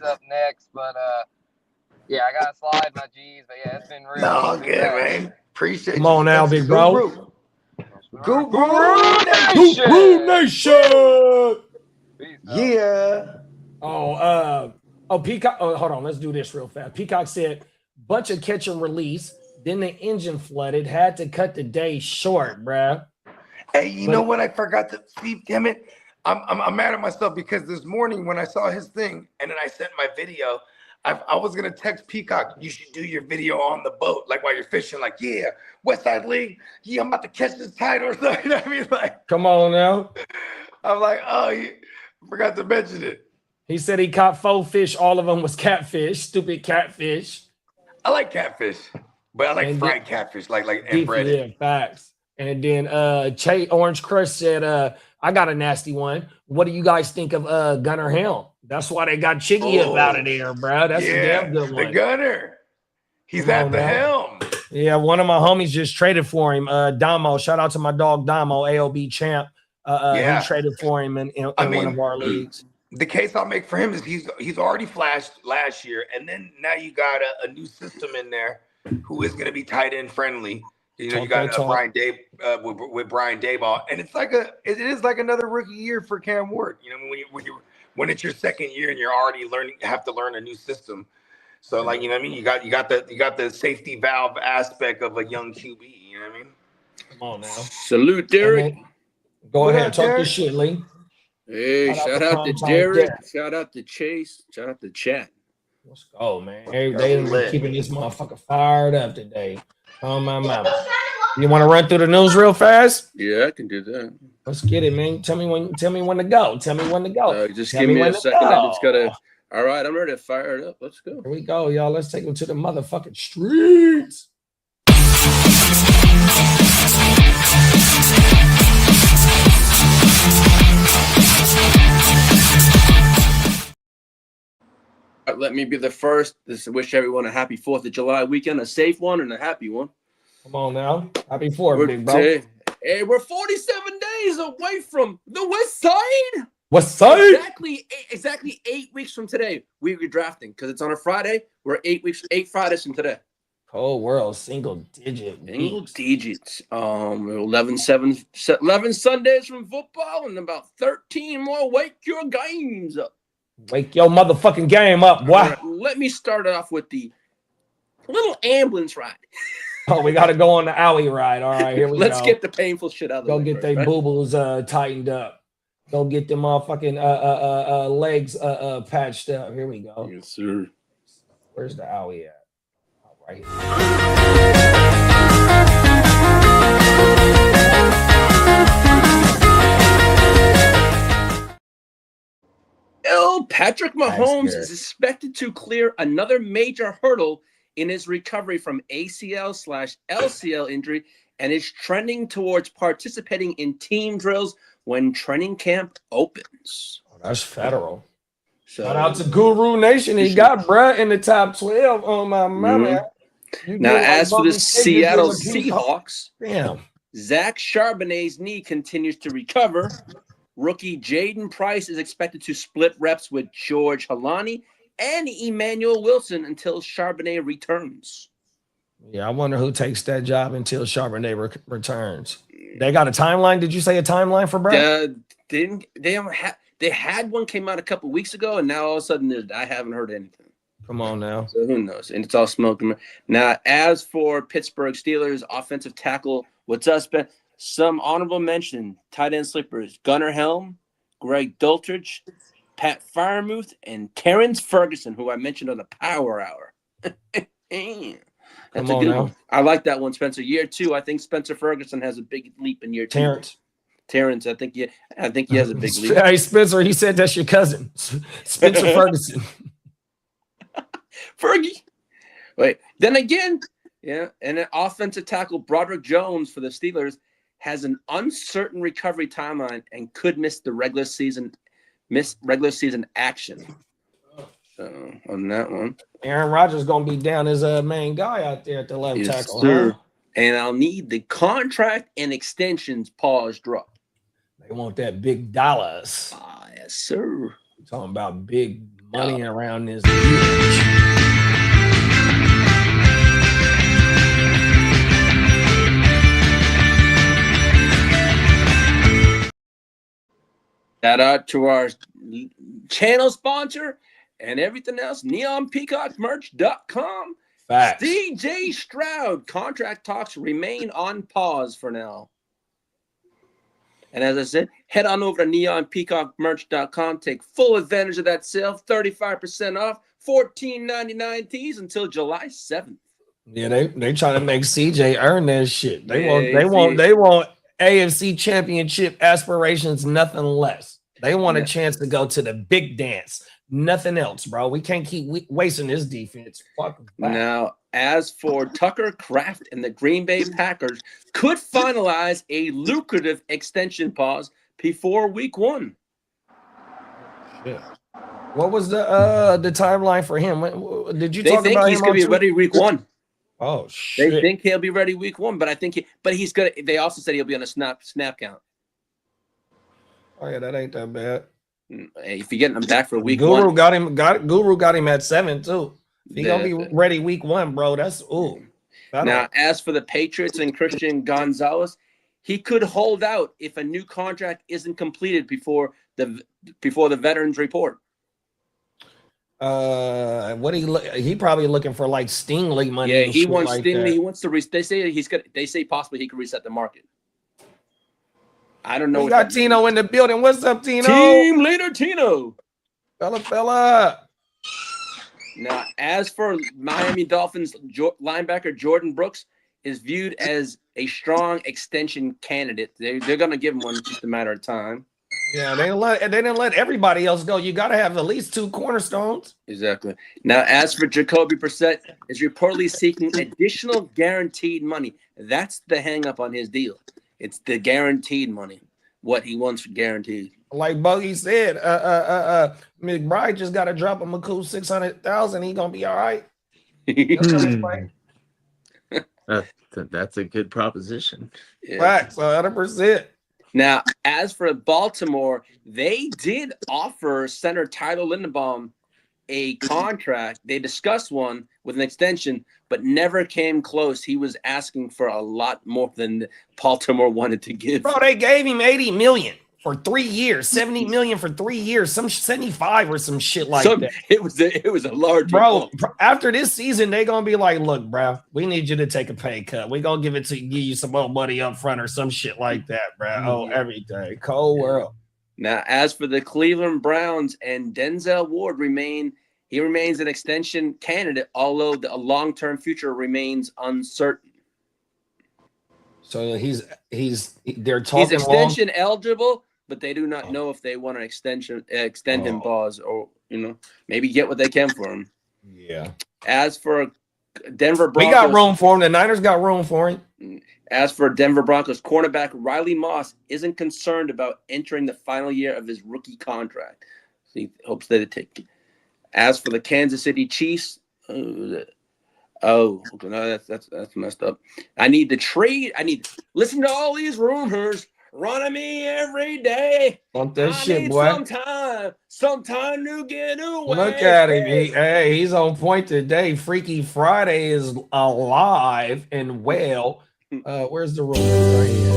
Up next, but yeah, I gotta slide my G's. But yeah, it's been really good, man. Appreciate Come on now, big bro. Guru Nation. Yeah. Peacock. Oh, hold on. Let's do this real fast. Peacock said, bunch of catch and release. Then the engine flooded. Had to cut the day short, bruh. Hey, you know what? I forgot to see. Damn it. I'm mad at myself because this morning when I saw his thing and then I sent my video, I was gonna text Peacock, you should do your video on the boat, like while you're fishing, like, yeah, Westside League, yeah, I'm about to catch this tide or something. You know what I mean? Like, come on now. I'm like, oh, you forgot to mention it. He said he caught 4 fish. All of them was catfish. Stupid catfish. I like catfish, but I like fried catfish, like and breaded. Yeah, facts. And then Orange Crush said, I got a nasty one. What do you guys think of Gunnar Helm? That's why they got Chiggy up out of there, bro. That's a damn good one. The Gunner. He's at the helm. Yeah, one of my homies just traded for him. Damo. Shout out to my dog Damo, AOB champ. He traded for him in one of our leagues. The case I'll make for him is he's already flashed last year, and then now you got a new system in there who is going to be tight end friendly. You know, you got Brian Day with Brian Dayball, and it is like another rookie year for Cam Ward. You know, when it's your second year and you're already have to learn a new system. So like, you know what I mean? You got the safety valve aspect of a young QB. You know what I mean? Come on now. Salute, Derek. Go ahead, talk your shit, Lee. Hey, shout out to Derek. Shout out to Chase. Shout out to Chat. Let's go, man. They been keeping this motherfucker fired up today. Oh my mama. You want to run through the news real fast? Yeah, I can do that. Let's get it, man. Tell me when to go. Just give me a second. I All right, I'm ready to fire it up. Let's go. Here we go, y'all. Let's take them to the motherfucking streets. Let me be the first. This wish everyone a happy 4th of July weekend, a safe one and a happy one. Come on now. Happy 4th, big bro. Hey, we're 47 days away from the West Side. What's side? Exactly 8 weeks from today, we were drafting because it's on a Friday. We're 8 Fridays from today. Cold world, single digits. 11 Sundays from football and about 13 more wake your games up. Wake your motherfucking game up, boy. Right, let me start off with the little ambulance ride. Oh, we got to go on the alley ride. All right, here we Let's go. get the painful shit out of the way. Go get their boo-boos tightened up. Go get them motherfucking legs patched up. Here we go. Yes, sir. Where's the alley at? All right. Patrick Mahomes is expected to clear another major hurdle in his recovery from ACL/LCL injury and is trending towards participating in team drills when training camp opens. Oh, that's federal. So, shout out to Guru Nation. He got bruh in the top 12 on my mama. Now, as for the Seattle Seahawks, damn, Zach Charbonnet's knee continues to recover. Rookie Jaden Price is expected to split reps with George Halani and Emmanuel Wilson until Charbonnet returns. Yeah, I wonder who takes that job until Charbonnet returns. They got a timeline? Did you say a timeline for Brad? They had one came out a couple weeks ago, and now all of a sudden I haven't heard anything. Come on now. So who knows? And it's all smoke. Now, as for Pittsburgh Steelers offensive tackle, what's up, Ben? Some honorable mention, tight end sleepers, Gunnar Helm, Greg Dulcich, Pat Freiermuth, and Terrence Ferguson, who I mentioned on the Power Hour. That's a good one. I like that one, Spencer. Year 2, I think Spencer Ferguson has a big leap in year 2. Terrence, I think he has a big leap. Hey, Spencer, he said that's your cousin, Spencer Ferguson. Fergie. Wait, then again, yeah, and an offensive tackle, Broderick Jones for the Steelers, has an uncertain recovery timeline and could miss regular season action. So on that one, Aaron Rodgers gonna be down as a main guy out there at the left tackle. Sir. Huh? And I'll need the contract and extensions pause drop. They want that big dollars. Yes, sir. We're talking about big money around this league. Shout out to our channel sponsor and everything else, neonpeacockmerch.com. Facts. CJ Stroud contract talks remain on pause for now. And as I said, head on over to neonpeacockmerch.com. Take full advantage of that sale, 35% off, $14.99 tees until July 7th. Yeah, they trying to make CJ earn that shit. They want AFC championship aspirations, nothing less. They want a chance to go to the big dance. Nothing else, bro. We can't keep wasting this defense. Now, as for Tucker Kraft and the Green Bay Packers, could finalize a lucrative extension pause before week 1. Yeah. What was the timeline for him? Did you talk about him? They think he's going to be ready week 1. Oh shit! They think he'll be ready week 1, but he's gonna. They also said he'll be on a snap count. Oh yeah, that ain't that bad. Hey, if you're getting him back for week Guru 1, Guru got him at 7 too. If he gonna be ready week 1, bro. That's Now, as for the Patriots and Christian Gonzalez, he could hold out if a new contract isn't completed before the veterans report. He probably looking for like Stingley money. Yeah, he wants like Stingley. that. He wants to. They say possibly he could reset the market. I don't know. We got Tino in the building. What's up, Tino? Team leader Tino. Fella. Now, as for Miami Dolphins linebacker Jordan Brooks is viewed as a strong extension candidate. They're going to give him one, just a matter of time. Yeah, they didn't let everybody else go. You got to have at least 2 cornerstones. Exactly. Now, as for Jacoby Brissett, is reportedly seeking additional guaranteed money. That's the hang up on his deal. It's the guaranteed money, what he wants for guaranteed. Like Buggy said, McBride just got to drop him a cool 600,000. He gonna be all right. That's a good proposition. Yeah. Facts, 100%. Now, as for Baltimore, they did offer Senator Tyler Lindenbaum a contract. They discussed one with an extension, but never came close. He was asking for a lot more than Baltimore wanted to give. Bro, they gave him 80 million for 3 years, 70 million for 3 years, some 75 or some shit like that. It was a large bro. After this season, they gonna be like, look, bro, we need you to take a pay cut. We gonna give you some more money up front or some shit like that, bro. Oh, everything. Cold world. Now, as for the Cleveland Browns and Denzel Ward remains an extension candidate, although the long-term future remains uncertain. So they're talking. He's extension eligible, but they do not know if they want an extend him pause, or maybe get what they can for him. Yeah. As for Denver Broncos, we got room for him. The Niners got room for him. As for Denver Broncos, cornerback Riley Moss isn't concerned about entering the final year of his rookie contract. So he hopes that it takes. As for the Kansas City Chiefs, no, that's messed up. I need to trade. Listen to all these rumors running me every day. Want that shit, boy. Sometime to get away. Look at him. He's on point today. Freaky Friday is alive and well. Where's the rumors right here?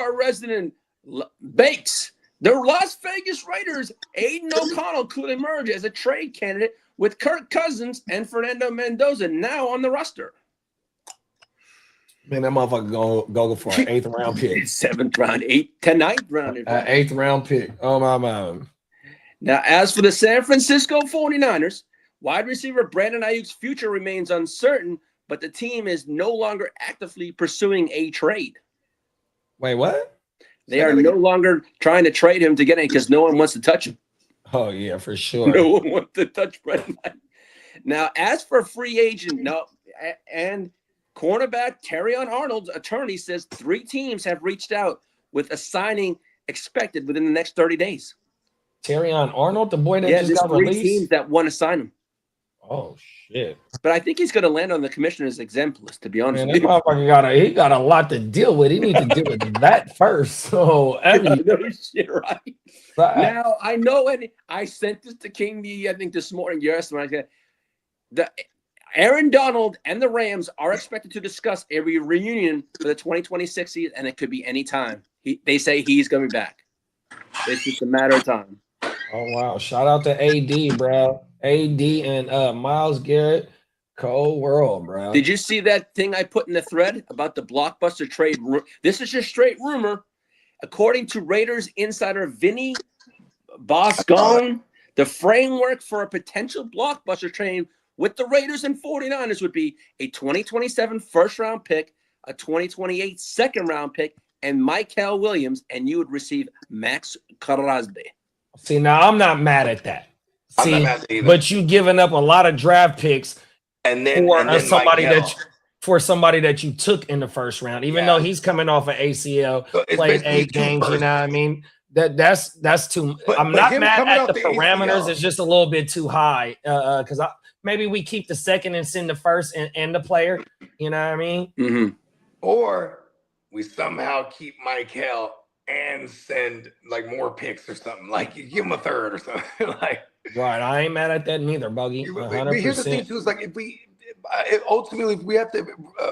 Our resident Bakes. The Las Vegas Raiders, Aiden O'Connell could emerge as a trade candidate with Kirk Cousins and Fernando Mendoza now on the roster. Man, that motherfucker go for an 8th round pick. 7th round, 9th round. 8th round pick. Oh, my. Now, as for the San Francisco 49ers, wide receiver Brandon Aiyuk's future remains uncertain, but the team is no longer actively pursuing a trade. Wait, what? They are no longer trying to trade him to get in because no one wants to touch him. Oh, yeah, for sure. No one wants to touch Brandon Aiyuk. Now, as for free agent, and cornerback Terrion Arnold's attorney says 3 teams have reached out with a signing expected within the next 30 days. Terrion Arnold, the boy that just got 3 released? teams that want to sign him. Oh, shit. But I think he's going to land on the commissioner's exempt list, to be honest Man, with that you. motherfucker got a lot to deal with. He needs to deal with that first. So, No shit, right? Now, I know, and I sent this to King D, I think, this morning. Aaron Donald and the Rams are expected to discuss a reunion for the 2026 season, and it could be any time. They say he's going to be back. It's just a matter of time. Oh, wow. Shout out to AD, bro. AD and Myles Garrett. Cold world, bro. Did you see that thing I put in the thread about the blockbuster trade? This is just straight rumor. According to Raiders insider Vinny Boscon, the framework for a potential blockbuster trade with the Raiders and 49ers would be a 2027 first-round pick, a 2028 second-round pick, and Michael Williams, and you would receive Maxx Crosby. See, now I'm not mad at that. See, but you giving up a lot of draft picks for somebody that you took in the first round, even though he's coming off an ACL, played 8 games. You know what I mean? That's too. I'm not mad at the parameters. ACL. It's just a little bit too high because maybe we keep the second and send the first and the player. You know what I mean? Mm-hmm. Or we somehow keep Michael and send like more picks or something. Like you give him a 3rd or something. Like right, I ain't mad at that neither, Buggy. 100%. Here's the thing too: is like if we have to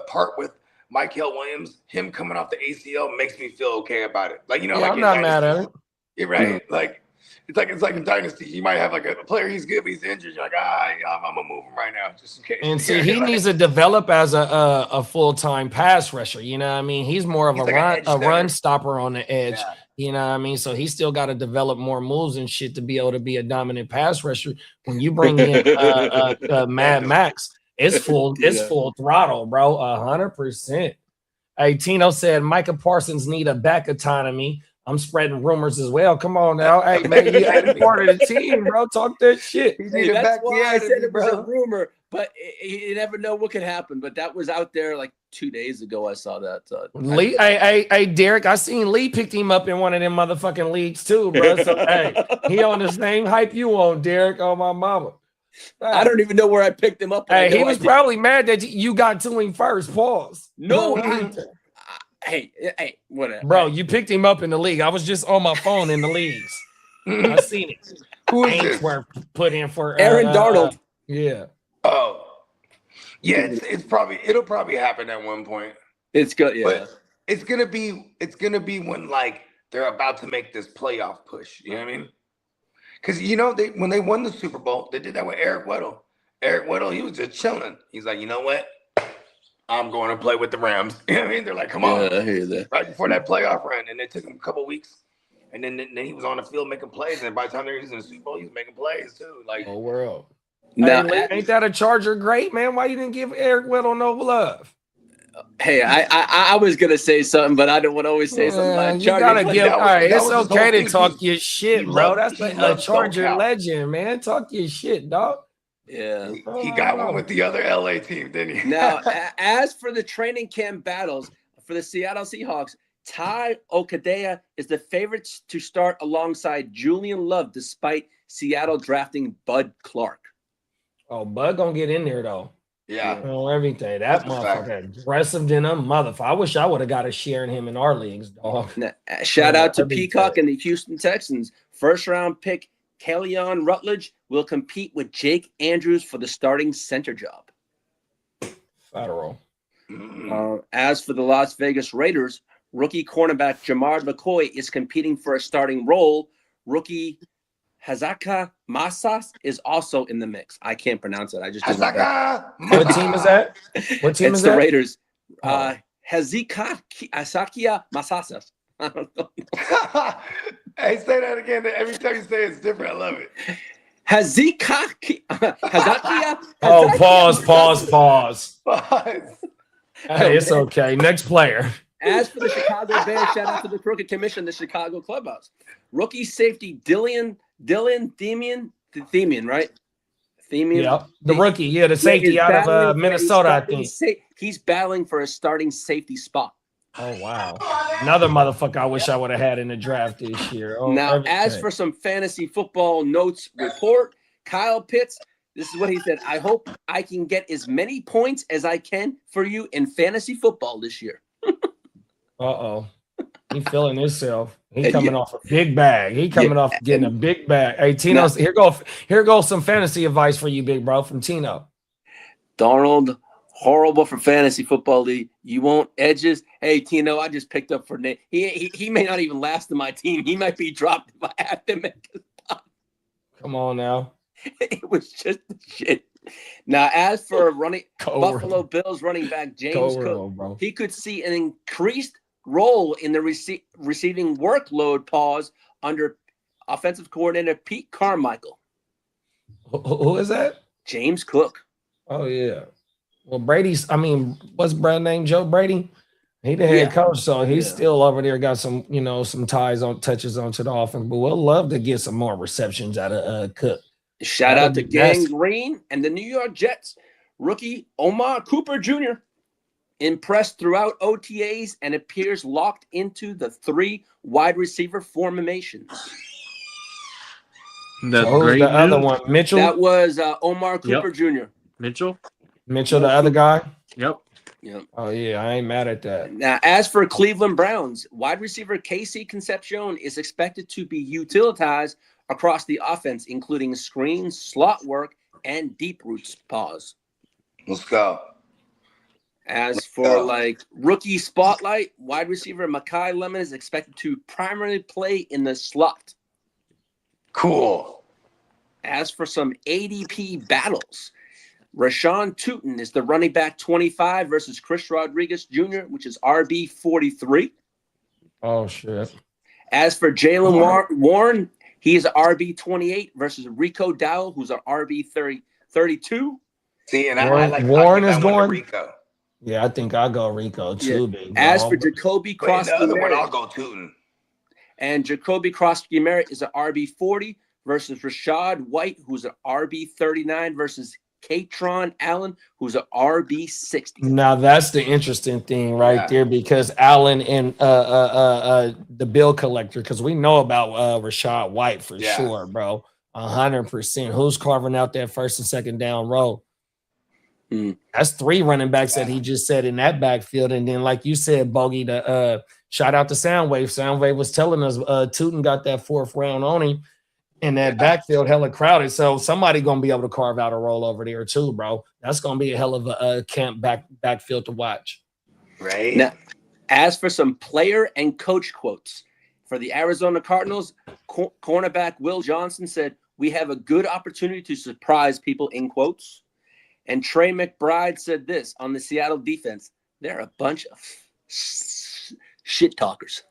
part with Michael Williams, him coming off the ACL makes me feel okay about it. Like like I'm not mad at it. You're right. Mm-hmm. Like it's like in Dynasty, you might have like a player he's good, but he's injured. You're like, I'm gonna move him right now just in case. And see, he needs to develop as a full-time pass rusher. You know what I mean? He's more of a run stopper on the edge. You know what I mean? So he still got to develop more moves and shit to be able to be a dominant pass rusher. When you bring in Mad Max, it's full throttle, bro. 100%. Hey, Tino said Micah Parsons need a back autonomy. I'm spreading rumors as well. Come on now. Hey, man, you ain't part of the team, bro. Talk that shit. Hey, that's why I said it was a rumor, but you never know what could happen. But that was out there like 2 days ago. I saw that. Lee, hey, Derek, I seen Lee picked him up in one of them motherfucking leagues too, bro. So, hey, he on the same hype you on, Derek, on my mama. I don't even know where I picked him up. Hey, he was probably mad that you got to him first. Pause. No, hey, whatever. Bro, you picked him up in the league. I was just on my phone in the leagues. I seen it. Who is this? Were put in for Aaron Darnold. Yeah. Oh, yeah. It'll probably happen at one point. It's good. Yeah. But it's gonna be when like they're about to make this playoff push. You know what I mean? Because when they won the Super Bowl, they did that with Eric Weddle. Eric Weddle, he was just chilling. He's like, you know what? I'm going to play with the Rams. You know what I mean? They're like, come on. Yeah, I hear that. Right before that playoff run. And it took him a couple weeks. And then he was on the field making plays. And by the time they were in the Super Bowl, he was making plays too. Like, oh, world. Now, hey, ain't that a Charger great, man? Why you didn't give Eric Weddle no love? Hey, I was going to say something, but I don't want to always say something about you Charger. gotta give. All right, it's okay to talk your He shit, bro. That's he a loved Charger SoCal. legend, man. Talk your shit, dog. Yeah. He got one with the other LA team, didn't he? Now, as for the training camp battles for the Seattle Seahawks, Ty Okadea is the favorite to start alongside Julian Love, despite Seattle drafting Bud Clark. Oh, Bud gonna get in there though. Yeah. Everything. That motherfucker aggressive than a motherfucker. I wish I would have got a share in him in our leagues, dog. Now, shout out to Peacock and the Houston Texans. First round pick Kellyon Rutledge will compete with Jake Andrews for the starting center job. Federal. As for the Las Vegas Raiders, rookie cornerback Jamar McCoy is competing for a starting role. Rookie Hazaka Massas is also in the mix. I can't pronounce it. I just Hazaka. What team is that? What team it's is the that? Raiders. Hazika Asakia Masasas. I don't know. Hey, say that again. Every time you say it's different. I love it. Hazakia. Oh, pause. Pause. Hey, it's okay. Next player. As for the Chicago Bears, shout out to the Crooked Commission, the Chicago Clubhouse. Rookie safety Dylan Themian, right? Themian. Yeah, the rookie. Yeah, the safety out of Minnesota, I think. He's battling for a starting safety spot. Oh, wow. Another motherfucker I wish I would have had in the draft this year. Oh, now, as for some fantasy football notes report, Kyle Pitts, this is what he said. I hope I can get as many points as I can for you in fantasy football this year. Uh-oh. He feeling himself. He coming off a big bag. He coming off getting a big bag. Hey, Tino, here goes some fantasy advice for you, big bro, from Tino. Darnold, horrible for fantasy football league. You want edges? Hey, Tino, I just picked up for Nate. He may not even last in my team. He might be dropped if I have to make a spot. Come on now. It was just the shit. Now, as for Buffalo Bills running back James Cook, he could see an increased role in the receiving workload under offensive coordinator Pete Carmichael. Who is that? James Cook. Oh, yeah. Well, what's Brad's name? Joe Brady? He the head coach, so he's still over there, got some, some touches onto the offense, but we'll love to get some more receptions out of Cook. Shout out to Gang Green and the New York Jets. Rookie Omar Cooper Jr. impressed throughout OTAs and appears locked into the 3 wide receiver formations. The other one, Mitchell. That was Omar Cooper Jr. Mitchell, the other guy. Yep. Oh yeah, I ain't mad at that. Now, as for Cleveland Browns, wide receiver Casey Concepcion is expected to be utilized across the offense, including screens, slot work, and deep routes. Let's go. As for rookie spotlight, wide receiver Mekhi Lemon is expected to primarily play in the slot. Cool. As for some ADP battles, Rashawn Tootin is the running back 25 versus Chris Rodriguez Jr., which is RB 43. Oh shit. As for Jalen Warren, he is an RB28 versus Rico Dowell, who's an RB32. See, and Warren- I like Warren I is give that one to going- Rico. Yeah, I think I'll go Rico too, big bro. As for Jacoby But in the Crosby other one, I'll Merritt, go Tootin. and Jacoby Crosby Merritt is an RB40 versus Rashad White, who's an RB39 versus Katron Allen, who's an RB60. Now that's the interesting thing right Yeah. there, because Allen and the bill collector, because we know about Rashad White for Yeah. sure, bro. 100%. Who's carving out that first and second down row? That's 3 running backs that he just said in that backfield. And then, like you said, Bogey, the shout out to Soundwave. Soundwave was telling us Tootin got that 4th round on him, and that backfield hella crowded. So somebody gonna be able to carve out a roll over there too, bro. That's gonna be a hell of a camp backfield to watch. Right. Now, as for some player and coach quotes for the Arizona Cardinals, cornerback Will Johnson said, "We have a good opportunity to surprise people," in quotes. And Trey McBride said this on the Seattle defense: "They're a bunch of shit talkers."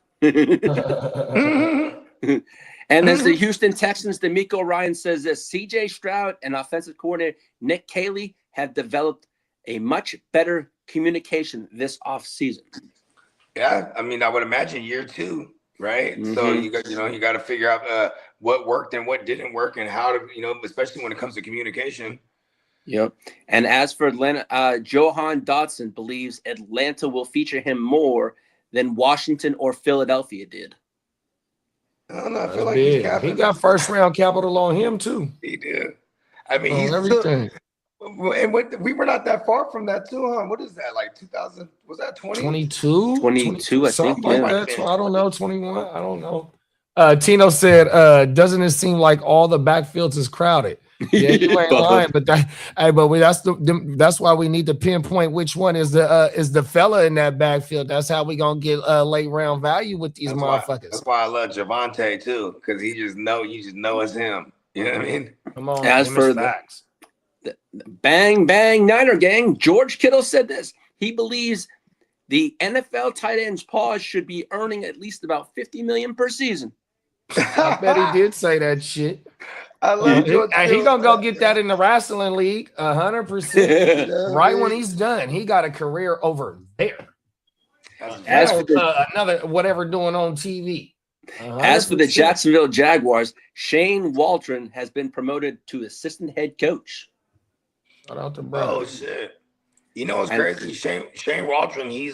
And as the Houston Texans, D'Amico Ryan says this: CJ Stroud and offensive coordinator Nick Caley have developed a much better communication this offseason. Yeah, I mean, I would imagine year 2, right? So you got to figure out what worked and what didn't work, and how to, especially when it comes to communication. Yep. And as for Atlanta, Johan Dotson believes Atlanta will feature him more than Washington or Philadelphia did. I don't know. I That's feel like big. he's He got first round capital on him too. He did. I mean, On he's everything. and we were not that far from that too, huh? What is that, like 2000? Was that 20? 22? 22, I something think, like yeah. that. So I don't know, 21. I don't know. Tino said, doesn't it seem like all the backfields is crowded? Yeah, you ain't lying, but that's why we need to pinpoint which one is the fella in that backfield. That's how we gonna get late round value with these motherfuckers. That's why I love Javonte too, because you just know it's him. You know what I mean? Come on, As for facts. the bang bang Niner gang, George Kittle said this: he believes the NFL tight ends pause should be earning at least about $50 million per season. I bet he did say that shit. I love George And he Kittle. gonna go get that in the wrestling league, 100%. Right when he's done, he got a career over there. As for the, Another whatever doing on TV. as for the 100%. Jacksonville Jaguars, Shane Waldron has been promoted to assistant head coach. Shout out to bro. Oh shit! You know what's crazy? Shane Waldron. He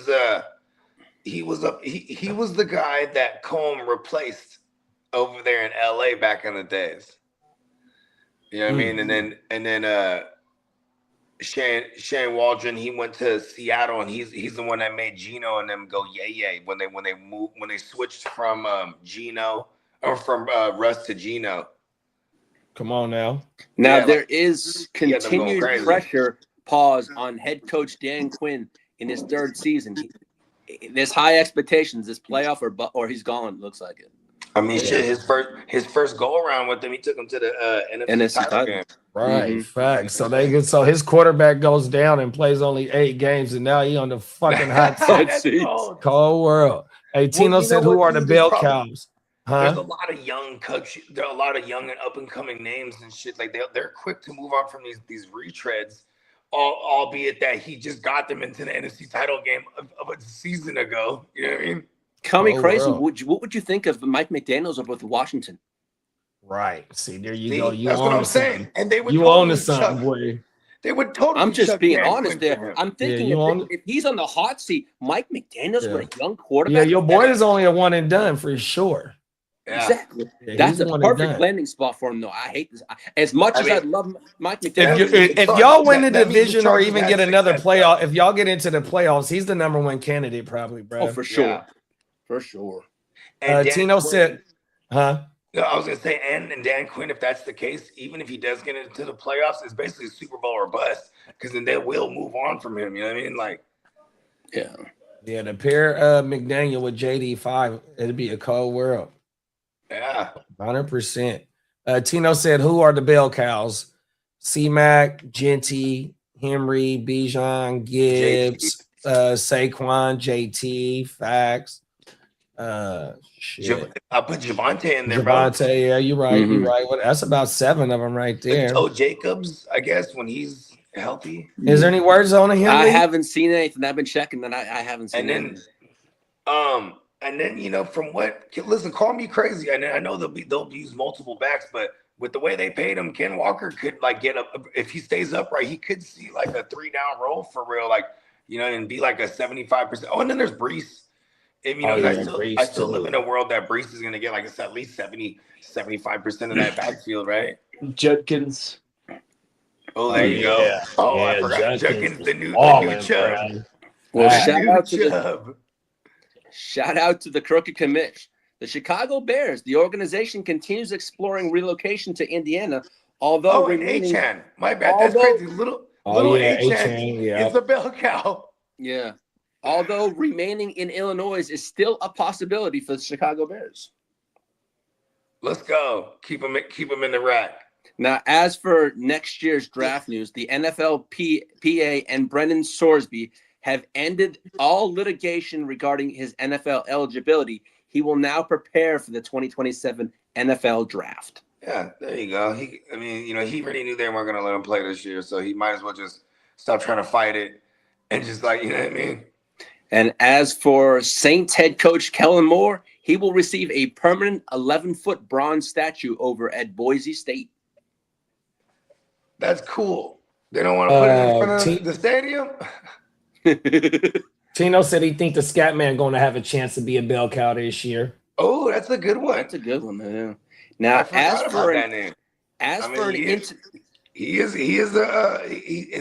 was the guy that Combe replaced over there in LA back in the days. You know what I mean? And then Shane Waldron, he went to Seattle, and he's the one that made Geno and them go yay when they switched from Russ to Geno. Come on now. Now Yeah, there is them going continued crazy. pressure pause on head coach Dan Quinn in his 3rd season. There's high expectations this playoff or he's gone. Looks like it. I mean, shit. His first go around with them, he took him to the NFC title game. Right, facts. So his quarterback goes down and plays only 8 games, and now he on the fucking hot seat. Cold world. Hey, Tino said, "Who are the bell cows?" There's a lot of young coaches. There are a lot of young and up and coming names and shit. Like they're quick to move on from these retreads, albeit that he just got them into the NFC title game of a season ago. You know what I mean? Call me crazy. World. What would you think of Mike McDaniels up with Washington? Right. See, there you go. You that's what own I'm saying. And they would you totally own the something, boy. They would totally. I'm just chuck being Dan honest Quinn for there. him. I'm thinking if he's on the hot seat, Mike McDaniels with a young quarterback. Yeah, your boy is only a one and done for sure. Yeah. Exactly. Yeah, That's he's a one and perfect done. landing spot for him, though. I hate this. As much as I love Mike If, McDaniels, if y'all win the that means the division or Chargers even had get another success, playoff, if y'all get into the playoffs, he's the number 1 candidate probably, bro. oh, for sure. Yeah. For sure. And Dan Tino Quinn- said, huh? No, I was gonna say, and Dan Quinn, if that's the case, even if he does get into the playoffs, it's basically a Super Bowl or bust, because then they will move on from him. You know what I mean? Like, Yeah. Yeah, the pair McDaniel with JD5, it'd be a cold world. yeah, 100%. Tino said, who are the bell cows? C-Mac, Genty, Henry, Bijan, Gibbs, Saquon, JT, facts. Shit. I put Javonte in there, bro. Javonte, yeah, you're right. You're right. Well, that's about 7 of them right there. Oh, Jacobs, I guess, when he's healthy. Is there any words on him? I haven't seen anything. I've been checking that. I haven't seen And then, anything. and then from what? Listen, call me crazy. And I know they'll use multiple backs, but with the way they paid him, Ken Walker could like get up if he stays upright. He could see like a 3-down roll for real, like and be like a 75%. Oh, and then there's Brees. And, I still live in a world that Brees is going to get like it's at least 75% of that backfield, right? Judkins. Oh, there you go. Yeah. Oh, Yeah, I forgot Judkins Judkins, the new Chubb. Well, Chubb. shout out to the crooked commish. The Chicago Bears, the organization continues exploring relocation to Indiana, although remaining. Achan. My bad. That's crazy. Little Achan is a bell cow. Yeah. Although remaining in Illinois is still a possibility for the Chicago Bears. Let's go. Keep them in the rack. Now, as for next year's draft news, the NFLPA and Brendan Sorsby have ended all litigation regarding his NFL eligibility. He will now prepare for the 2027 NFL draft. Yeah, there you go. He already knew they weren't going to let him play this year, so he might as well just stop trying to fight it and just what I mean? And as for Saints head coach Kellen Moore, he will receive a permanent 11-foot bronze statue over at Boise State. That's cool. They don't want to put it in front of the stadium? Tino said he think the Scat Man going to have a chance to be a bell cow this year. Oh, that's a good one. That's a good one, man. Now, it's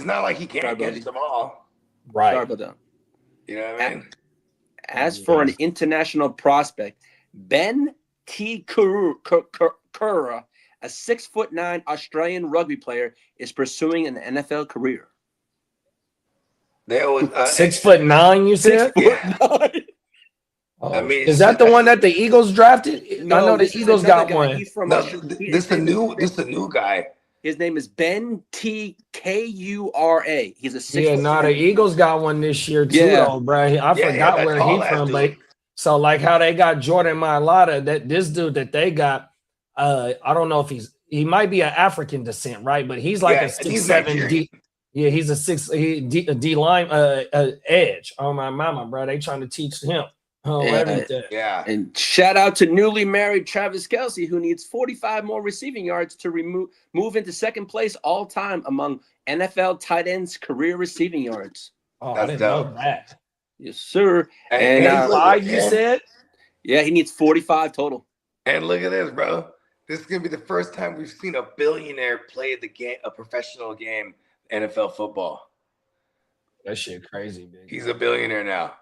not like he can't catch the ball. Right. Sorry about that. You know what I mean? As for an international prospect, Ben T. Kura, a 6'9" Australian rugby player, is pursuing an NFL career. They always 6'9", you said? 6'9". Oh, I mean, is that the one that the Eagles drafted? No, I know the Eagles got one. He's from this the new guy. His name is Ben T. Kura. He's a 6'9". Yeah, no, the Eagles got one this year too, though, bro. I forgot where he's from, but so like how they got Jordan Mailata, that this dude that they got, I don't know if he might be an African descent, right? But he's like a 6'7" D. Yeah, he's a D line edge. Oh my mama, bro, they trying to teach him. Everything. Yeah. And shout out to newly married Travis Kelce, who needs 45 more receiving yards to move into second place all time among NFL tight ends career receiving yards. Oh, I didn't know that. Yes, sir. And 5, you said? Yeah, he needs 45 total. And look at this, bro. This is gonna be the first time we've seen a billionaire play a professional game, NFL football. That shit crazy, big. He's a billionaire now.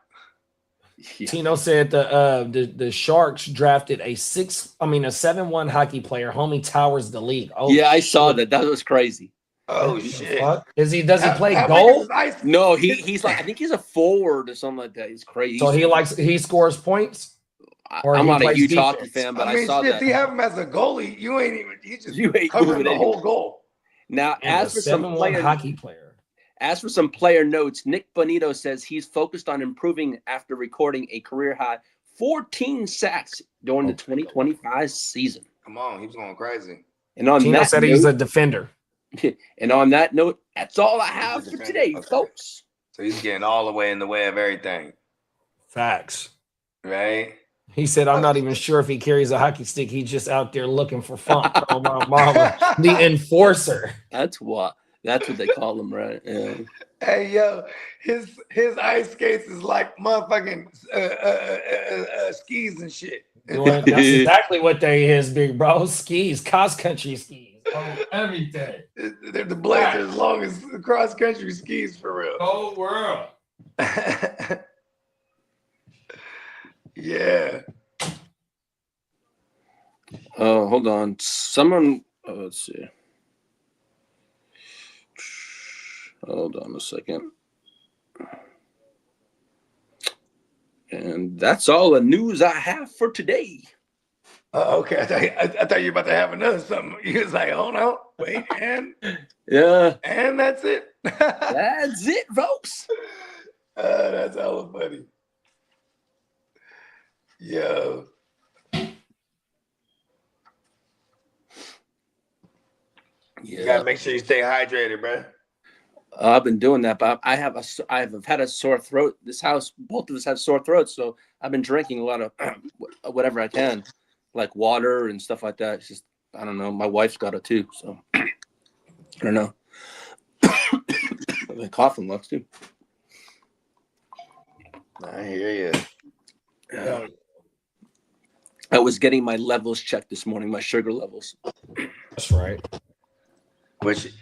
Yeah. Tino said the Sharks drafted a 7-1 hockey player. Homie Towers the league. Oh yeah, I saw that. That was crazy. Oh shit! Does he play goal? No, he's like I think he's a forward or something like that. He's crazy. So he scores points. I'm not a huge hockey fan, but I saw that. If you have him as a goalie, you ain't covering the whole goal. Now, as for some hockey player. As for some player notes, Nick Bonito says he's focused on improving after recording a career-high 14 sacks during the 2025 season. Come on, he was going crazy. And on Tino said he's a defender. And on that note, that's all I have for today, folks. So he's getting all the way in the way of everything. Facts. Right? He said, I'm not even sure if he carries a hockey stick. He's just out there looking for fun. Oh, my mama. The enforcer. That's what they call him, right? Yeah. Hey, yo, his ice skates is like motherfucking skis and shit. Well, that's exactly what they is, big bro. Skis, cross-country skis. Oh, everything. They're the blades as long as cross-country skis for real. Whole world. Yeah. Oh, hold on. Let's see. Hold on a second. And that's all the news I have for today. Okay, I thought you were about to have another something. You was like, hold on, wait, and yeah, and that's it. That's it, folks. That's hella funny. Yo. You gotta make sure you stay hydrated, bro. I've been doing that, but I have had a sore throat. This house, both of us have sore throats, so I've been drinking a lot of whatever I can, like water and stuff like that. It's just, I don't know. My wife's got it too, so I don't know. I've been coughing lots too. I hear you. Yeah. I was getting my levels checked this morning, my sugar levels. That's right. Which,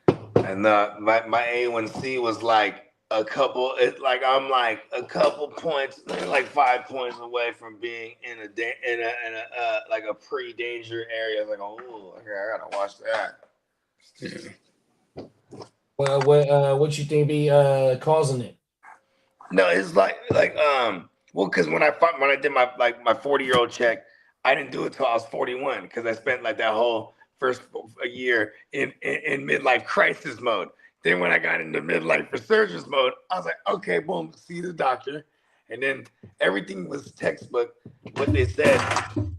and my A1C was like a couple. It's like I'm like a couple points, like 5 points away from being in a like a pre-danger area. I was like, oh, okay, I gotta watch that. Well, what you think be causing it? No, it's like well, because when I did my 40-year-old check, I didn't do it till I was 41 because I spent like that whole first a year in midlife crisis mode. Then when I got into midlife resurgence mode, I was like, okay, boom, see the doctor. And then everything was textbook, what they said.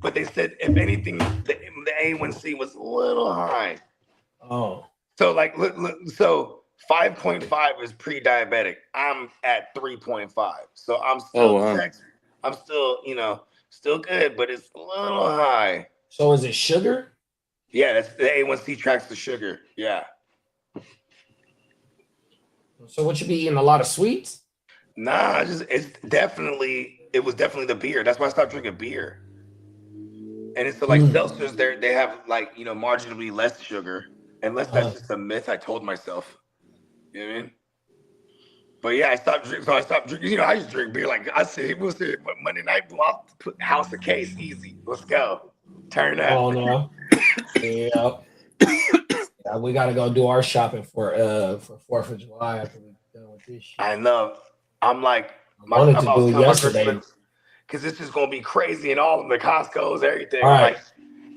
But they said, if anything, the A1C was a little high. Oh. So like, look, so 5.5 is pre-diabetic. I'm at 3.5. So I'm still, I'm still, still good, but it's a little high. So is it sugar? Yeah, that's the A1C tracks the sugar. Yeah. So what you be eating, a lot of sweets? Nah, it was definitely the beer. That's why I stopped drinking beer. And it's like seltzers, they have like, marginally less sugar. Unless that's just a myth I told myself. You know what I mean? But yeah, I stopped drinking. So I stopped drinking. I just drink beer. Like I said, we'll say Monday night, I'll put house of case easy. Let's go. Turn up. Oh no. Yeah. Yeah, we gotta go do our shopping for 4th of July after we're done with this shit. I know. I'm like, I wanted to do it yesterday. Because this is gonna be crazy in all of the Costco's, everything. All right. Like,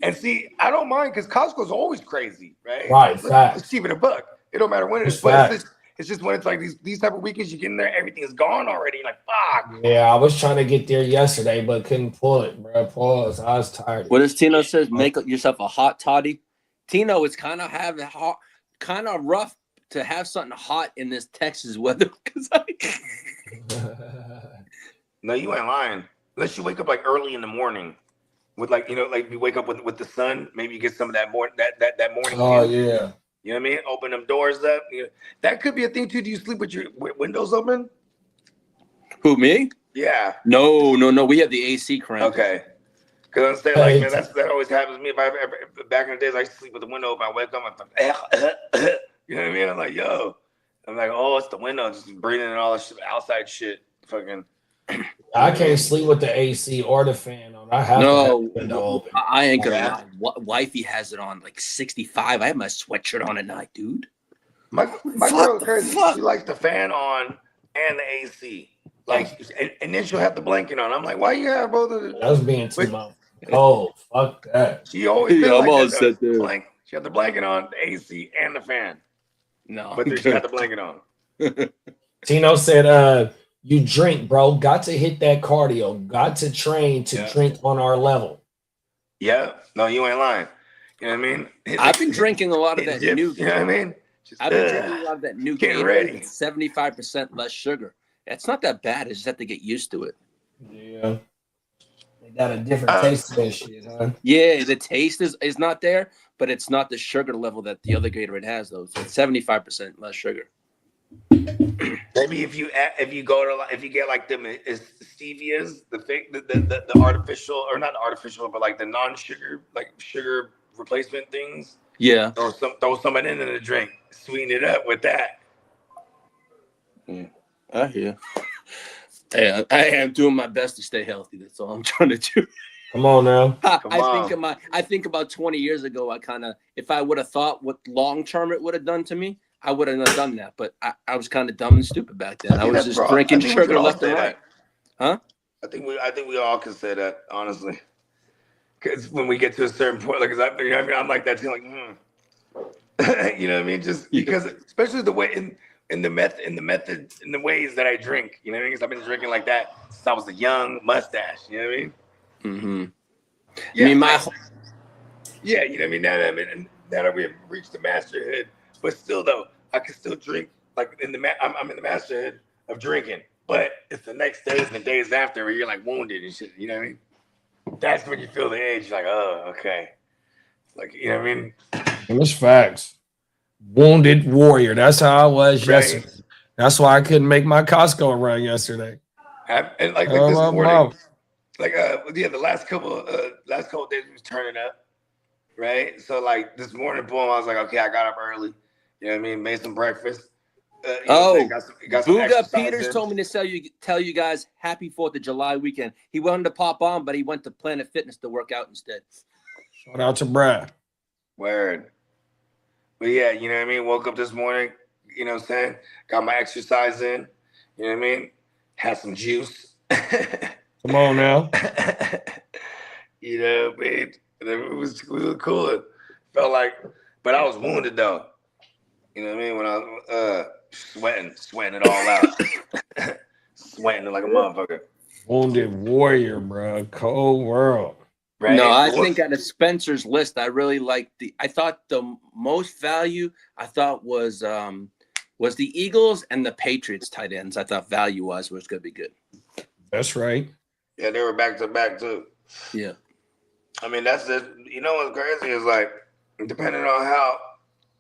and see, I don't mind because Costco's always crazy, right? Right, facts. It's cheap in a buck. It don't matter when it is. But it's just when it's like these type of weekends, you get in there, everything is gone already. You're like, fuck. Yeah, I was trying to get there yesterday, but couldn't pull it, bro. Pause. I was tired. What does Tino says? Make yourself a hot toddy. Tino, it's kind of rough to have something hot in this Texas weather. No, you ain't lying. Unless you wake up like early in the morning. With like you wake up with the sun, maybe you get some of that morning that morning. Oh yeah. You know what I mean? Open them doors up. That could be a thing too. Do you sleep with your windows open? Who, me? Yeah. No. We have the AC cranked. Okay. Because I'm saying, like, man, that always happens to me. If I ever back in the days, I used to sleep with the window open. I wake up, I'm like, you know what I mean? I'm like, yo. I'm like, oh, it's the window, just breathing in all this outside shit. Fucking. I can't sleep with the AC or the fan on. I have to have the window open. I ain't gonna lie. Wifey has it on like 65. I have my sweatshirt on at night, dude. My girl crazy. She likes the fan on and the AC. Like, and then she'll have the blanket on. I'm like, why you have both of them? That was being too much. Oh, fuck that. She always I'm all set there. She had the blanket on, the AC, and the fan. No, but then she got the blanket on. Tino said, you drink, bro. Got to hit that cardio. Got to train to drink on our level. Yeah. No, you ain't lying. You know what I mean? I've been drinking a lot of that new. You know what I mean? I've been drinking a lot of that new. Getting ready. 75% less sugar. It's not that bad. I just have to get used to it. Yeah. They got a different taste to that shit, huh? Yeah, the taste is not there, but it's not the sugar level that the other Gatorade has, though. So it's 75% less sugar. Maybe if you get like them stevias, the artificial, or not artificial, but like the non-sugar, like sugar replacement things. Yeah. Throw some in the drink, sweeten it up with that. Yeah, I hear. Hey, I am doing my best to stay healthy. That's all I'm trying to do. Come on now. I think about 20 years ago, if I would have thought what long term it would have done to me, I would have not done that. But I was kind of dumb and stupid back then. I was just drinking sugar left and right. Huh? I think we all can say that, honestly. Because when we get to a certain point, like, I'm like that too, like, you know what I mean? Just because, especially the way in the ways that I drink. You know what I mean? 'Cause I've been drinking like that since I was a young mustache. You know what I mean? Mm-hmm. Yeah, I mean, yeah, you know what I mean? Now that we have reached the masterhood, but still though, I can still drink like I'm in the masterhood of drinking. But it's the next days and the days after where you're like wounded and shit. You know what I mean? That's when you feel the age. You're like, oh, okay. Like, you know what I mean? It's facts. Wounded warrior. That's how I was yesterday. That's why I couldn't make my Costco run yesterday. And like this morning, the last couple days we was turning up, right? So like this morning, boom, I was like, okay, I got up early. You know what I mean? Made some breakfast. Got some Booga Peters told me to tell you guys happy 4th of July weekend. He wanted to pop on, but he went to Planet Fitness to work out instead. Shout out to Brad. Word. But yeah, you know what I mean? Woke up this morning, you know what I'm saying? Got my exercise in, you know what I mean? Had some juice. Come on now. You know what I mean? It was cool. It felt like, but I was wounded though. You know what I mean? When I was sweating it all out. Sweating like a motherfucker. Wounded warrior, bro. Cold world. Right? No, I think out of Spencer's list, I really liked I thought the most value was the Eagles and the Patriots tight ends. I thought value-wise was going to be good. That's right. Yeah, they were back to back too. Yeah. I mean, that's it. You know what's crazy is like, depending on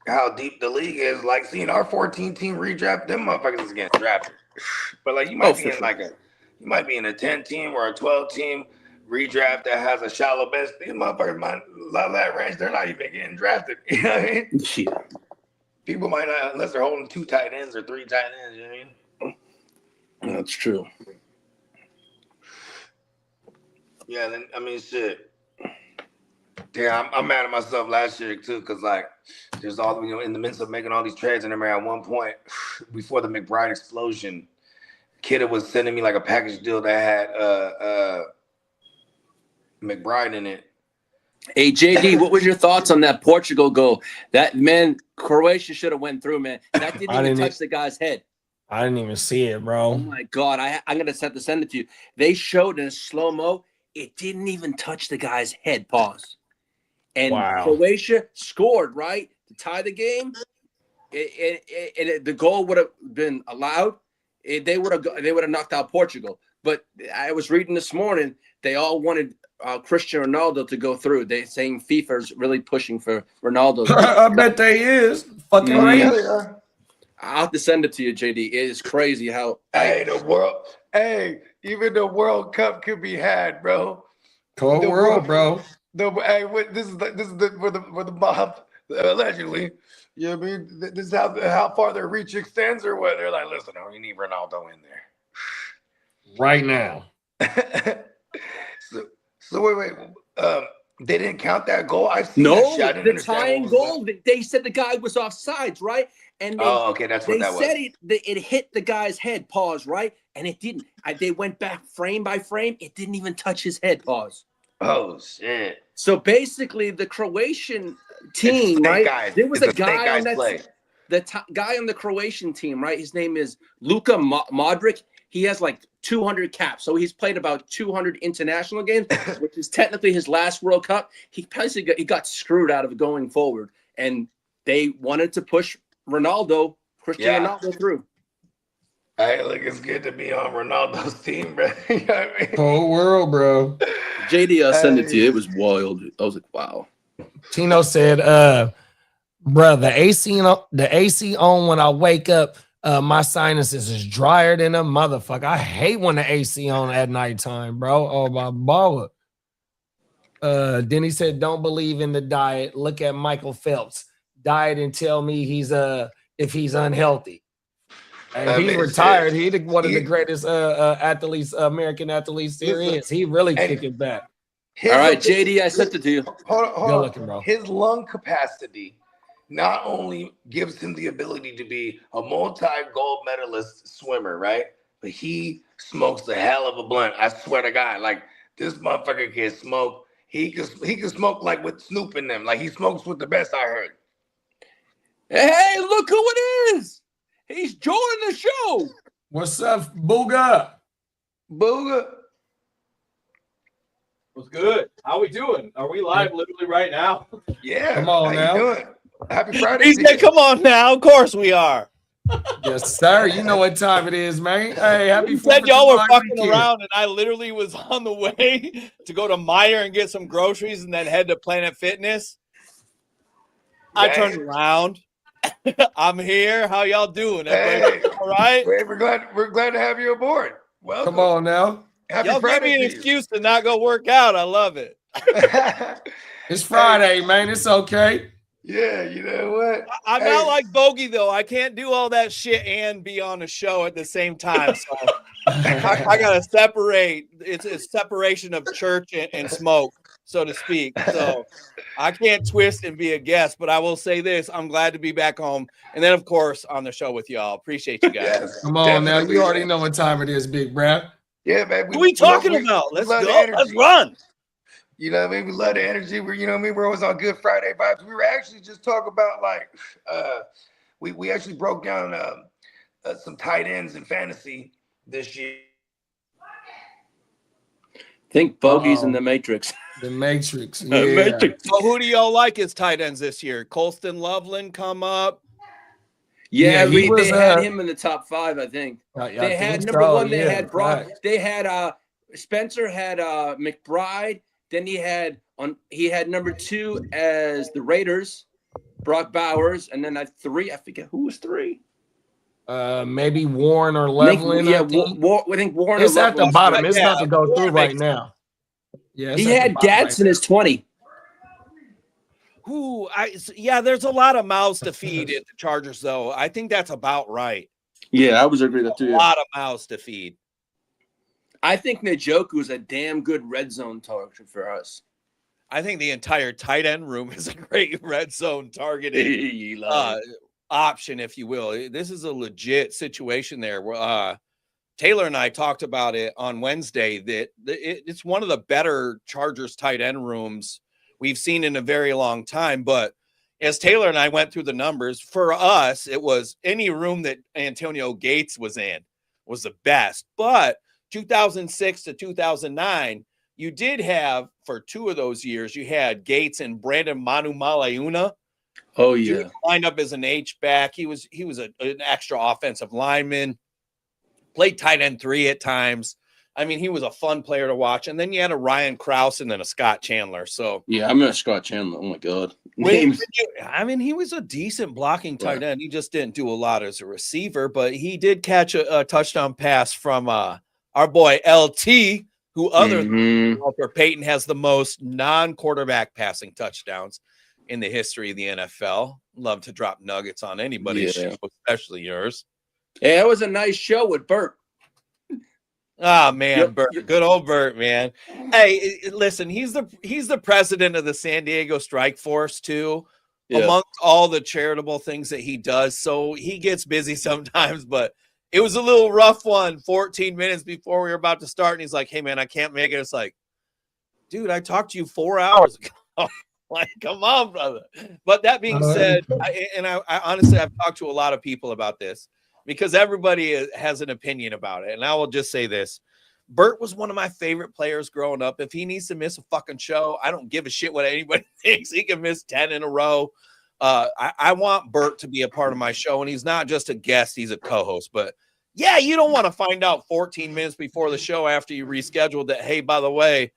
how deep the league is, like seeing our 14-team redraft, them motherfuckers is getting drafted. But like you might be in a 10-team or a 12-team redraft that has a shallow bench. These motherfuckers might love that range. They're not even getting drafted. You know what I mean? Yeah. People might not, unless they're holding 2 tight ends or 3 tight ends. You know what I mean? That's true. Yeah, then I mean, shit. Yeah, I'm mad at myself last year too, because like there's all, you know, in the midst of making all these trades, and at one point before the McBride explosion, Kitteh was sending me like a package deal that had McBride in it. Hey JD, what was your thoughts on that Portugal goal? That man, Croatia should have went through, man. That didn't even touch the guy's head. I didn't even see it, bro. Oh my god, I'm gonna have to send it to you. They showed in slow mo. It didn't even touch the guy's head. Pause. And Croatia scored, right, to tie the game. The goal would have been allowed. They would have knocked out Portugal. But I was reading this morning, they all wanted Cristiano Ronaldo to go through. They saying FIFA's really pushing for Ronaldo. I bet they is. Fucking right. I'll have to send it to you, JD. It is crazy how even the World Cup could be had, bro. Cold world, bro. This is where the mob allegedly, you know what I mean? This is how far their reach extends, or what? They're like, listen, we need Ronaldo in there right now. So wait. They didn't count that goal. The tying goal. They said the guy was offsides, right? And okay, that's what that was. They said it hit the guy's head. Pause, right? And it didn't. They went back frame by frame. It didn't even touch his head. Pause. Oh shit! So basically, the Croatian team, right? There was a guy on that. Guy on the Croatian team, right? His name is Luka Modric. He has like 200 caps, so he's played about 200 international games, which is technically his last World Cup. He got screwed out of going forward, and they wanted to push Cristiano Ronaldo through. Hey, look, it's good to be on Ronaldo's team, bro. You know what I mean? Whole world, bro. JD, I'll send it to you. It was wild. I was like, wow. Tino said, bro, the AC on when I wake up, my sinuses is drier than a motherfucker. I hate when the AC on at nighttime, bro. Oh, my baller. Then he said, don't believe in the diet. Look at Michael Phelps. Diet and tell me if he's unhealthy. And he's retired. He's one of the greatest athletes, American athletes there is. He really kicking back. All right, JD, I sent it to you. Hold on. Good looking, bro. His lung capacity not only gives him the ability to be a multi-gold medalist swimmer, right? But he smokes a hell of a blunt. I swear to God, like this motherfucker can smoke. He can smoke like with Snoop in them. Like he smokes with the best, I heard. Hey, look who it is. He's joining the show. What's up, Bogard? Booga. What's good? How we doing? Are we live literally right now? Yeah. Come on How now. you doing? Happy Friday. He to said, you. "Come on now." Of course we are. Yes, sir. You know what time it is, man. Hey, happy You said 4th of y'all were July fucking weekend. around, and I literally was on the way to go to Meijer and get some groceries, and then head to Planet Fitness. I Dang. turned around. I'm here. How y'all doing? Hey. Everybody all right? We're glad to have you aboard. Welcome. Come on now. Happy Y'all give Friday me an to you. excuse to not go work out. I love it. It's Friday, man. It's okay. Yeah, you know what? I'm Hey. not like Bogey though. I can't do all that shit and be on a show at the same time. So I gotta separate. It's separation of church and smoke, so to speak. So I can't twist and be a guest, but I will say this: I'm glad to be back home, and then of course on the show with y'all. Appreciate you guys. Yes, Come on now. definitely. You already know what time it is, big bruh. Yeah, man. What are we talking about? Let's love the go. energy. Let's run. You know what I mean? We love the energy. We're, you know what I mean? We're always on Good Friday vibes. We were actually just talking about like, we actually broke down some tight ends in fantasy this year. Think Bogey's in the Matrix. The Matrix. The Yeah. Matrix. So who do y'all like as tight ends this year? Colston Loveland come up. Yeah, Yeah, he was, they had him in the top 5, I think. I They had think number so, 1. They yeah, had Brock. right. They had Spencer had McBride. Then he had number 2 as the Raiders, Brock Bowers, and then at 3, I forget who was 3. Maybe Warren or Loveland. I think. I think Warren. It's or at the Loveland. bottom. It's Yeah, not to go through Warren right makes now. Yeah, it's He at the had bottom right Gadsden as 20. There's a lot of mouths to feed at the Chargers, though. I think that's about right. Yeah, I was agree with that A too. lot of mouths to feed. I think Njoku is a damn good red zone target for us. I think the entire tight end room is a great red zone targeting option, if you will. This is a legit situation there. Taylor and I talked about it on Wednesday that it's one of the better Chargers tight end rooms we've seen in a very long time. But as Taylor and I went through the numbers, for us, it was any room that Antonio Gates was in was the best. But 2006 to 2009, you did have, for 2 of those years, you had Gates and Brandon Manu Malauna. Oh yeah, He lined up as an H-back. He was an extra offensive lineman. Played tight end 3 at times. I mean, he was a fun player to watch. And then you had a Ryan Krause and then a Scott Chandler. So yeah, I'm a Scott Chandler. Oh my god, he was a decent blocking tight end. He just didn't do a lot as a receiver, but he did catch a touchdown pass from our boy LT, who other than Walter Payton has the most non-quarterback passing touchdowns in the history of the NFL. Love to drop nuggets on anybody's show, especially yours. Yeah, it was a nice show with Bert. Oh man, Bert, good old Bert, man. Hey, listen, he's the president of the San Diego Strike Force too, amongst all the charitable things that he does. So he gets busy sometimes, but it was a little rough one. 14 minutes before we were about to start, and he's like, "Hey man, I can't make it." It's like, dude, I talked to you 4 hours ago. Like, come on, brother. But that being said, I honestly, I've talked to a lot of people about this, because everybody has an opinion about it. And I will just say this. Bert was one of my favorite players growing up. If he needs to miss a fucking show, I don't give a shit what anybody thinks. He can miss 10 in a row. I want Bert to be a part of my show, and he's not just a guest, he's a co-host. But yeah, you don't want to find out 14 minutes before the show after you rescheduled that, hey, by the way,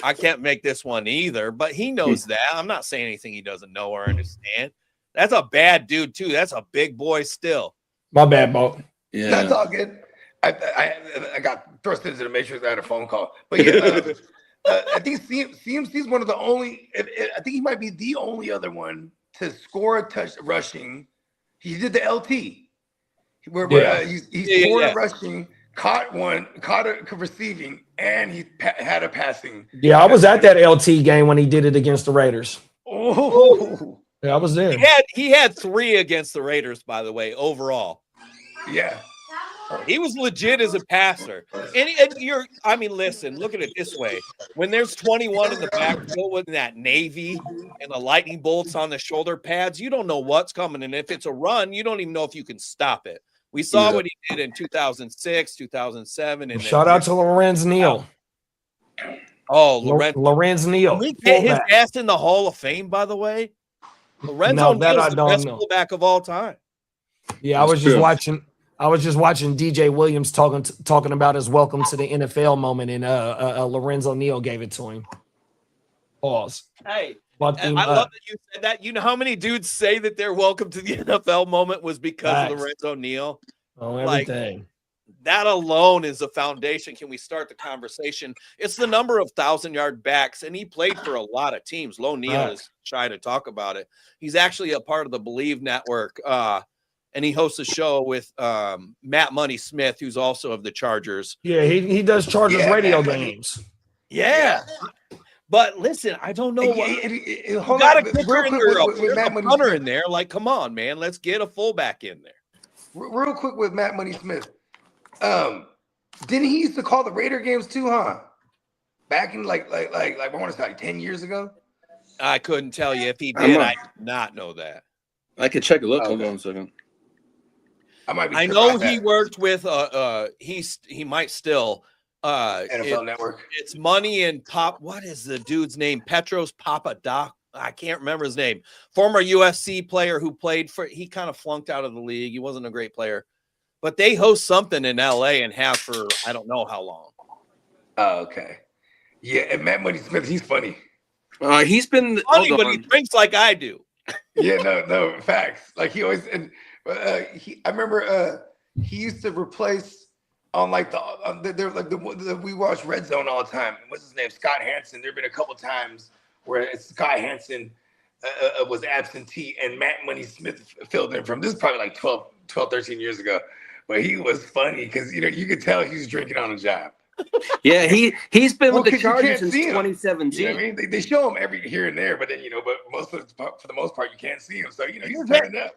I can't make this one either. But he knows that. I'm not saying anything he doesn't know or understand. That's a bad dude, too. That's a big boy still. My bad, Bo. Yeah, that's all good. I got thrust into the matrix. I had a phone call, but yeah, I think CMC's one of the only. I think he might be the only other one to score a touch rushing. He did the LT, where he scored a rushing, caught a receiving, and he had a passing. Yeah, I was at that LT game when he did it against the Raiders. Oh, yeah, I was there. He had 3 against the Raiders, by the way, overall. Yeah. He was legit as a passer. And listen, look at it this way. When there's 21 in the backfield with that navy and the lightning bolts on the shoulder pads, you don't know what's coming. And if it's a run, you don't even know if you can stop it. We saw what he did in 2006, 2007. And Shout out to Lorenz Neal. Oh, Lorenz Neal. Can we get his ass in the Hall of Fame, by the way? Lorenzo Neal is the best fullback of all time. Yeah, I was just watching DJ Williams talking about his welcome to the NFL moment, and Lorenzo Neal gave it to him. Pause. Hey, I love that you said that. You know how many dudes say that their welcome to the NFL moment was because of Lorenzo Neal? Oh, everything. Like, that alone is a foundation. Can we start the conversation? It's the number of 1,000-yard backs, and he played for a lot of teams. Lo Neal is shy to talk about it. He's actually a part of the Believe Network, and he hosts a show with Matt Money Smith, who's also of the Chargers. Yeah, he does Chargers radio games. Yeah. But listen, I don't know. You got a kicker in there, there's a punter in there. Like, come on, man. Let's get a fullback in there. Real quick with Matt Money Smith. Didn't he used to call the Raider games too, huh? Back in like I want to say 10 years ago. I couldn't tell you if he did. I did not know that. I could check it out. Hold on a second. I know he worked with he might still NFL Network. It's Money and Pop. What is the dude's name? Petros Papadoc. I can't remember his name. Former UFC player who played for. He kind of flunked out of the league. He wasn't a great player, but they host something in LA and have for I don't know how long. Oh, okay. Yeah, and Matt Money Smith, he's funny. He's been funny, but he drinks like I do. Yeah, no, facts. Like he always and I remember he used to replace on like we watch Red Zone all the time. What's his name? Scott Hansen. There've been a couple times where Scott Hansen was absentee and Matt Money Smith filled in from. This is probably like 12, 13 years ago. But he was funny because you could tell he was drinking on a job. Yeah, he's been with the Chargers since 2017. You know what I mean? They show him every here and there, but then but for the most part, you can't see him. So he's turned up.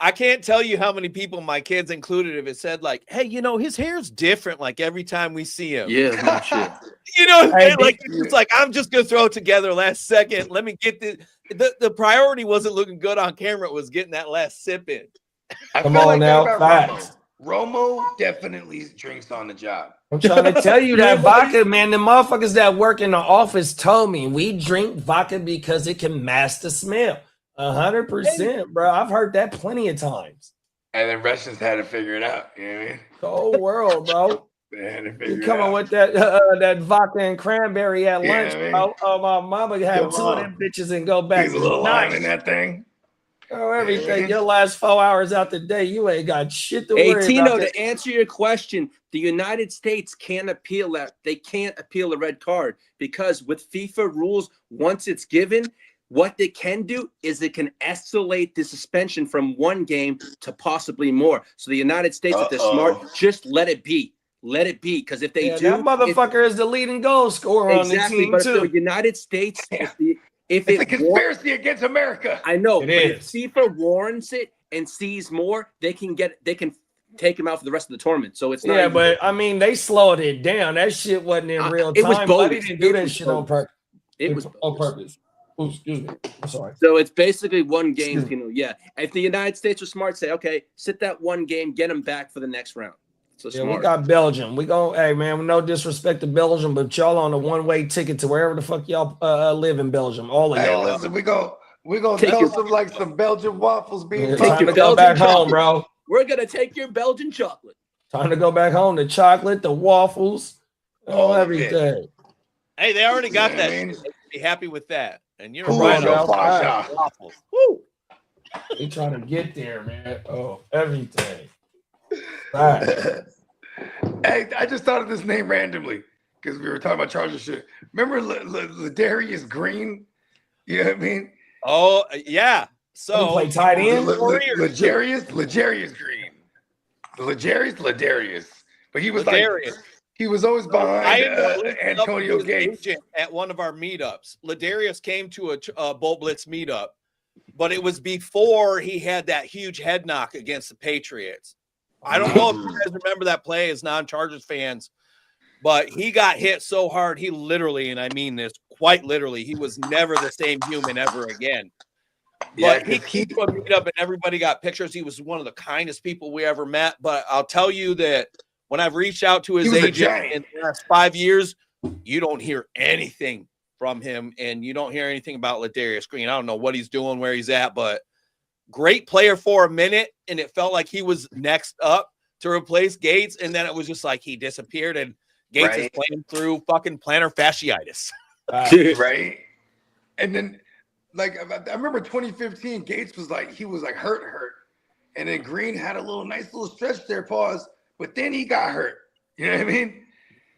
I can't tell you how many people, my kids included, have said like, "Hey, his hair's different. Like every time we see him." Yeah, no shit. It's like I'm just gonna throw it together last second. Let me get the priority wasn't looking good on camera. It was getting that last sip in. Come on now, facts. Romo definitely drinks on the job. I'm trying to tell you that vodka, man. The motherfuckers that work in the office told me we drink vodka because it can mask the smell. 100%, bro. I've heard that plenty of times. And then Russians had to figure it out. You know what I mean? The whole world, bro. They had to figure You coming with that vodka and cranberry at lunch, bro? Oh, my mama have two of them bitches and go back. He's a little lime in that thing. Oh, everything. Your last 4 hours out the day, you ain't got shit to worry about. Hey, Tino, to answer your question, the United States can't appeal that. They can't appeal a red card because with FIFA rules, once it's given, what they can do is they can escalate the suspension from one game to possibly more. So the United States, if they're smart, just let it be. Let it be, because if they do, that motherfucker is the leading goal scorer on the team but too. The United States, it's a conspiracy against America. I know, it is. If FIFA warrants it and sees more, they can take him out for the rest of the tournament. So it's not. Yeah, but I mean, they slowed it down. That shit wasn't in real time. It was both. They didn't do that shit on purpose. It was on purpose. Oh, excuse me. I'm sorry. So it's basically one game. Yeah. If the United States was smart, say, okay, sit that one game, get them back for the next round. So yeah, we got Belgium. Hey man, no disrespect to Belgium, but y'all on a one-way ticket to wherever the fuck y'all live in Belgium. All of y'all. Listen, we gonna tell some Belgian waffles being. Time to go back home, bro. We're gonna take your Belgian chocolate. Time to go back home. The chocolate, the waffles, everything. Hey, they already got that. Be happy with that. And you're right on waffles. Woo! We trying to get there, man. Oh, everything. Right. Hey, I just thought of this name randomly because we were talking about Chargers shit. Remember Ladarius Green? You know what I mean? Oh yeah. So he played tight end. Ladarius Green. Ladarius. But he was Ladarius. He was always behind Antonio Gates at one of our meetups. Ladarius came to a Bull Blitz meetup, but it was before he had that huge head knock against the Patriots. I don't know if you guys remember that play as non-Chargers fans, but he got hit so hard, he literally, and I mean this quite literally, he was never the same human ever again. But he came to a meetup and everybody got pictures. He was one of the kindest people we ever met. But I'll tell you that when I've reached out to his agent in the last 5 years, you don't hear anything from him, and you don't hear anything about Ladarius Green. I don't know what he's doing, where he's at, but great player for a minute, and it felt like he was next up to replace Gates, and then it was just like he disappeared, and Gates is playing through fucking plantar fasciitis. Right. And then, like, I remember 2015, Gates was like, hurt. And then Green had a nice little stretch there, but then he got hurt. You know what I mean?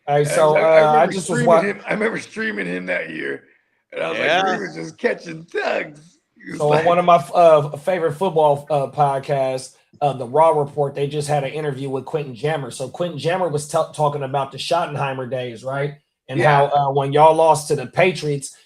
Hey, so I remember streaming him that year. And I was like, Green was just catching tugs. So on one of my favorite football podcasts, the Raw Report, they just had an interview with Quentin Jammer. So Quentin Jammer was talking about the Schottenheimer days, right? And how when y'all lost to the Patriots,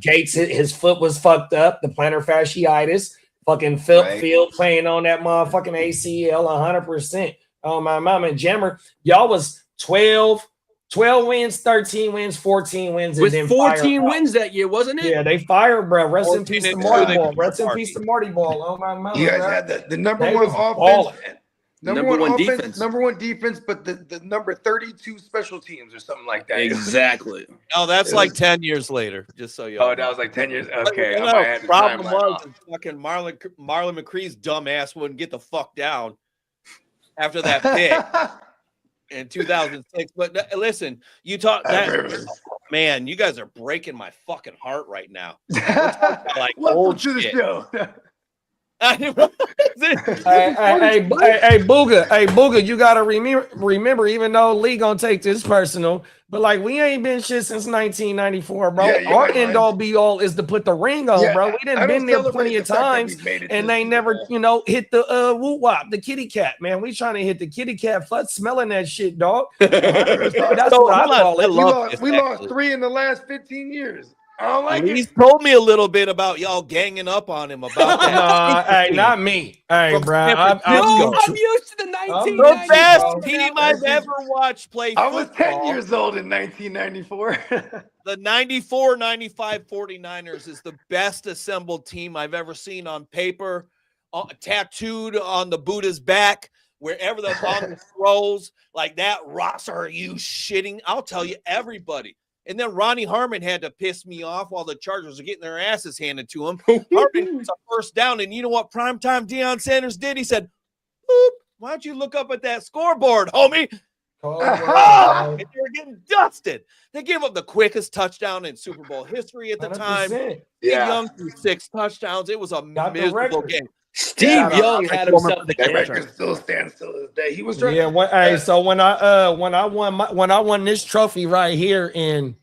Gates, his foot was fucked up, the plantar fasciitis, fucking Field playing on that motherfucking ACL 100%. Oh, my mama. And Jammer, y'all was 12 wins, 13 wins, 14 wins. With 14 wins that year, wasn't it? Yeah, they fired, bro. Rest in peace to Marty Ball. Rest in peace to Marty Ball. Oh, my mama. You guys had the number one offense. Number one defense. Number one defense, but the number 32 special teams or something like that. Exactly. No, that's like 10 years later, just so you know. Oh, that was like 10 years. Okay. The problem was fucking Marlon McCree's dumb ass wouldn't get the fuck down after that pick in 2006. But listen, you talk that, man, you guys are breaking my fucking heart right now. Like welcome to the show. Hey, Booger, you gotta remember, even though Lee gonna take this personal, but like we ain't been shit since 1994, bro. Our end all be all is to put the ring on, bro. We didn't been there plenty of times, and they never, hit the woo wop, the kitty cat, man. We trying to hit the kitty cat, flood smelling that shit, dog. That's what I call it. We lost 3 in the last 15 years. I don't like He's told me a little bit about y'all ganging up on him about that. Hey, not me. Hey, bro. I'm used to the 1990s. The best team I've ever watched play football. I was 10 years old in 1994. The 94-95 49ers is the best assembled team I've ever seen on paper, tattooed on the Buddha's back, wherever the ball throws. Like that, Ross, are you shitting? I'll tell you, everybody. And then Ronnie Harmon had to piss me off while the Chargers were getting their asses handed to him. Harmon was a first down, and you know what primetime Deion Sanders did? He said, "Boop, why don't you look up at that scoreboard, homie?" And they were getting dusted. They gave up the quickest touchdown in Super Bowl history at the time. Young threw 6 touchdowns. It was a miserable game. Steve Young had himself the record still stands to this day. He was trying. Yeah. So when I won this trophy right here in,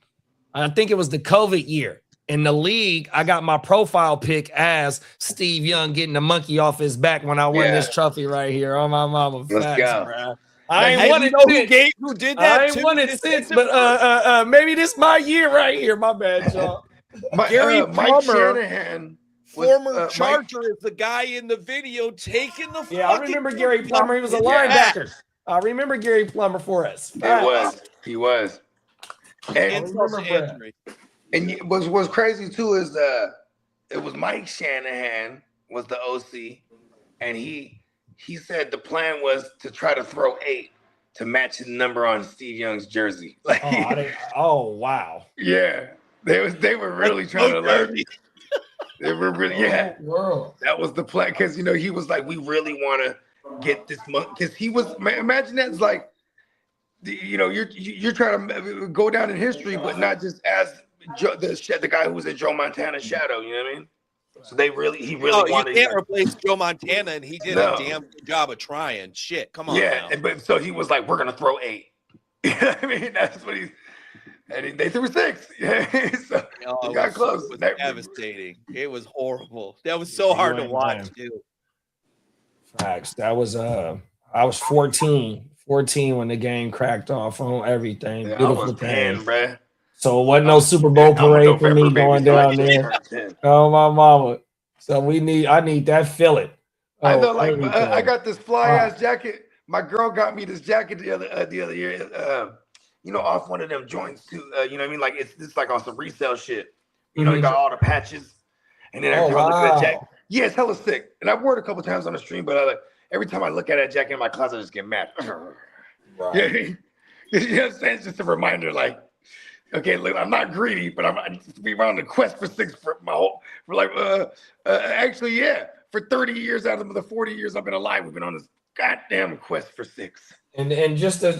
I think it was the COVID year in the league, I got my profile pic as Steve Young getting the monkey off his back when I won this trophy right here. Oh my mama, let's go. Bro. I ain't won it since. Who did that? I ain't won it since, but maybe this my year right here. My bad, y'all. Gary Mike Shanahan. Former Charger is the guy in the video taking the. Yeah, I remember Gary Plummer. He was a linebacker. I remember Gary Plummer for us. He was. And what's crazy too is it was Mike Shanahan was the OC, and he said the plan was to try to throw 8 to match the number on Steve Young's jersey. Like, wow. Yeah, they were really trying to learn. They were really, that was the plan. Because, he was like, we really want to get this money. Because he was, imagine that's like, you're trying to go down in history, but not just as the guy who was in Joe Montana's shadow. You know what I mean? So he really wanted. You can't replace Joe Montana, and he did a damn good job of trying. Shit, come on. Yeah, but so he was like, we're gonna throw 8. You know what I mean? That's what and they threw 6. So he got close. It was devastating. It was horrible. That was so hard to watch, too. Facts. That was I was 14 when the game cracked off on everything. Yeah, beautiful I was 10, bro. So it wasn't no Super Bowl parade for me going down there. Oh my mama. So I need that fillet. I know, like I got this fly ass jacket. My girl got me this jacket the other year. Off one of them joints too. You know what I mean? Like it's like on some resale shit. You got all the patches. And then every time I look at that jacket, yeah, it's hella sick. And I've worn it a couple times on the stream, but every time I look at that jacket in my closet, I just get mad. Right. Yeah, you know what I'm saying? It's just a reminder, like, okay, look, I'm not greedy, but I'm on the quest for six for my whole, for like, actually, yeah, for 30 years out of the 40 years I've been alive, we've been on this goddamn quest for six. And just to,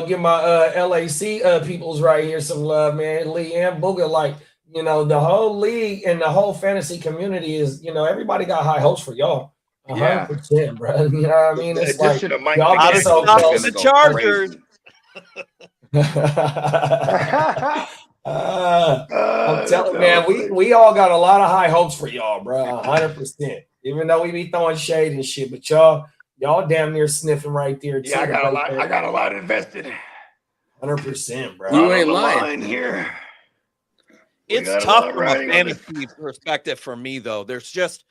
give my LAC peoples right here some love, man. Lee and Booger, like, the whole league and the whole fantasy community is, everybody got high hopes for y'all. 100%, bro. You know what I mean? It's like y'all get so close. The Chargers. I'm telling, man, we all got a lot of high hopes for y'all, bro. 100%. Even though we be throwing shade and shit, but y'all damn near sniffing right there. Yeah, I got a lot invested. 100%, bro. You ain't lying here. It's tough from a fantasy perspective for me, though. There's just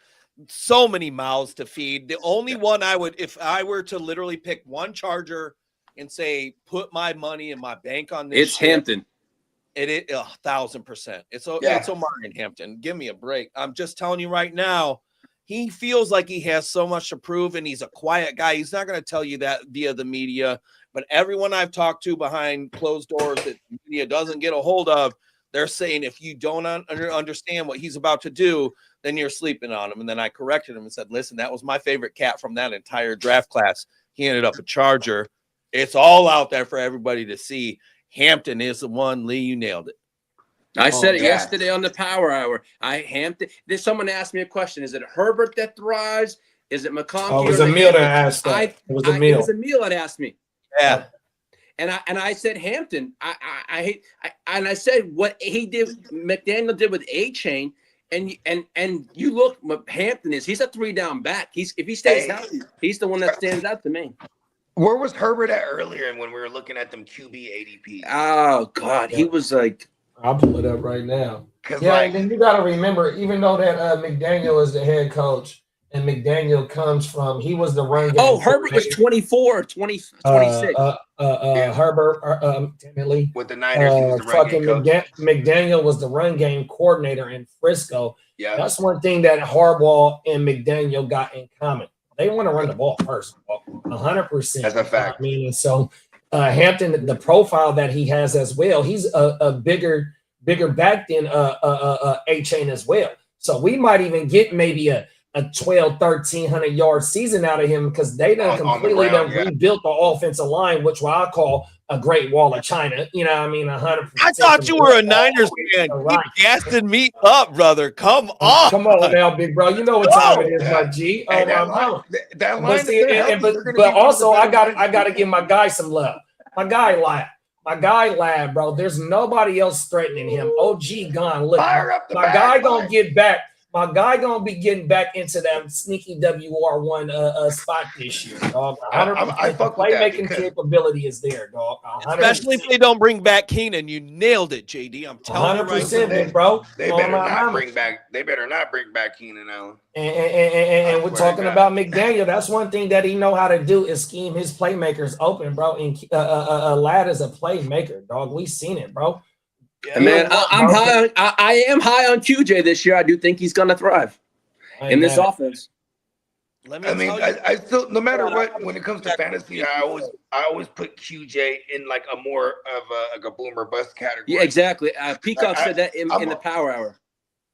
so many mouths to feed. The only one I would, if I were to literally pick one Charger and say, put my money in my bank on this, it's Hampton. It is 1,000%. It's Omari and Hampton. Give me a break. I'm just telling you right now, he feels like he has so much to prove, and he's a quiet guy. He's not going to tell you that via the media, but everyone I've talked to behind closed doors that the media doesn't get a hold of, they're saying if you don't understand what he's about to do, then you're sleeping on him. And then I corrected him and said, listen, that was my favorite cat from that entire draft class. He ended up a Charger. It's all out there for everybody to see. Hampton is the one. Lee, you nailed it. I said it yesterday on the Power Hour. Hampton. Someone asked me a question. Is it Herbert that thrives? Is it McConkey? Oh, it was Emil that asked that. It was Emil. It was Emil that asked me. Yeah. And I said Hampton. I said what he did, McDaniel did with A-Chain, and you look, Hampton he's a 3-down back. If he stays healthy, he's the one that stands out to me. Where was Herbert at earlier when we were looking at them QB ADP? Oh God, he was like. I'll pull it up right now. Yeah, and then you got to remember, even though that McDaniel is the head coach, and McDaniel comes from, he was the run game. Oh, Herbert was 24, 26. Herbert, ultimately. With the Niners, he was the run game coach. McDaniel was the run game coordinator in Frisco. Yeah. That's one thing that Harbaugh and McDaniel got in common. They want to run the ball first, 100%. That's a fact. I mean, and so Hampton, the profile that he has as well, he's a bigger back than A-Chain as well. So we might even get maybe a 1,300 yard season out of him because they done completely rebuilt the offensive line, which what I call a great wall of China. You know what I mean? 100%. I thought you were a Niners fan. You gassing me up, brother. Come on. Come on now, big bro. You know what time it is, my G. That line but also I gotta give my guy some love. My guy Lab, bro. There's nobody else threatening him. OG gone. Look, my guy gonna get back. My guy gonna be getting back into that sneaky WR1 spot this year, dog. 100%. Playmaking capability is there, dog. 100%. Especially if they don't bring back Keenan. You nailed it, JD. I'm telling you right now, bro. They better not bring back Keenan Allen. And we're talking about McDaniel. That's one thing that he know how to do is scheme his playmakers open, bro. And Lad is a playmaker, dog. We seen it, bro. Yeah, man, I'm high. I am high on QJ this year. I do think he's going to thrive in this offense. I still, no matter what, when it comes to fantasy, I always put QJ in like a more of a boomer bust category. Yeah, exactly. Peacock said that in the Power Hour.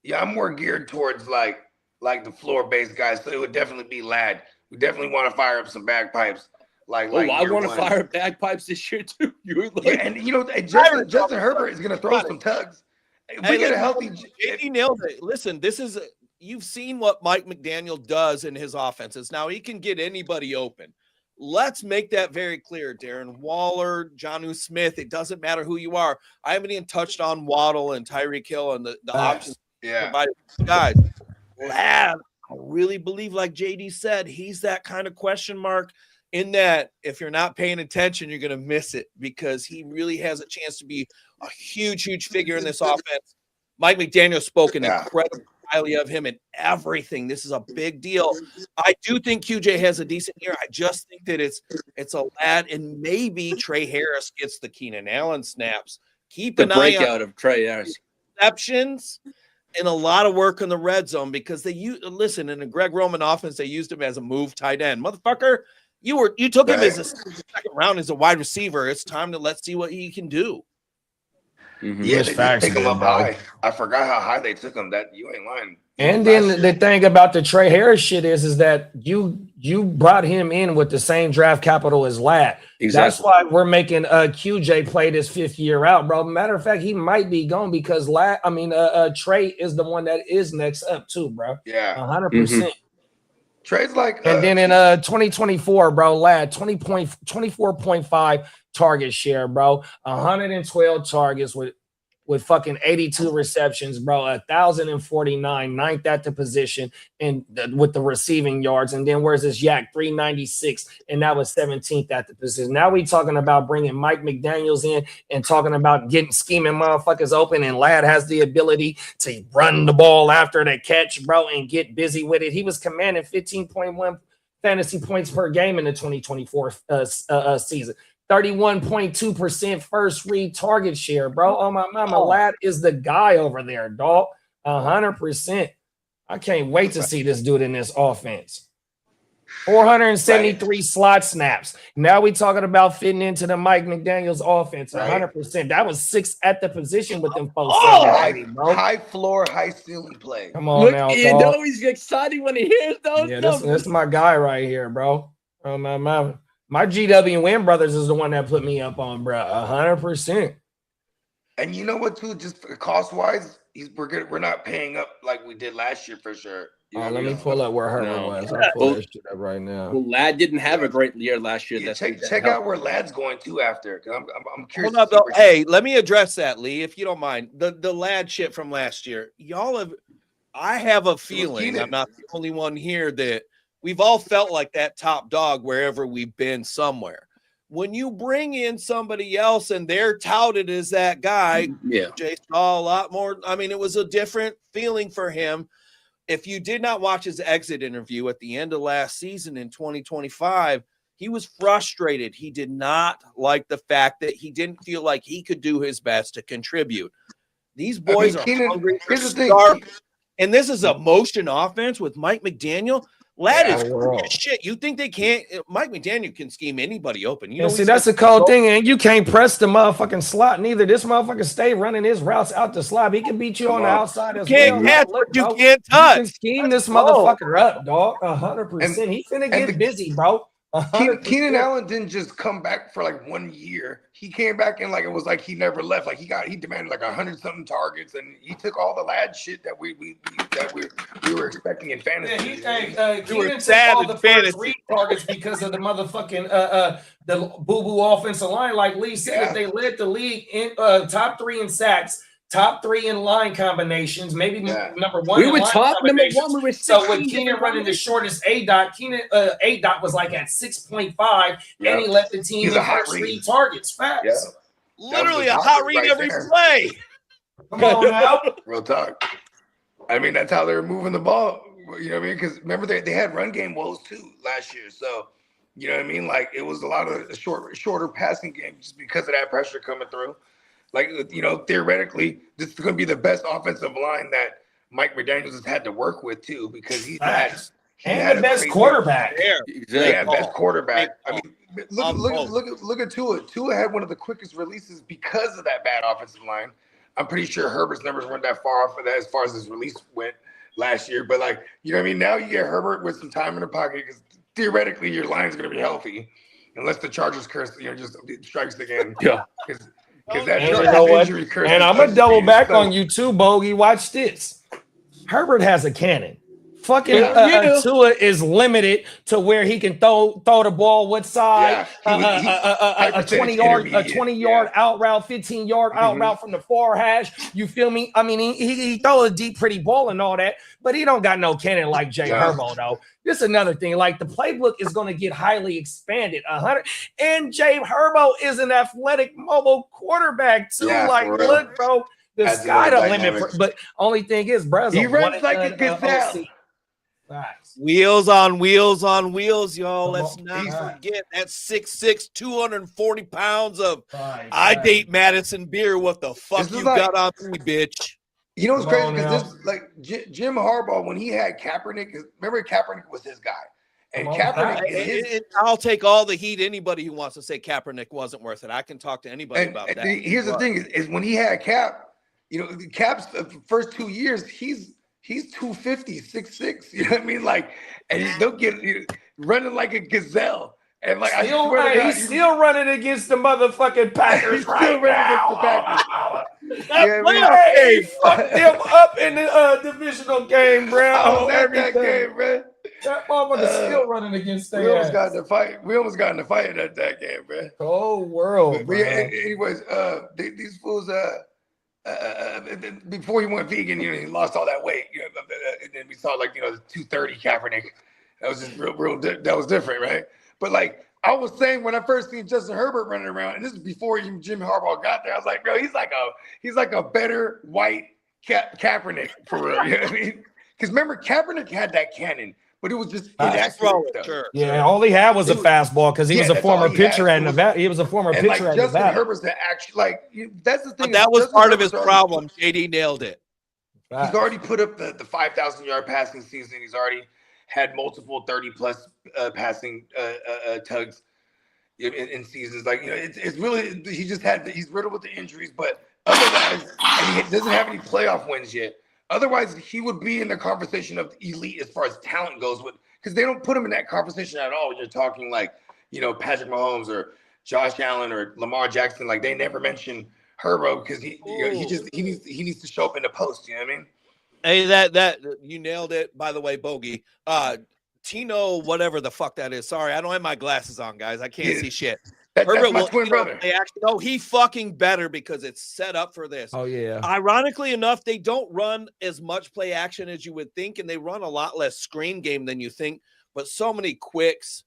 Yeah, I'm more geared towards like the floor based guys. So it would definitely be Lad. We definitely want to fire up some bagpipes. I want to fire bagpipes this year too. Justin Herbert is going to throw some tugs. If we get a healthy, JD nailed it. Listen, you've seen what Mike McDaniel does in his offenses. Now he can get anybody open. Let's make that very clear. Darren Waller, Jonnu Smith. It doesn't matter who you are. I haven't even touched on Waddle and Tyreek Hill and the options provided guys. Lad, I really believe, like JD said, he's that kind of question mark. In that, if you're not paying attention, you're going to miss it because he really has a chance to be a huge, huge figure in this offense. Mike McDaniel spoken incredibly highly of him and everything. This is a big deal. I do think QJ has a decent year. I just think that it's a lad, and maybe Trey Harris gets the Keenan Allen snaps. Keep an eye on of Trey Harris receptions. in a lot of work in the red zone because listen, in the Greg Roman offense, they used him as a move tight end. Motherfucker, you took him as a second round as a wide receiver. It's time to let's see what he can do. Yeah, they did take him up high. I forgot how high they took him. That you ain't lying. And then the thing about the Trey Harris shit is that you brought him in with the same draft capital as Ladd. Exactly. That's why we're making QJ play this 5th year out, bro. Matter of fact, he might be gone because Trey is the one that is next up too, bro. Yeah, 100%. Trey's like, and then in 2024, bro, Ladd 24.5 target share, bro, 112 targets with fucking 82 receptions, bro, 1,049, 9th at the position, and with the receiving yards. And then where's this Yak 396, and that was 17th at the position. Now we talking about bringing Mike McDaniels in and talking about scheming motherfuckers open, and Ladd has the ability to run the ball after the catch, bro, and get busy with it. He was commanding 15.1 fantasy points per game in the 2024 season. 31.2% first read target share, bro. Oh, my mama, Ladd is the guy over there, dog. 100%. I can't wait to see this dude in this offense. 473 slot snaps. Now we talking about fitting into the Mike McDaniels offense. 100%. That was 6th at the position with them folks. High floor, high ceiling play. Come on now, dog. He's excited when he hears those. Yeah, this my guy right here, bro. Oh, my mama. My GWN brothers is the one that put me up on, bro. 100%. And you know what, too? Just cost wise, we're not paying up like we did last year for sure. Let me pull up where Herbert was. I'll pull this shit up right now. Well, Ladd didn't have a great year last year. Yeah, check out where Ladd's going to after. I'm curious. Hold up, hey, let me address that, Lee, if you don't mind. The Ladd shit from last year. I have a feeling, I'm not the only one here, that we've all felt like that top dog wherever we've been somewhere. When you bring in somebody else and they're touted as that guy, Jay saw a lot more. I mean, it was a different feeling for him. If you did not watch his exit interview at the end of last season in 2025, he was frustrated. He did not like the fact that he didn't feel like he could do his best to contribute. These boys are hungry for stars. And this is a motion offense with Mike McDaniel. Ladd is shit. You think they can't? Mike McDaniel can scheme anybody open. You know, see, that's the cold thing, and you can't press the motherfucking slot neither. This motherfucker stay running his routes out the slot. He can beat you on the outside as well. You can't catch what you can't touch. You can scheme this motherfucker up, dog. 100%. He finna get busy, bro. Keenan Allen didn't just come back for like 1 year. He came back and like it was like he never left. Like he demanded like 100-something targets, and he took all the Ladd shit that we were expecting in fantasy. Keenan took all the first read targets because of the motherfucking the boo-boo offensive line. Like Lee said, they led the league in top 3 in sacks. Top 3 in line combinations, maybe number 1. We were top number 1. We were so with Keenan running the shortest A-dot, Keenan A-dot was like at 6.5, and he left the team in first read targets. Facts. Literally a hot read every play. Come on now. Real talk. I mean, that's how they were moving the ball. You know what I mean? Because remember they had run game woes too last year. So you know what I mean? Like it was a lot of the shorter passing game just because of that pressure coming through. Like, you know, theoretically, this is going to be the best offensive line that Mike McDaniels has had to work with, too, because he had the best quarterback. Exactly. Yeah, best quarterback. I mean, look at Tua. Tua had one of the quickest releases because of that bad offensive line. I'm pretty sure Herbert's numbers weren't that far off of that as far as his release went last year. But, like, you know what I mean? Now you get Herbert with some time in the pocket because theoretically your line's going to be healthy unless the Chargers curse, just strikes again. Yeah. Because that injury curse. And I'm gonna double back on you too, Bogey. Watch this. Herbert has a cannon. Fucking Tua is limited to where he can throw the ball what side, a 20-yard out route, 15-yard out route from the far hash. You feel me? I mean, he throw a deep, pretty ball and all that, but he don't got no cannon like Jay Herbo though. This is another thing. Like the playbook is going to get highly expanded. And Jay Herbo is an athletic, mobile quarterback too. Look, bro, the sky the limit. But only thing is, bro, he runs like a gazelle. Wheels on wheels on wheels, y'all. Let's not forget that 6'6", 240 pounds of I date Madison beer. What the fuck you got on me, bitch? You know what's Come crazy? on Because now. this, like Jim Harbaugh, when he had Kaepernick, remember Kaepernick was his guy, and Come on, Kaepernick is his. I'll take all the heat. Anybody who wants to say Kaepernick wasn't worth it, I can talk to anybody about that. Here's the thing: is when he had Cap, you know, the Cap's the first 2 years, he's 250, 6'6". You know what I mean? Like, and they'll get running like a gazelle. And like I Still, swear to God, he's still running against the motherfucking Packers. he's still running against the Packers. Yeah, Hey, fuck them up in the divisional game, bro. I was at Everything. that game, man. That motherfucker's still running against We their almost ass. got in the fight. We almost got in the fight at that game, man. Cold world, But bro. yeah, anyways, these fools, before he went vegan, you know, he lost all that weight. You know, and then we saw like, you know, the 230 Kaepernick. That was just real. That was different, right? But like I was saying when I first seen Justin Herbert running around, and this is before even Jim Harbaugh got there, I was like, bro, he's like a better white Kaepernick for real. You know what I mean? Because remember, Kaepernick had that cannon, but it was just inaccurate stuff. Sure. Yeah, all he had was a fastball because he was a that's all former he had. pitcher at Nevada. He was a former And like pitcher at Justin Nevada. Herbert's the actual that's the thing. But that was Justin part of his Herbert's already problem. JD nailed it. He's already put up the 5,000 yard passing season. He's already had multiple 30+ passing tugs in seasons. Like, you know, it's really, he's riddled with the injuries, but otherwise, and he doesn't have any playoff wins yet. Otherwise, he would be in the conversation of elite as far as talent goes, because they don't put him in that conversation at all. You're talking like, you know, Patrick Mahomes or Josh Allen or Lamar Jackson. Like, they never mention Herbo because he needs to show up in the post. You know what I mean? Hey, that you nailed it. By the way, Bogey, Tino, whatever the fuck that is. Sorry, I don't have my glasses on, guys. I can't see shit. That's Herbert my twin brother. No, he fucking better because it's set up for this. Oh yeah. Ironically enough, they don't run as much play action as you would think, and they run a lot less screen game than you think. But so many quicks,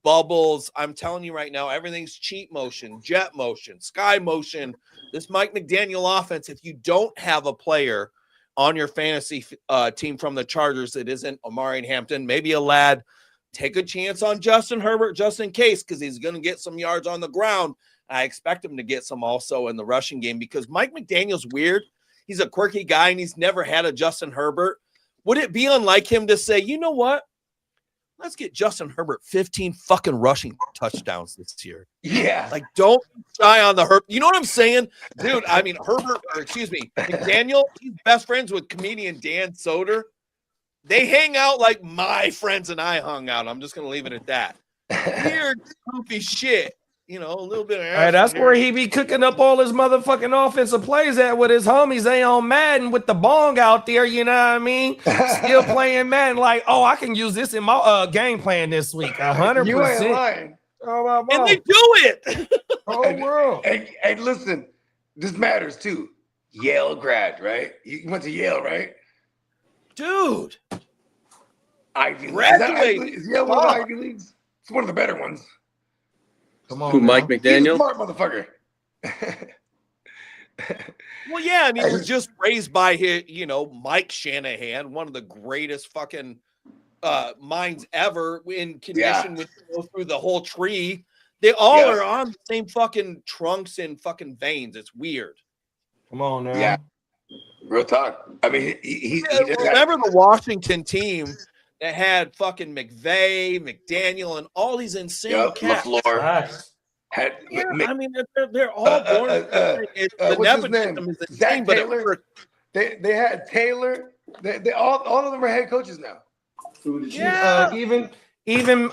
bubbles. I'm telling you right now, everything's cheat motion, jet motion, sky motion. This Mike McDaniel offense. If you don't have a player on your fantasy team from the Chargers that isn't Omari Hampton, maybe a lad, take a chance on Justin Herbert just in case, because he's going to get some yards on the ground. I expect him to get some also in the rushing game because Mike McDaniel's weird. He's a quirky guy, and he's never had a Justin Herbert. Would it be unlike him to say, you know what? Let's get Justin Herbert 15 fucking rushing touchdowns this year. Yeah. Like, don't shy on the Herbert. You know what I'm saying? Dude, I mean, McDaniel, he's best friends with comedian Dan Soder. They hang out like my friends and I hung out. I'm just going to leave it at that. Weird, goofy shit. You know, a little bit of Hey, that's where he be cooking up all his motherfucking offensive plays at with his homies. They on Madden with the bong out there, you know what I mean? Still playing Madden like, oh, I can use this in my game plan this week. 100%. You ain't lying. Oh, and they do it. Whole world. And listen, this matters too. Yale grad, right? You went to Yale, right? Dude. Ivy League. Graduated. Is Yale one of the Ivy Leagues? It's one of the better ones. Come on, Who, Mike He's a McDaniel? smart motherfucker. Well, yeah, I mean, he was just raised by his, you know, Mike Shanahan, one of the greatest fucking minds ever in condition with go through the whole tree. They all are on the same fucking trunks and fucking veins. It's weird. Come on now. Yeah. Real talk. I mean, he remember the Washington team that had fucking McVay, McDaniel, and all these insane cats. LaFleur. I mean, they're all born. The nepotism is insane, but they had Taylor. They all of them are head coaches now. Yeah. Even Mike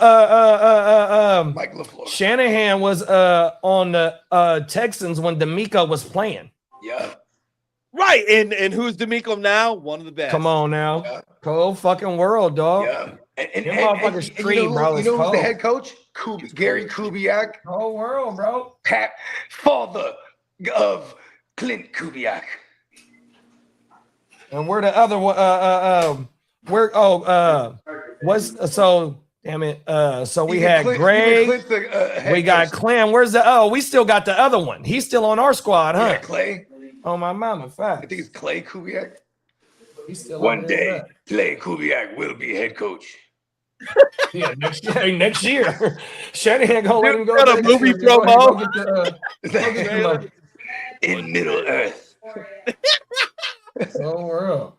LaFleur. Shanahan was on the Texans when D'Amico was playing. Yeah. Right, and who's D'Amico now? One of the best. Come on now. Yeah. Cold fucking world, dog. Yeah. And motherfuckers you know who's the head coach? Gary Kubiak. Whole world, bro. Father of Clint Kubiak. And we're the other one. Damn it. So we had Greg. We got Clem. Where's we still got the other one. He's still on our squad, huh? Yeah, Clay. Oh, my mama, fact. I think it's Clay Kubiak. He's still One day, Clay Kubiak will be head coach. Yeah, next year. Shanahan gonna let him go. Got a movie promo in Middle Earth. Oh, world.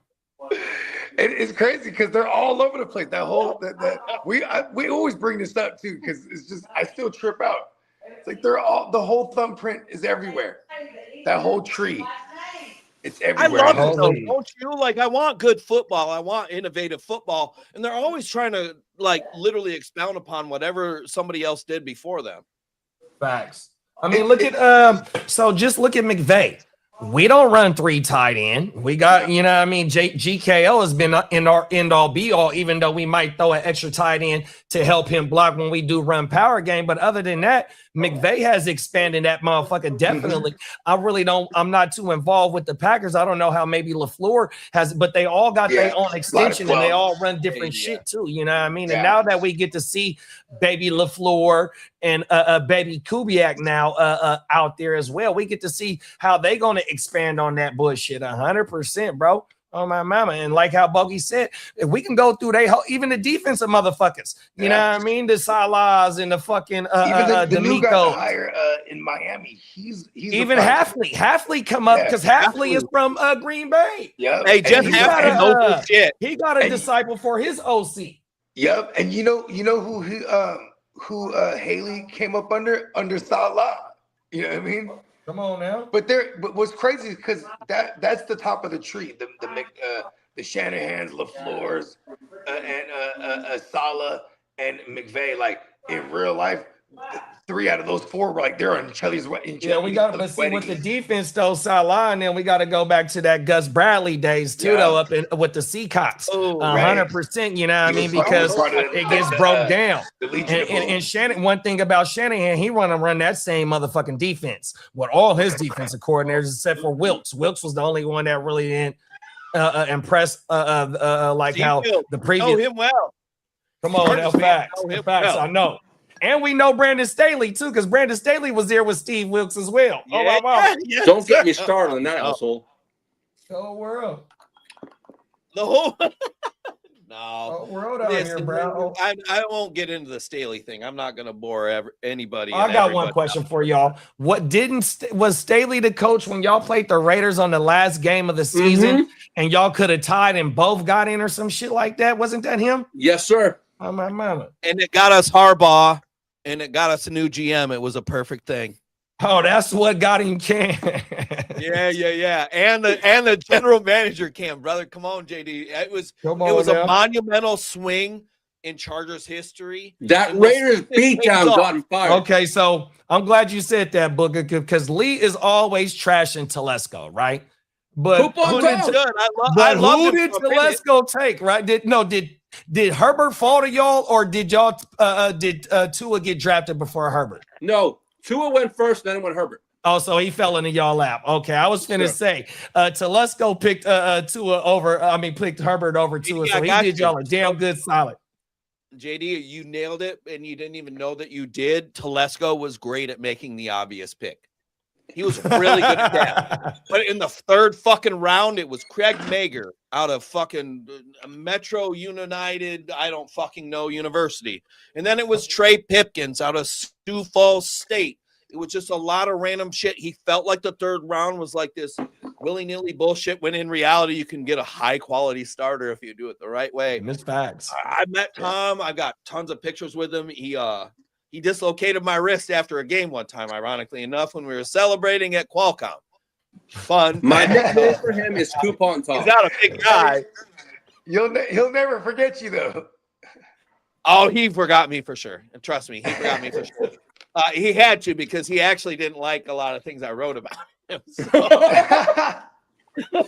It's crazy because they're all over the place. That whole we always bring this up too because it's just I still trip out. It's like the whole thumbprint is everywhere. That whole tree, it's I everywhere. love it though, Holy. don't you? Like, I want good football. I want innovative football, and they're always trying to like literally expound upon whatever somebody else did before them. Facts. I mean, look at so just look at McVay. We don't run 3 tight end. We got, you know what I mean, GKO has been in our end all be all, even though we might throw an extra tight end to help him block when we do run power game. But other than that, McVay has expanded that motherfucker definitely. I'm not too involved with the Packers. I don't know how maybe LaFleur has, but they all got their own extension and they all run different shit too. You know what I mean? And now that we get to see baby LaFleur and baby Kubiak now out there as well, we get to see how they going to expand on that bullshit 100%, bro. Oh my mama. And like how Bogey said, if we can go through even the defensive motherfuckers, you know what I mean? The Salahs and the fucking even the new guy D'Amico. hire in Miami. He's Even Halfley come up because Halfley is from Green Bay. Yep. Hey, Jeff And Halfley knows shit. He got a disciple for his OC. Yep. And you know who Haley came up under Salah. You know what I mean? Come on now. But what's crazy is because that's the top of the tree. The Shanahans, LaFleurs, and Salah and McVay. Like in real life, 3 out of those 4 were like they're on each other's wedding. Yeah, we got to see with the defense though, Salah, and then we got to go back to that Gus Bradley days too, though, up in with the Seacocks. 100%, you know what I mean? Because it gets broke down. And Shannon, one thing about Shanahan, he run that same motherfucking defense with all his defensive coordinators except for Wilkes. Wilkes was the only one that really didn't impress like how the previous. Know him well. Come on, now, facts. I know. And we know Brandon Staley too, because Brandon Staley was there with Steve Wilkes as well. Don't get me started on that, asshole. So world. The whole No. World out here, bro. I won't get into the Staley thing. I'm not going to bore anybody. I got one question for y'all. Was Staley the coach when y'all played the Raiders on the last game of the season and y'all could have tied and both got in or some shit like that? Wasn't that him? Yes, sir. Oh, my mama. And it got us Harbaugh and it got us a new GM. It was a perfect thing. Oh, that's what got him Cam. Yeah. And the general manager Cam, brother. Come on, JD. It was a monumental swing in Chargers history. That Raiders beatdown got him fired. Okay, so I'm glad you said that, Booker, because Lee is always trashing Telesco, right? But who did Telesco take, right? Did Herbert fall to y'all, or did y'all did Tua get drafted before Herbert? No, Tua went first, then went Herbert. Oh, so he fell into y'all lap. Okay, I was finna say Telesco picked Tua over. I mean, picked Herbert over Tua, so he did y'all a damn good solid. JD, you nailed it, and you didn't even know that you did. Telesco was great at making the obvious pick. He was really good at that. But in the 3rd fucking round, it was Craig Mager out of fucking Metro United, I don't fucking know, university. And then it was Trey Pipkins out of Sioux Falls State. It was just a lot of random shit. He felt like the 3rd round was like this willy-nilly bullshit, when in reality, you can get a high-quality starter if you do it the right way. Miss facts. I met Tom. I got tons of pictures with him. He dislocated my wrist after a game one time, ironically enough, when we were celebrating at Qualcomm. Fun. My nickname for him is Coupon Tom. He's not a big guy. He'll never forget you, though. Oh, he forgot me for sure. And trust me, he forgot me for sure. He had to, because he actually didn't like a lot of things I wrote about him. So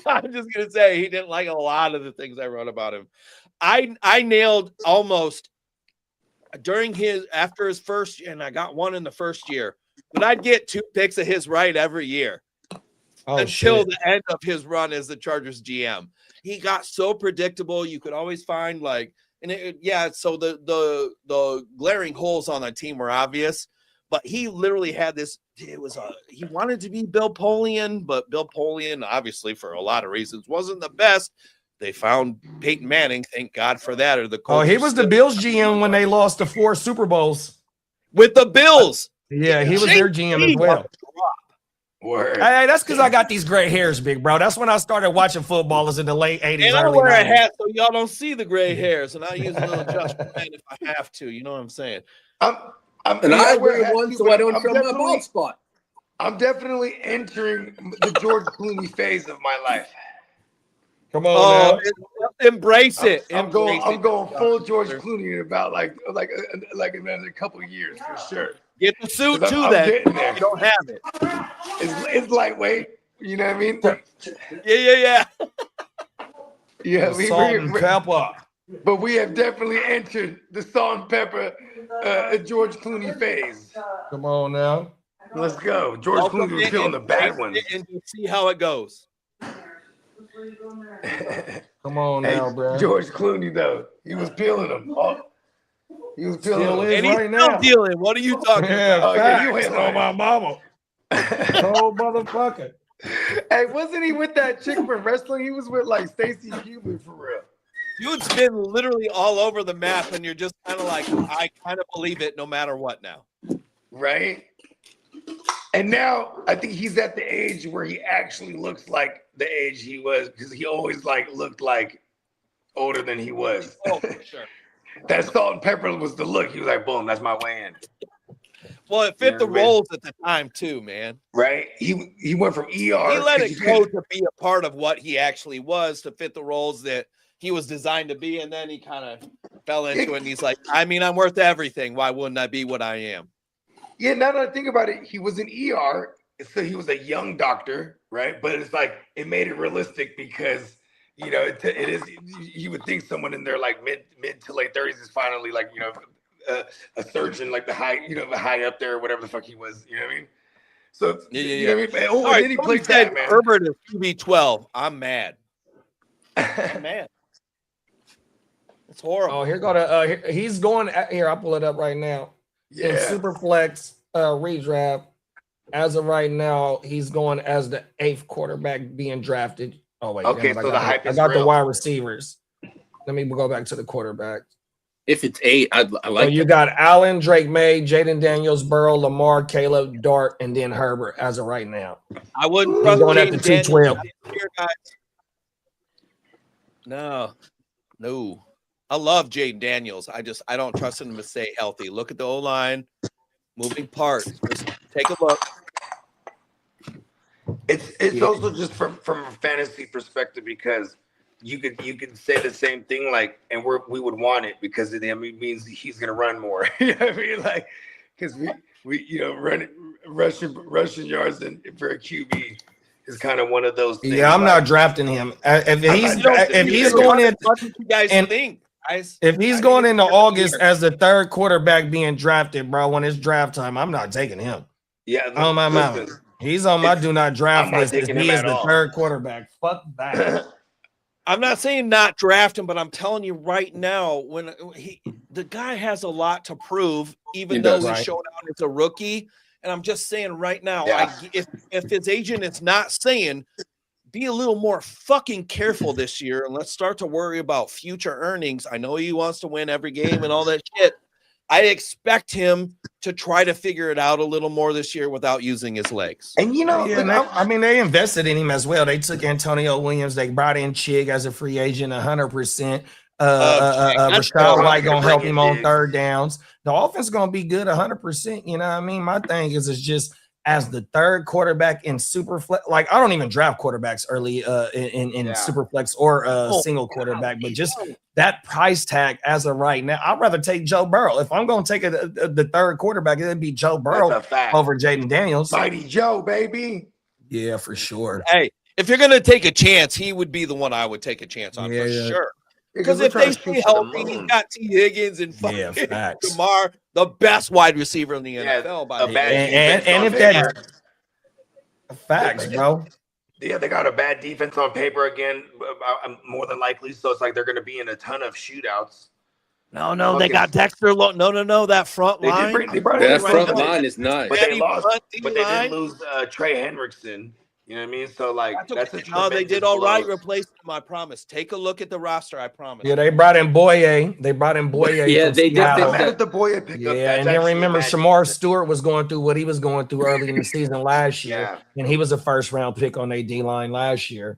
I'm just going to say he didn't like a lot of the things I wrote about him. I nailed almost after his first year, and I got one in the first year, but I'd get 2 picks of his right every year until the end of his run as the Chargers GM. He got so predictable. You could always find so the glaring holes on the team were obvious, but he literally had this. He wanted to be Bill Polian, but Bill Polian, obviously for a lot of reasons, wasn't the best. They found Peyton Manning. Thank God for that. Or the he was the Bills GM when they lost the 4 Super Bowls with the Bills. Yeah, he was their GM as well. Word. Hey, that's because I got these gray hairs, big bro. That's when I started watching footballers in the late 80s, And I early wear a 90s. hat so y'all don't see the gray hairs, and I use a little adjustment band if I have to. You know what I'm saying? And I wear one so I don't show my bald spot. I'm definitely entering the George Clooney phase of my life. Come on now. Embrace it. I'm going full George Clooney in about like another couple of years for sure. Get the suit too. I'm then getting there. You don't have it. It's lightweight. You know what I mean? Yeah. Yeah, salt and pepper. But we have definitely entered the salt and pepper George Clooney phase. Come on now. Let's go. George Clooney was feeling the bad ones. And see how it goes. Come on now, bro. George Clooney, though, he was peeling them. He was peeling them. And he's right still now. dealing. What are you talking about? Yeah, you facts ain't on lying. my mama. Oh, motherfucker. Hey, wasn't he with that chick from wrestling? He was with like Stacey Cuban for real. Dude's been literally all over the map, and you're just kind of like, I kind of believe it no matter what now. Right? And now I think he's at the age where he actually looks like the age he was, because he always like looked like older than he was. Oh, for sure. That salt and pepper was the look. He was like, boom, that's my way in. Well, it fit the roles at the time too, man. Right? He went from ER. He let it go to be a part of what he actually was to fit the roles that he was designed to be, and then he kind of fell into it, and he's like, I mean, I'm worth everything. Why wouldn't I be what I am? Yeah, now that I think about it, he was an ER, so he was a young doctor, right? But it's like, it made it realistic because, you know, it is, you would think someone in their like mid to late 30s is finally like, you know, a surgeon, like the high up there, or whatever the fuck he was, you know what I mean? So, Yeah. You know what I mean? Oh, All right, and then he somebody played said that, man. Herbert is QB12. I'm mad. I'm mad. It's horrible. Oh, here go to he's going here. I'll pull it up right now. In Superflex redraft. As of right now, he's going as the 8th quarterback being drafted. Oh wait, Okay, damn it, so the hype is I got real. the wide receivers. Let me go back to the quarterback. If it's 8, I like So you got Allen, Drake May, Jaden Daniels, Burrow, Lamar, Caleb, Dart, and then Herbert as of right now. I wouldn't He's trust going at the Jaden Daniels 212. here, guys. No. I love Jaden Daniels. I don't trust him to stay healthy. Look at the O-line, moving parts. Just take a look. It's also just from a fantasy perspective, because you could say the same thing, like, and we would want it because it means he's gonna run more. You know what I mean? Like, because we you know, rushing yards for a QB is kind of one of those things. Yeah, I'm not drafting him. If he's going in, What you guys and- think, guys? if he's going into August as the 3rd quarterback being drafted, bro, when it's draft time, I'm not taking him. Yeah, On my mouth. He's on my do not draft I'm not list. taking He him is at the all. 3rd quarterback. Fuck that. I'm not saying not draft him, but I'm telling you right now, when the guy has a lot to prove, even though he showed out as a rookie. And I'm just saying right now, if his agent is not saying, be a little more fucking careful this year, and let's start to worry about future earnings. I know he wants to win every game and all that shit. I expect him to try to figure it out a little more this year without using his legs. And you know, I mean, they invested in him as well. They took Antonio Williams. They brought in Chig as a free agent, 100%. Rashad White gonna help him on 3rd downs. The offense gonna be good, 100%. You know what I mean? My thing is just as the 3rd quarterback in Superflex. Like, I don't even draft quarterbacks early in Superflex or single quarterback, but just that price tag as of right now, I'd rather take Joe Burrow. If I'm gonna take the 3rd quarterback, it'd be Joe Burrow over Jaden Daniels. Mighty Joe, baby. Yeah, for sure. Hey, if you're gonna take a chance, he would be the one I would take a chance on for sure. Because if they stay healthy, he's got T. Higgins and fucking Jamar, the best wide receiver in the NFL. By the way, and if that facts, bro. Yeah, they got a bad defense on paper again, more than likely. So it's like they're going to be in a ton of shootouts. No, they got Dexter. No, that front line. That front line is nice. But they lost. But they didn't lose Trey Hendrickson. You know what I mean? So like that's a no, they did tremendous all right blow. replacing him. I promise. Take a look at the roster. I promise. Yeah, they brought in Boye. They brought in Boye. Yeah, from they did Seattle. I'm mad at the Boye pickup. Yeah, That's and then actually remember, mad Shamar decent. Stewart was going through what he was going through early in the season last year, Yeah. and he was a first-round pick on their D-line last year.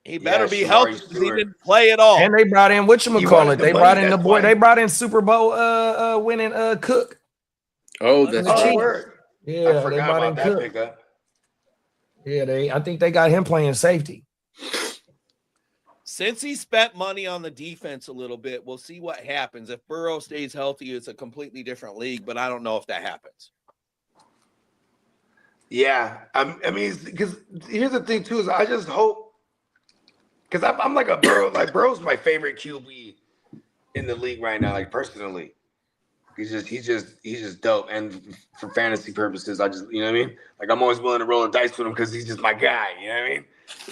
He better be Shamari healthy because he Stewart. didn't play at all. And they brought in He wanted whatchamacallit. the They money, brought in the that's boy. why. They brought in Super Bowl winning Cook. Oh, that's Oh, right. Word. Yeah, I they forgot brought about in that Cook. pickup. Yeah, I think they got him playing safety. Since he spent money on the defense a little bit, we'll see what happens. If Burrow stays healthy, it's a completely different league, but I don't know if that happens. Yeah, I mean, because here's the thing too is I just hope because I'm like a Burrow, like Burrow's my favorite QB in the league right now, like personally. He's just dope, and for fantasy purposes, I just you know what I mean. Like I'm always willing to roll the dice with him because he's just my guy. You know what I mean?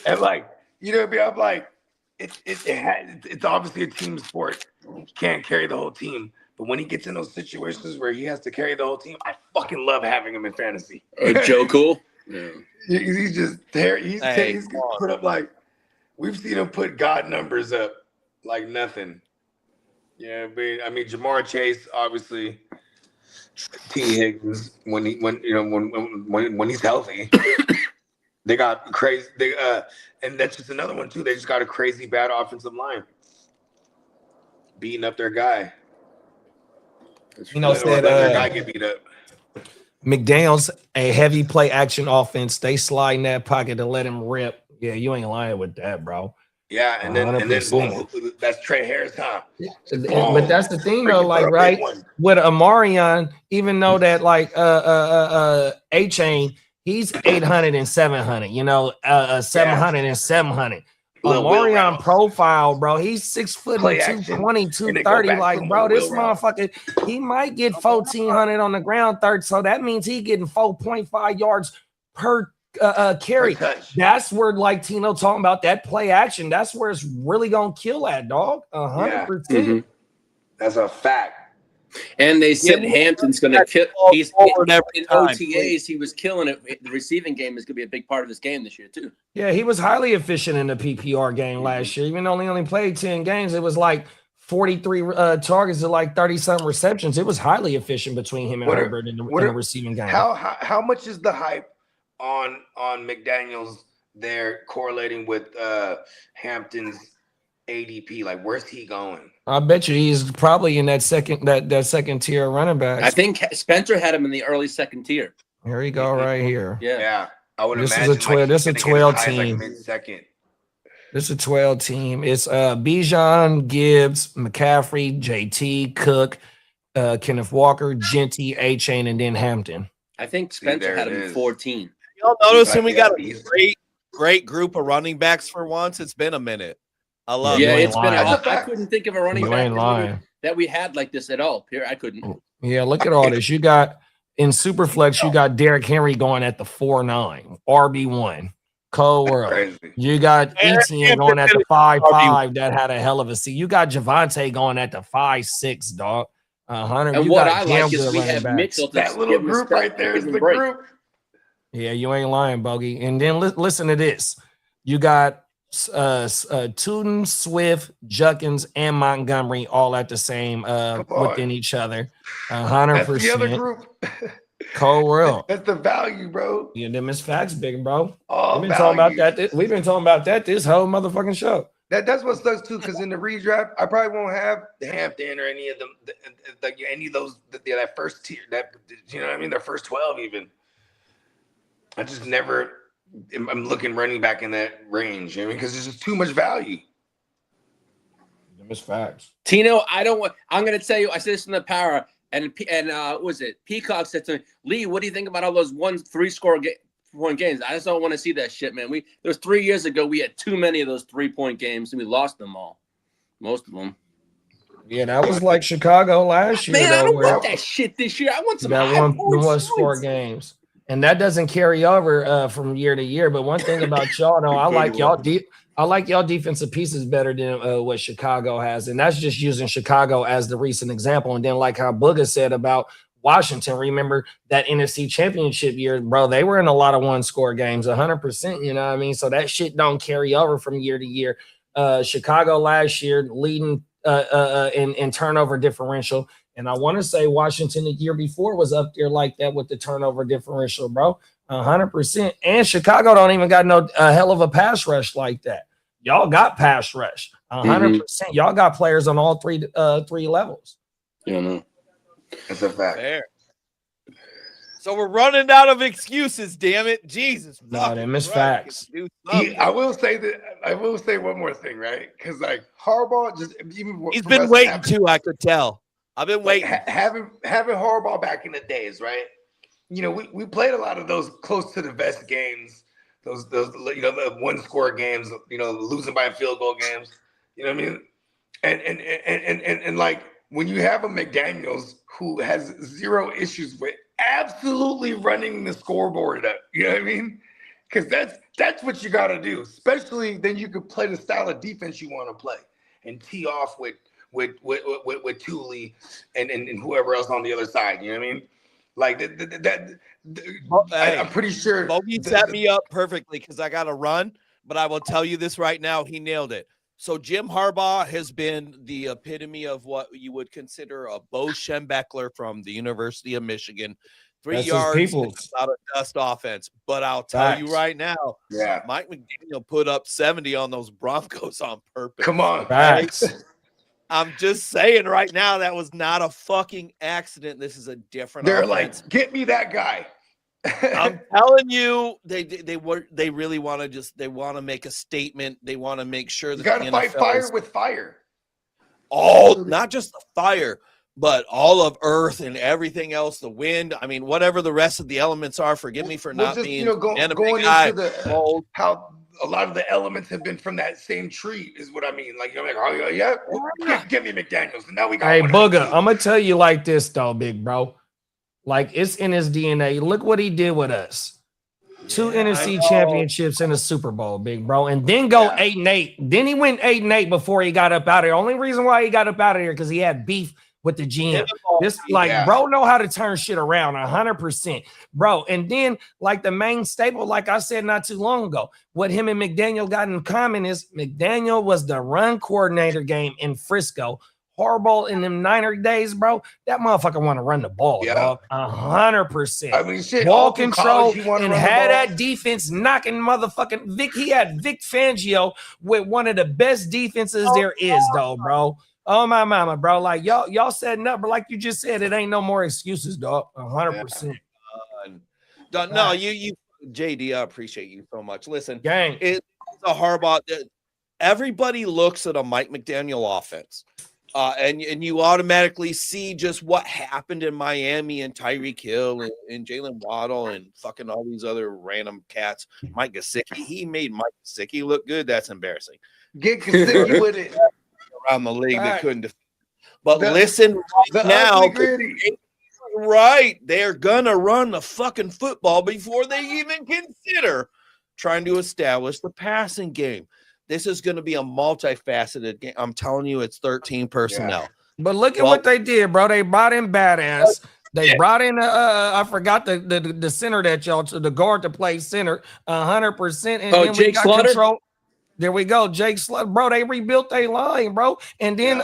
And like you know what I mean? I'm like it's obviously a team sport. You can't carry the whole team. But when he gets in those situations where he has to carry the whole team, I fucking love having him in fantasy. Joe Cool. Yeah. He's just there. He's gonna put up like we've seen him put God numbers up like nothing. Yeah, but I mean Jamar Chase, obviously, T. Higgins when he's healthy. They got crazy. And that's just another one too. They just got a crazy bad offensive line, beating up their guy. Said their guy get beat up. McDaniels, a heavy play action offense. They slide in that pocket to let him rip. Yeah, you ain't lying with that, bro. Yeah, and then 100%. boom, that's Trey Harris time. But that's the thing though, like right with Amarion, even though that like A-Chain, he's 800 and 700, 700 and 700. Amarion profile, bro. He's 6 foot and 220, 230. Like, bro, this motherfucker, he might get 1,400 on the ground third. So that means he getting 4.5 yards per carry. That's where, like Tino talking about that play action. That's where it's really gonna kill that dog. 100%. That's a fact. And they said Hampton's going to kill. He's in OTAs. He was killing it. The receiving game is going to be a big part of this game this year too. Yeah, he was highly efficient in the PPR game last year. Even though he only played 10 games, it was like 43 targets and like 30-something receptions. It was highly efficient between him and Herbert in the receiving game. How much is the hype on McDaniels there correlating with Hampton's ADP? Like, where's he going? I bet you he's probably in that second tier running back. I think Spencer had him in the early second tier. Here you go, right here. Yeah. I would this imagine is a 12. This is a 12 team. like mid-second. This is a 12 team. It's Bijan, Gibbs, McCaffrey, JT, Cook, Kenneth Walker, Genty, A-Chain, and then Hampton. I think Spencer had him in 14. Y'all noticing we got a great group of running backs for once? It's been a minute. I love it. Yeah, it's been. I couldn't think of a running back that we had like this at all. Here, I couldn't. Yeah, look at all this. You got in Superflex, you got Derrick Henry going at the 4.9, RB1. Cold world. You got Etienne going at the 5.5. That had a hell of a season. You got Javante going at the 5.6, dog. 100. And what I like is we have Mitchell. That little group right there is the group. Yeah, you ain't lying, Bogey. And then listen to this. You got Tootin, Swift, Judkins, and Montgomery all at the same within each other. 100%. That's the other group. Cold world. That's the value, bro. Yeah, them is facts, big bro. We've been talking about that. We've been talking about that this whole motherfucking show. That's what sucks too, because in the redraft, I probably won't have the Hampton or any of them, any of those that first tier. That you know what I mean? Their first 12 even. I just never. I'm looking running back in that range, you know, because there's just too much value. It's facts. Tino, I don't want. I'm going to tell you. I said this in the power, and what was it? Peacock said to me, Lee, what do you think about all those 3-score point games? I just don't want to see that shit, man. There was 3 years ago. We had too many of those 3-point games, and we lost them all, most of them. Yeah, that was like Chicago last year. Man, I don't want that shit this year. I want some one-score games. And that doesn't carry over from year to year. But one thing about y'all, though, I like y'all defensive pieces better than what Chicago has, and that's just using Chicago as the recent example. And then, like how Booger said about Washington, remember that NFC championship year, bro, they were in a lot of one-score games, 100%, you know what I mean? So that shit don't carry over from year to year. Chicago last year leading in turnover differential. And I want to say Washington the year before was up there like that with the turnover differential, bro. 100%. And Chicago don't even got no hell of a pass rush like that. Y'all got pass rush. 100%. Y'all got players on all three levels. You know, it's a fact. Fair. So we're running out of excuses, damn it. Jesus. No, them is facts. I will say one more thing, right? Because like Harbaugh just even he's been waiting too, I could tell. I've been waiting. Having Harbaugh back in the days, right? You know, we played a lot of those close to the vest games, those you know, the one-score games, you know, losing by a field goal games. You know what I mean? And like when you have a McDaniels who has zero issues with absolutely running the scoreboard up, you know what I mean? Because that's what you got to do. Especially then you could play the style of defense you want to play and tee off with Thule and whoever else on the other side. You know what I mean? Like I'm pretty sure Bogey set me up perfectly because I got to run. But I will tell you this right now, he nailed it. So Jim Harbaugh has been the epitome of what you would consider a Bo Schembechler from the University of Michigan. 3 yards out of dust offense. But I'll tell you right now, Mike McDaniel put up 70 on those Broncos on purpose. Come on. I'm just saying right now that was not a fucking accident. This is a different They're offense. like, get me that guy. I'm telling you, they really want to make a statement. They want to make sure that you got to fight fire with fire. Oh, not just the fire, but all of earth and everything else, the wind. I mean, whatever the rest of the elements are. Forgive me for not being going into how a lot of the elements have been from that same tree is what I mean. Like you're like, oh yeah, give me McDaniels. And now we got. Hey, Booger, I'm gonna tell you like this though, big bro. Like it's in his DNA. Look what he did with us. 2 NFC championships and a Super Bowl, big bro. And then go 8-8. Then he went 8-8 before he got up out of here. Only reason why he got up out of here because he had beef with the GM. Bro know how to turn shit around 100%, bro. And then like the main staple, like I said not too long ago, what him and McDaniel got in common is McDaniel was the run coordinator game in Frisco. Harbaugh in them Niner days, bro, that motherfucker want to run the ball, dog. 100%. I mean, shit, ball control and had that defense knocking motherfucking Vic. He had Vic Fangio with one of the best defenses there is, though, bro. Oh my mama, bro. Like y'all setting up, but like you just said, it ain't no more excuses, dog. 100%. No, you JD, I appreciate you so much. Listen, gang, it's a Harbaugh. Everybody looks at a Mike McDaniel offense. And you automatically see just what happened in Miami and Tyreek Hill and Jalen Waddle and fucking all these other random cats. Mike Gesicki, he made Mike Gesicki look good. That's embarrassing. Get Gesicki with it. Around the league, they couldn't defend. But listen right now, they're gonna run the fucking football before they even consider trying to establish the passing game. This is going to be a multifaceted game. I'm telling you, it's 13 personnel. But look at what they did, bro. They brought in badass. They brought in I forgot the center that y'all the guard to play center 100%. And then Jake Slaughter? Control. There we go, Jake Slaughter, bro. They rebuilt their line, bro. And then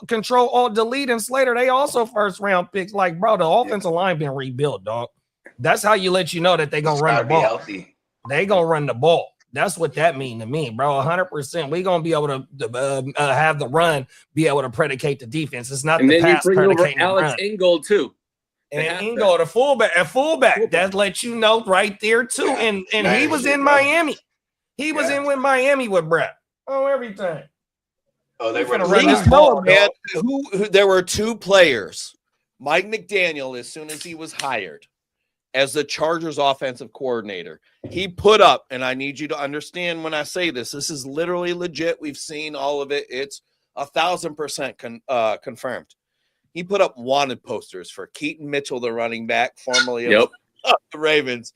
Control Alt Delete and Slater. They also first round picks. Like, bro, the offensive line been rebuilt, dog. That's how you let you know that they gonna run the ball. Healthy. They gonna run the ball. That's what that mean to me, bro. 100%. We gonna be able to have the run, be able to predicate the defense. It's not and the then pass you bring over predicating Alex Ingold too. And Ingold, a fullback. That lets you know right there too. And he was in Miami. He was in with Miami with Brett. Oh, everything. Oh, they gonna run this ball, man. There were 2 players. Mike McDaniel, as soon as he was hired as the Chargers offensive coordinator, he put up, and I need you to understand when I say this, this is literally legit. We've seen all of it. It's 1,000% confirmed. He put up wanted posters for Keaton Mitchell, the running back, formerly of the Ravens,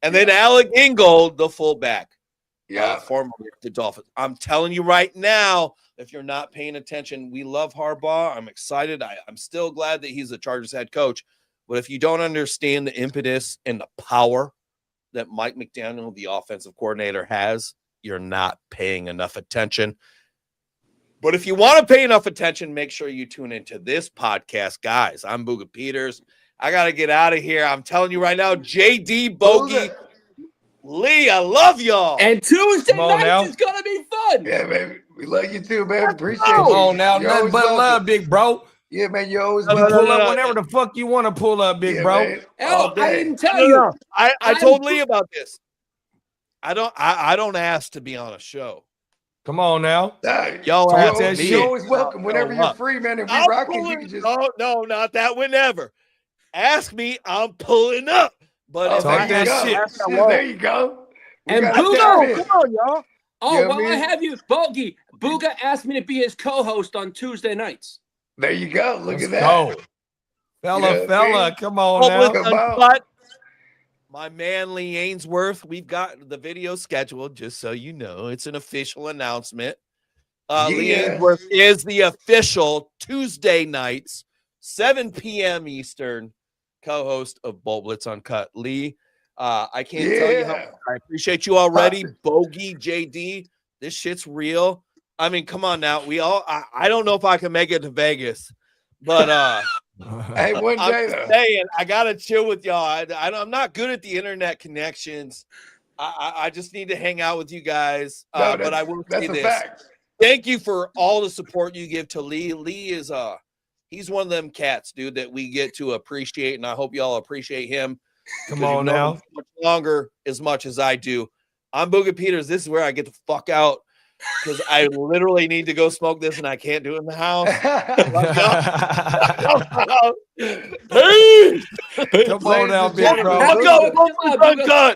and then Alec Ingold, the fullback, formerly of the Dolphins. I'm telling you right now, if you're not paying attention, we love Harbaugh. I'm excited. I'm still glad that he's the Chargers head coach. But if you don't understand the impetus and the power that Mike McDaniel, the offensive coordinator, has, you're not paying enough attention. But if you want to pay enough attention, make sure you tune into this podcast, guys. I'm Booga Peters. I got to get out of here. I'm telling you right now, JD, Bogey, Lee, I love y'all. And Tuesday night is going to be fun. Yeah, baby. We love you too, man. Appreciate you. Come on now. You're Nothing but welcome. love, big bro. Yeah, man. You always You pull up whenever the fuck you want to pull up, big bro. Man. Oh, I didn't tell you. I told Lee about this. I don't ask to be on a show. Come on now. Yo, you're always welcome. Whenever you're free, man. If we rocking, you can just no, not that whenever. Ask me, I'm pulling up. But if I that shit. There you go. And Booga, come on, y'all. Oh, You know while what I I mean? have you, Bogey, Booga asked me to be his co-host on Tuesday nights. There you go. Look at that. Go. Fella, come on now. Public Uncut. My man Lee Ainsworth, we've got the video scheduled, just so you know. It's an official announcement. Lee Ainsworth is the official Tuesday nights, 7 p.m. Eastern, co-host of Bolt Blitz Uncut. Lee, I can't tell you how much I appreciate you already. Bogey, JD, this shit's real. I mean, come on now. I don't know if I can make it to Vegas, but hey, one day I'm saying I gotta chill with y'all. I'm not good at the internet connections. I just need to hang out with you guys. But I will say this: fact. Thank you for all the support you give to Lee. Lee is he's one of them cats, dude, that we get to appreciate, and I hope y'all appreciate him. Come on now. Much longer, as much as I do. I'm Booga Peters. This is where I get the fuck out. Because I literally need to go smoke this and I can't do it in the house. Come on now, big bro. Let's go.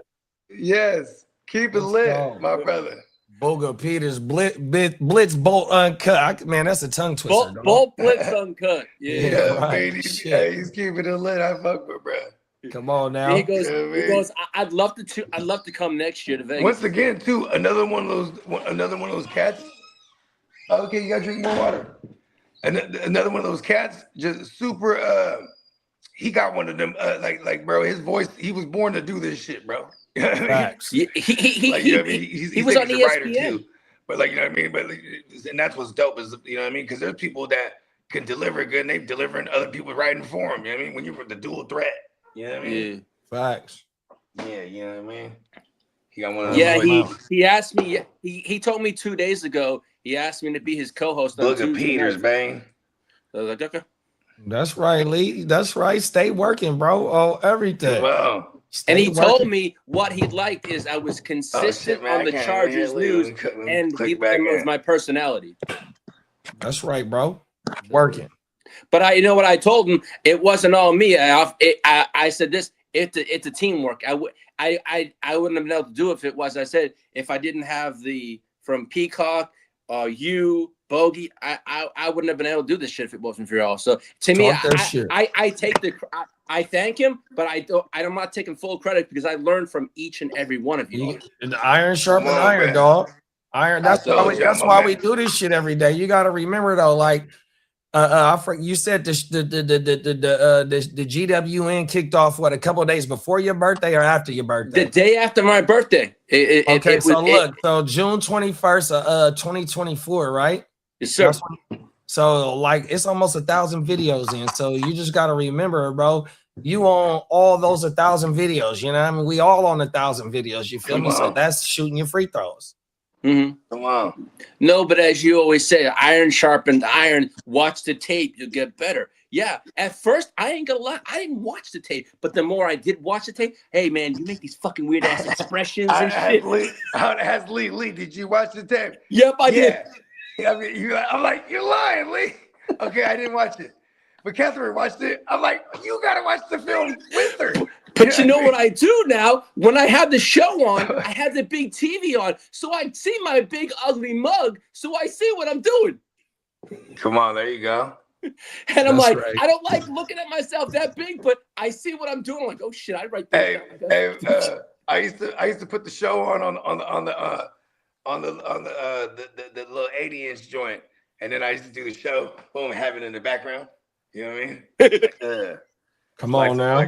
Yes. Keep it lit, my brother. Booga Peters, Blitz Bolt Uncut. Man, that's a tongue twister. Bolt Blitz Uncut. Yeah, right. man, he's keeping it lit. I fuck with, bro. Come on now. He goes. I'd love to come next year to Vegas. Once again, too, another one of those cats. Okay, you gotta drink more water. Another one of those cats, just super. He got one of them. Like, bro, his voice. He was born to do this shit, bro. Facts. He was on ESPN. Too. But like, you know what I mean. But and that's what's dope is, you know what I mean, because there's people that can deliver good, and they're delivering other people writing for them. You know what I mean? When you're the dual threat. You know what I mean? Facts. Yeah, you know what I mean? He got one of those. He asked me, he told me 2 days ago, he asked me to be his co-host. Look at Peters, bang. That's right, Lee. That's right. Stay working, bro. Oh, everything. Wow. And he told me what he'd like is I was consistent on the Chargers news, and it was my personality. That's right, bro. Working. But you know what I told him? It wasn't all me. I said this. It's a teamwork. I wouldn't have been able to do it if it was. I said if I didn't have from Peacock, you, Bogey, I wouldn't have been able to do this shit if it wasn't for y'all. So to me, I take I thank him, but I'm not taking full credit because I learned from each and every one of you. The iron sharpen iron, dog. Iron. That's why we do this shit every day. You got to remember though, like. You said the GWN kicked off a couple of days before your birthday or after your birthday? The day after my birthday. So June 21st, 2024, right? Yes, sir. So like it's almost 1,000 videos in. So you just got to remember, bro. You on all those 1,000 videos. You know what I mean? We all on 1,000 videos. You feel me? So that's shooting your free throws. Mm-hmm. Come on. No, but as you always say, iron sharpened iron. Watch the tape, you'll get better. Yeah, at first, I ain't gonna lie, I didn't watch the tape, but the more I did watch the tape, hey man, you make these fucking weird ass expressions and shit. Lee, did you watch the tape? Yep, I did. I mean, I'm like, you're lying, Lee. Okay, I didn't watch it, but Catherine watched it. I'm like, you gotta watch the film with her. But you know what I do now? When I have the show on, I have the big TV on, so I see my big ugly mug, so I see what I'm doing. Come on, there you go. And I'm like, right. I don't like looking at myself that big, but I see what I'm doing. I'm like, oh shit, I write that down. I used to put the show on the little 80-inch joint, and then I used to do the show, boom, have it in the background. You know what I mean? Come on now.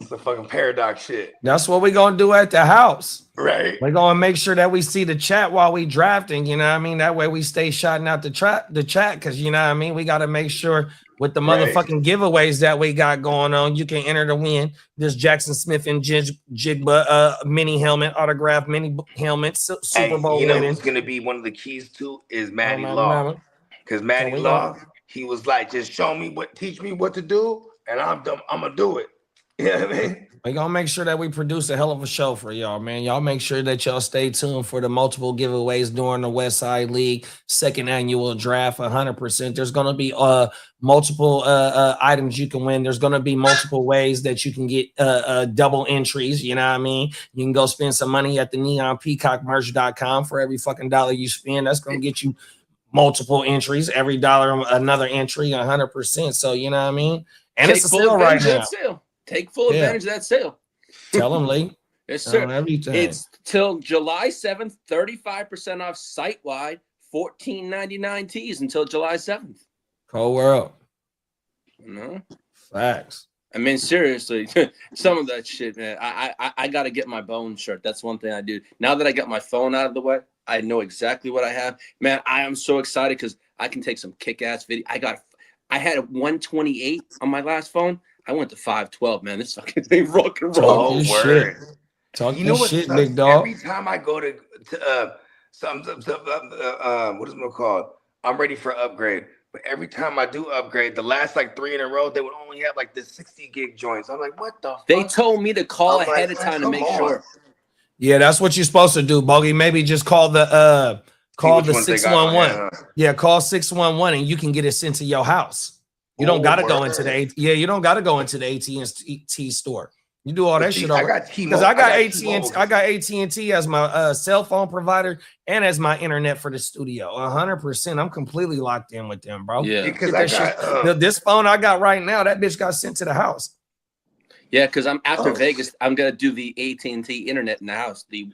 It's a fucking paradox shit. That's what we're gonna do at the house. Right. We're gonna make sure that we see the chat while we drafting, you know what I mean? That way we stay shouting out the chat, because you know what I mean, we gotta make sure with the motherfucking giveaways that we got going on, you can enter to win this Jackson Smith and Jigba mini helmet, autographed mini helmet, Super Bowl you know winning. who's gonna be one of the keys too is Matty Law. Because Matty Law, he was like, just teach me what to do, and I'm gonna do it. You know what I mean? We're gonna make sure that we produce a hell of a show for y'all, man. Y'all make sure that y'all stay tuned for the multiple giveaways during the West Side League second annual draft. 100%. There's gonna be multiple items you can win. There's gonna be multiple ways that you can get double entries. You know what I mean? You can go spend some money at the neonpeacockmerch.com for every fucking dollar you spend. That's gonna get you multiple entries. Every dollar, another entry, 100%. So you know what I mean? And it's a sale right now. Take full advantage of that sale. Tell them, Lee. Yes, sir. Everything. It's till July 7th, 35% off site-wide, $14.99 tees until July 7th. Cold world. No. Facts. I mean, seriously, some of that shit, man. I got to get my bone shirt. That's one thing I do. Now that I got my phone out of the way, I know exactly what I have. Man, I am so excited because I can take some kick-ass video. I had a 128 on my last phone. I went to 512, man. This fucking thing rock and roll. Talk shit. Talk you know what shit, sucks? big dog. Every time I go to what is it called? I'm ready for upgrade. But every time I do upgrade, the last like 3 in a row, they would only have like the 60 gig joints. I'm like, what the fuck? They told me to call ahead of time to make sure. Yeah, that's what you're supposed to do, Bogey. Maybe just call the 611. Yeah, call 611 and you can get it sent to your house. You don't gotta go into the you don't gotta go into the AT&T store. You do all that shit over. Because I got AT&T as my cell phone provider and as my internet for the studio. 100%. I'm completely locked in with them, bro. Yeah, because this phone I got right now, that bitch got sent to the house. Yeah, because I'm after Vegas. I'm gonna do the AT&T internet in the house. They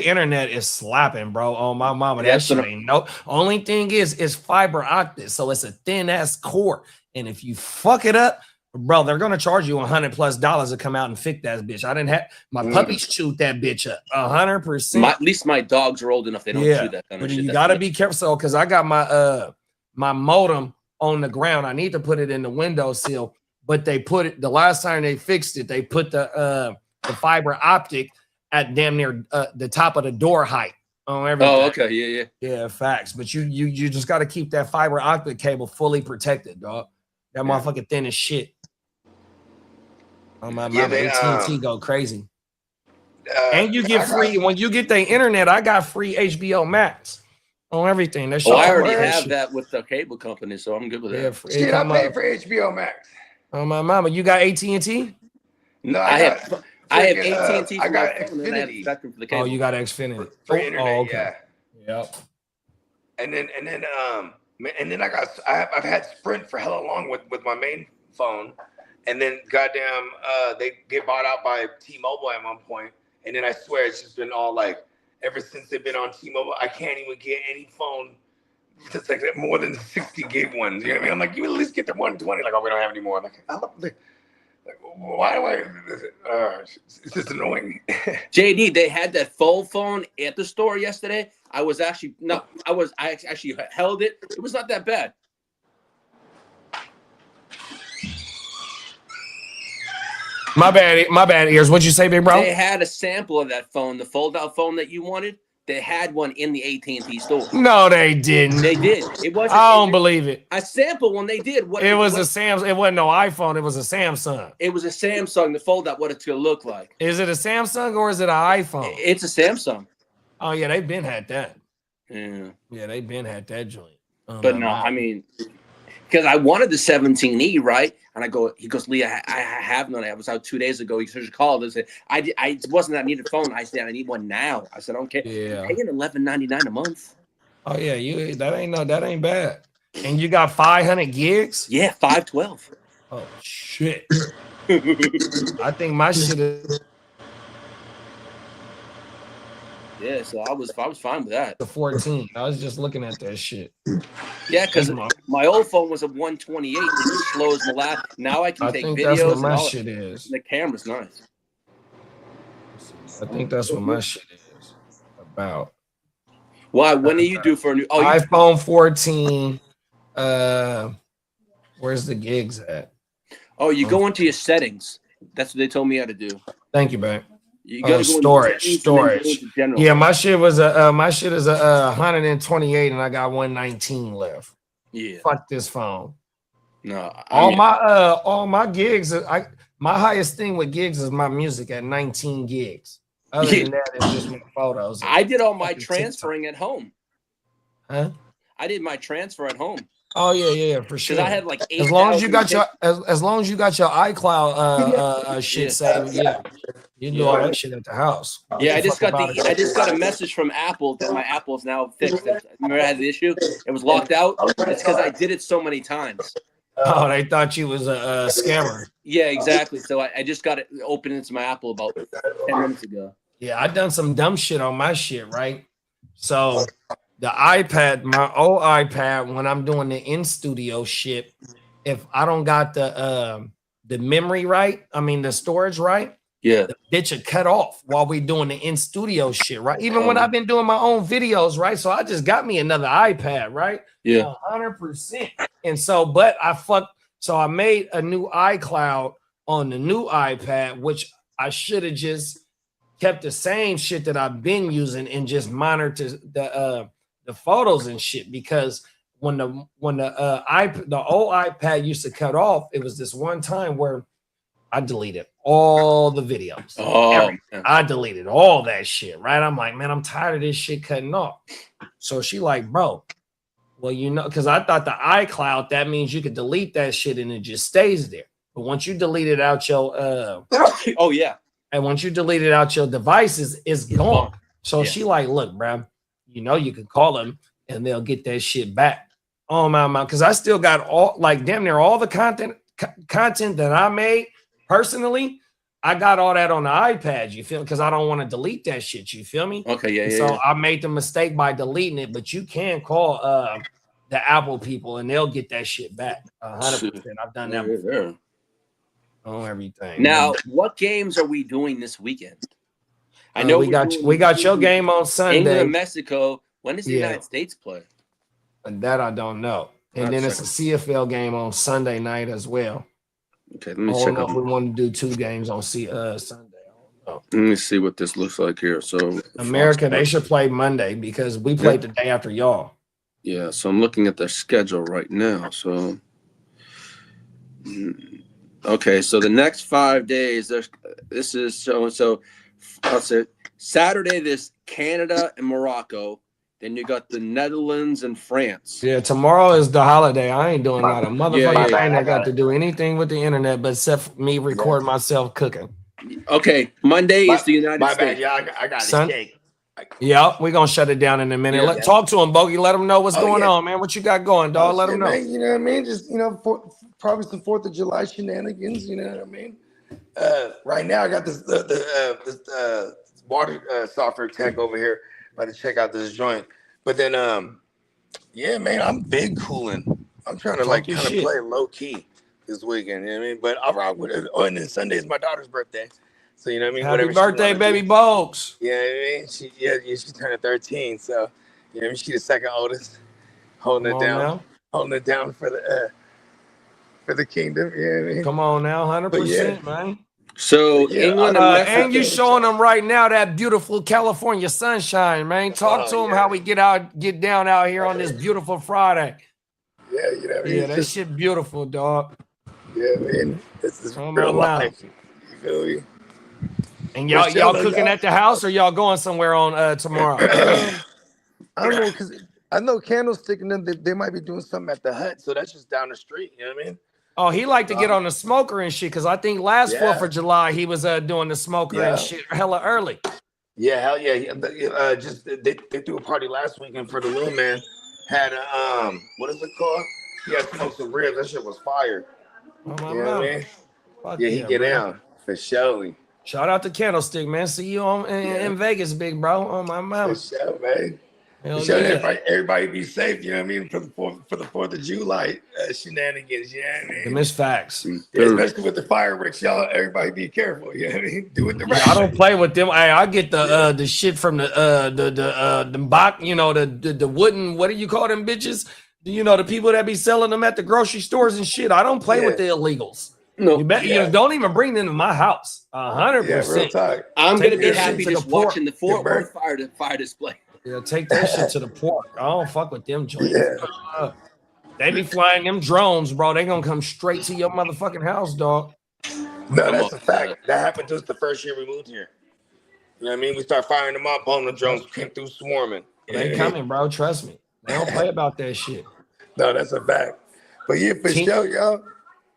internet is slapping, bro. Oh my mama, that shit ain't no. Only thing is fiber optic, so it's a thin ass cord, and if you fuck it up, bro, they're gonna charge you $100+ to come out and fix that bitch. I didn't have my puppies chewed that bitch up 100%. At least my dogs are old enough; they don't chew that kind of shit. You gotta be careful, so because I got my modem on the ground. I need to put it in the windowsill. But they put it the last time they fixed it, they put the fiber optic at damn near the top of the door height on everything. Oh, okay, yeah, facts. But you just got to keep that fiber optic cable fully protected, dog. That motherfucker thin as shit. Oh my mama, AT&T go crazy. And you get free when you get the internet. I got free HBO Max on everything. That's I already have that with the cable company, so I'm good with that. Shit, I paid for HBO Max. Oh my mama, you got AT&T? No, I have AT&T. I got Xfinity. Oh, you got Xfinity for internet. Okay. Yep. And then I've had Sprint for hella long with my main phone, and then goddamn they get bought out by T-Mobile at one point, and then I swear it's just been all like ever since they've been on T-Mobile, I can't even get any phone. It's like more than 60 gig ones. You know what I mean? I'm like, you at least get the 120. Like, oh, we don't have any more. I'm like, why do I? It's just annoying. JD, they had that full phone at the store yesterday. I actually held it. It was not that bad. My bad ears. What'd you say, big bro? They had a sample of that phone, the fold-out phone that you wanted. They had one in the AT&T store. No, they didn't. They did. It wasn't. I don't believe it. A sample when they did. It was a Samsung. It wasn't no iPhone. It was a Samsung. It was a Samsung. The fold out what it's gonna look like. Is it a Samsung or is it an iPhone? It's a Samsung. Oh yeah, they've been had that. Yeah, they've been had that joint. But no, I mean, because I wanted the 17E, right? And he goes, Lee, I have none. I was out 2 days ago. He just called and said, it wasn't that I needed a phone. I said, I need one now. I said, okay. Yeah. Paying $11.99 a month. Oh yeah, that ain't bad. And you got 500 gigs? Yeah, 512. Oh shit. I think my shit is. Yeah, so I was fine with that. The 14. I was just looking at that shit. Yeah, because my old phone was a 128. It just slows the lap. Now I can I take think videos. that's what and my all shit is. The camera's nice. I think that's what my shit is about. Why? When do you do for a new iPhone 14? Where's the gigs at? Oh, you go into your settings. That's what they told me how to do. Thank you, babe. You gotta go storage. general. Yeah, my shit was my shit is a 128, and I got 119 left. Yeah. Fuck this phone. No, all my gigs. My highest thing with gigs is my music at 19 gigs. Other than that, it's just my photos. I did all my transferring at home. Huh? I did my transfer at home. Oh yeah, for sure. Because I had like 8, as long as you got your as long as you got your iCloud shit saved, you do all that shit at the house. Yeah, I just got a message from Apple that my Apple is now fixed. Remember I had the issue? It was locked out. It's because I did it so many times. Oh, they thought you was a scammer. Yeah, exactly. So I just got it open into my Apple about 10 minutes ago. Yeah, I done some dumb shit on my shit, right? So the iPad, my old iPad, when I'm doing the in-studio shit, if I don't got the memory right, I mean the storage right, yeah, the bitch would cut off while we doing the in-studio shit, right? Even when I've been doing my own videos, right? So I just got me another iPad, right? Yeah. 100%. And so, but I made a new iCloud on the new iPad, which I should have just kept the same shit that I've been using and just monitored the photos and shit, because when the old iPad used to cut off, it was this one time where I deleted all the videos. I deleted all that shit, right? I'm like, man, I'm tired of this shit cutting off. So she like, bro, well, because I thought the iCloud, that means you could delete that shit and it just stays there. But once you delete it out your and once you delete it out your devices, it's gone. So she like, look, bro, you can call them and they'll get that shit back. Oh my, because I still got all, like, damn near all the content that I made personally. I got all that on the iPad, you feel? Because I don't want to delete that shit, you feel me? Okay, yeah. So I made the mistake by deleting it, but you can call the Apple people and they'll get that shit back. 100%. I've done that before. On everything. Now, what games are we doing this weekend? I know we got your game on Sunday. England and Mexico. When does the United States play? And that I don't know. And then it's a CFL game on Sunday night as well. Okay, let me check. out. If we want to do 2 games on Sunday. Let me see what this looks like here. So America, they should play Monday because we played the day after y'all. Yeah, so I'm looking at their schedule right now. So okay, so the next 5 days, this is so I'll say Saturday, this Canada and Morocco. Then you got the Netherlands and France. Yeah, tomorrow is the holiday. I ain't doing not a motherfucking thing that got to do anything with the internet, but except for me record myself cooking. Okay, Monday is the United States. Yeah, I got this cake. Yeah, we're gonna shut it down in a minute. Talk to him, Bogey. Let him know what's going on, man. What you got going, dog? Let him know. Man, you know what I mean? Just probably some 4th of July shenanigans. You know what I mean? Right now, I got this water software tech over here. About to check out this joint, but then yeah, man, I'm big cooling. I'm trying to kind of play low key this weekend. You know what I mean? But I'll rock with it. Oh, and then Sunday is my daughter's birthday, so you know what I mean. Happy birthday, baby Bogues. Yeah, I mean, she turned 13, so you know, I mean, she's the second oldest, holding it down for the kingdom. Yeah, you know what I mean? Come on now, 100%, man. So England and you showing them right now that beautiful California sunshine, man. Talk to them how we get down out here on this beautiful Friday. Yeah, you know what I mean? Yeah, that shit beautiful, dog. Yeah, man. This is real life. You feel me? And y'all cooking at the house, or y'all going somewhere on tomorrow? I don't know, because I know Candlestick and them, they might be doing something at the hut, so that's just down the street. You know what I mean? Oh, he liked to get on the smoker and shit, because I think last 4th of July he was doing the smoker and shit hella early. Yeah, hell yeah. They threw a party last weekend for the little man. Had a what is it called? He had smoked some ribs. That shit was fire. Oh, you know what I mean? Yeah, he get down for sure. Shout out to Candlestick, man. See you in Vegas, big bro. On my mouth. For sure, man. Hell For sure, yeah. everybody be safe, you know what I mean? For the 4th of July shenanigans, you know what I mean? Them is facts. Yeah, especially with the fireworks, y'all. Everybody be careful, you know what I mean? Do it the right I don't play with them. I get the shit from the box, you know, the wooden, what do you call them bitches? You know, the people that be selling them at the grocery stores and shit. I don't play with the illegals. No, you don't even bring them to my house. 100%. I'm gonna be happy just watching the Fort Worth fire display. Yeah, take that shit to the port. I don't fuck with them joints. They be flying them drones, bro. They gonna come straight to your motherfucking house, dog. No, that's a fact. That happened just the first year we moved here. You know what I mean? We start firing them up on the drones, came through swarming. They coming, bro. Trust me. They don't play about that shit. No, that's a fact. But yeah, for sure, y'all.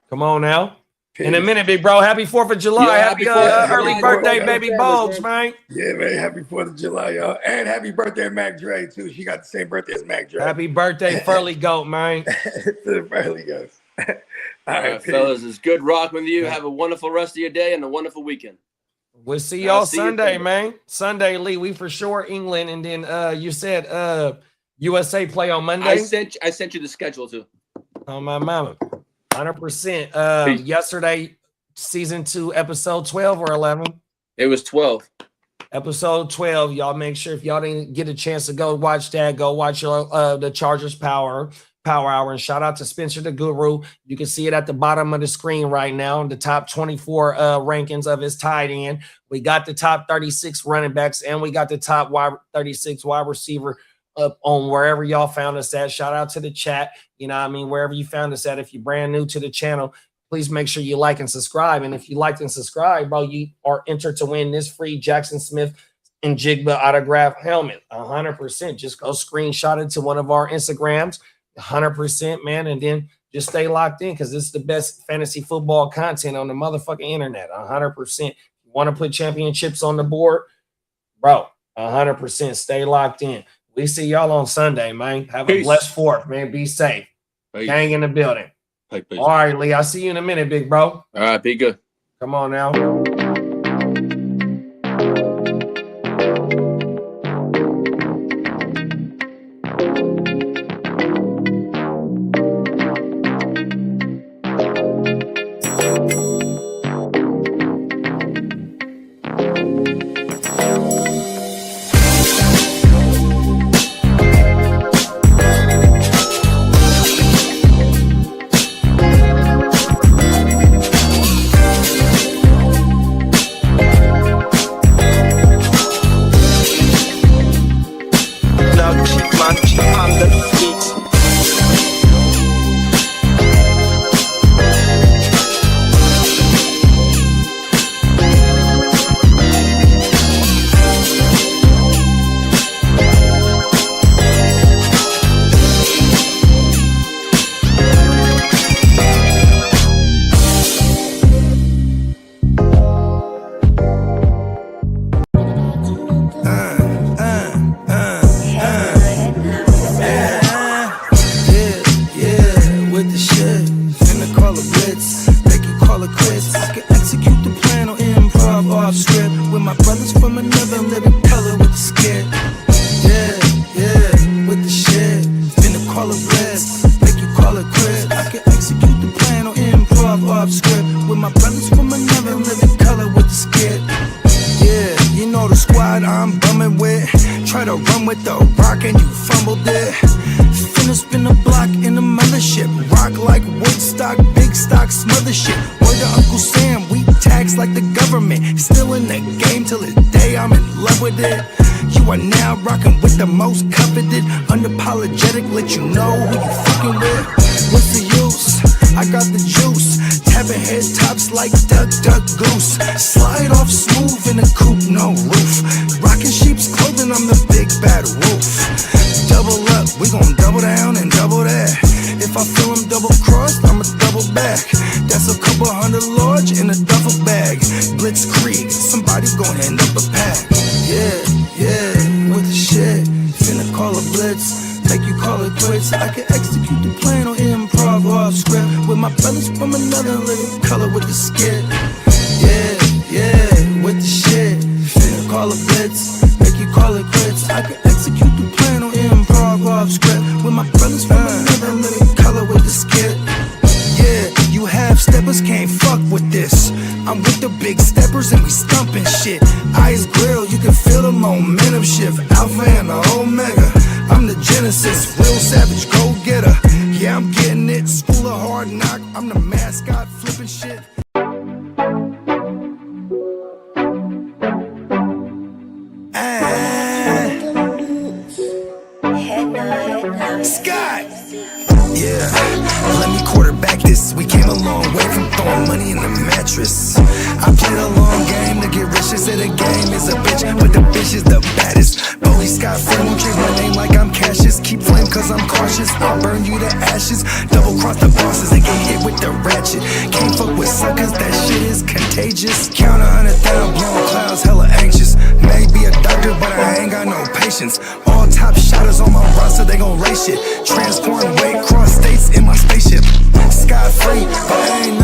Come on now. In a minute, big bro. Happy 4th of July. Happy early birthday, baby Bogues, man. Yeah, man. Happy 4th of July, y'all. And happy birthday, Mac Dre, too. She got the same birthday as Mac Dre. Happy birthday, Furley Goat, man. To the Furley Goats. All right, fellas. It's good rocking with you. Have a wonderful rest of your day and a wonderful weekend. We'll see y'all Sunday, man. Sunday, Lee. We for sure England. And then you said USA play on Monday. I sent you the schedule, too. Oh, my mama. 100%. Yesterday, season 2, episode 12 or 11? It was 12. Episode 12. Y'all make sure if y'all didn't get a chance to go watch that, go watch the Chargers Power Hour. And shout out to Spencer the Guru. You can see it at the bottom of the screen right now. The top 24 rankings of his tight end. We got the top 36 running backs, and we got the top 36 wide receiver up on wherever y'all found us at. Shout out to the chat. You know what I mean? Wherever you found us at. If you're brand new to the channel, please make sure you like and subscribe. And if you liked and subscribe, bro, you are entered to win this free Jackson Smith and Jigba autograph helmet. 100%. Just go screenshot it to one of our Instagrams. 100%, man. And then just stay locked in because this is the best fantasy football content on the motherfucking internet. 100%. You want to put championships on the board? Bro, 100%. Stay locked in. We see y'all on Sunday, man. Have a blessed 4th, man. Be safe. Gang in the building. All right, Lee. I'll see you in a minute, big bro. All right, be good. Come on now. Yeah, I'm getting it. School of hard knock. I'm the mascot flipping shit. Scott! Yeah, let me quarterback this. We came a long way from throwing money in the mattress. I played a long game to get rich. They say the game is a bitch, but the bitch is the baddest. Bowie Scott friend won't change my name like I'm Cassius. Keep flame cause I'm cautious. I'll burn you to ashes. Double cross the bosses and get hit with the ratchet. Can't fuck with suckers, that shit is contagious. Count 100,000 blown clouds, hella anxious. Maybe a doctor, but I ain't got no patience. All top shotters on my roster, they gon' race shit. Transporting weight, cross states in my spaceship. Sky free, but I ain't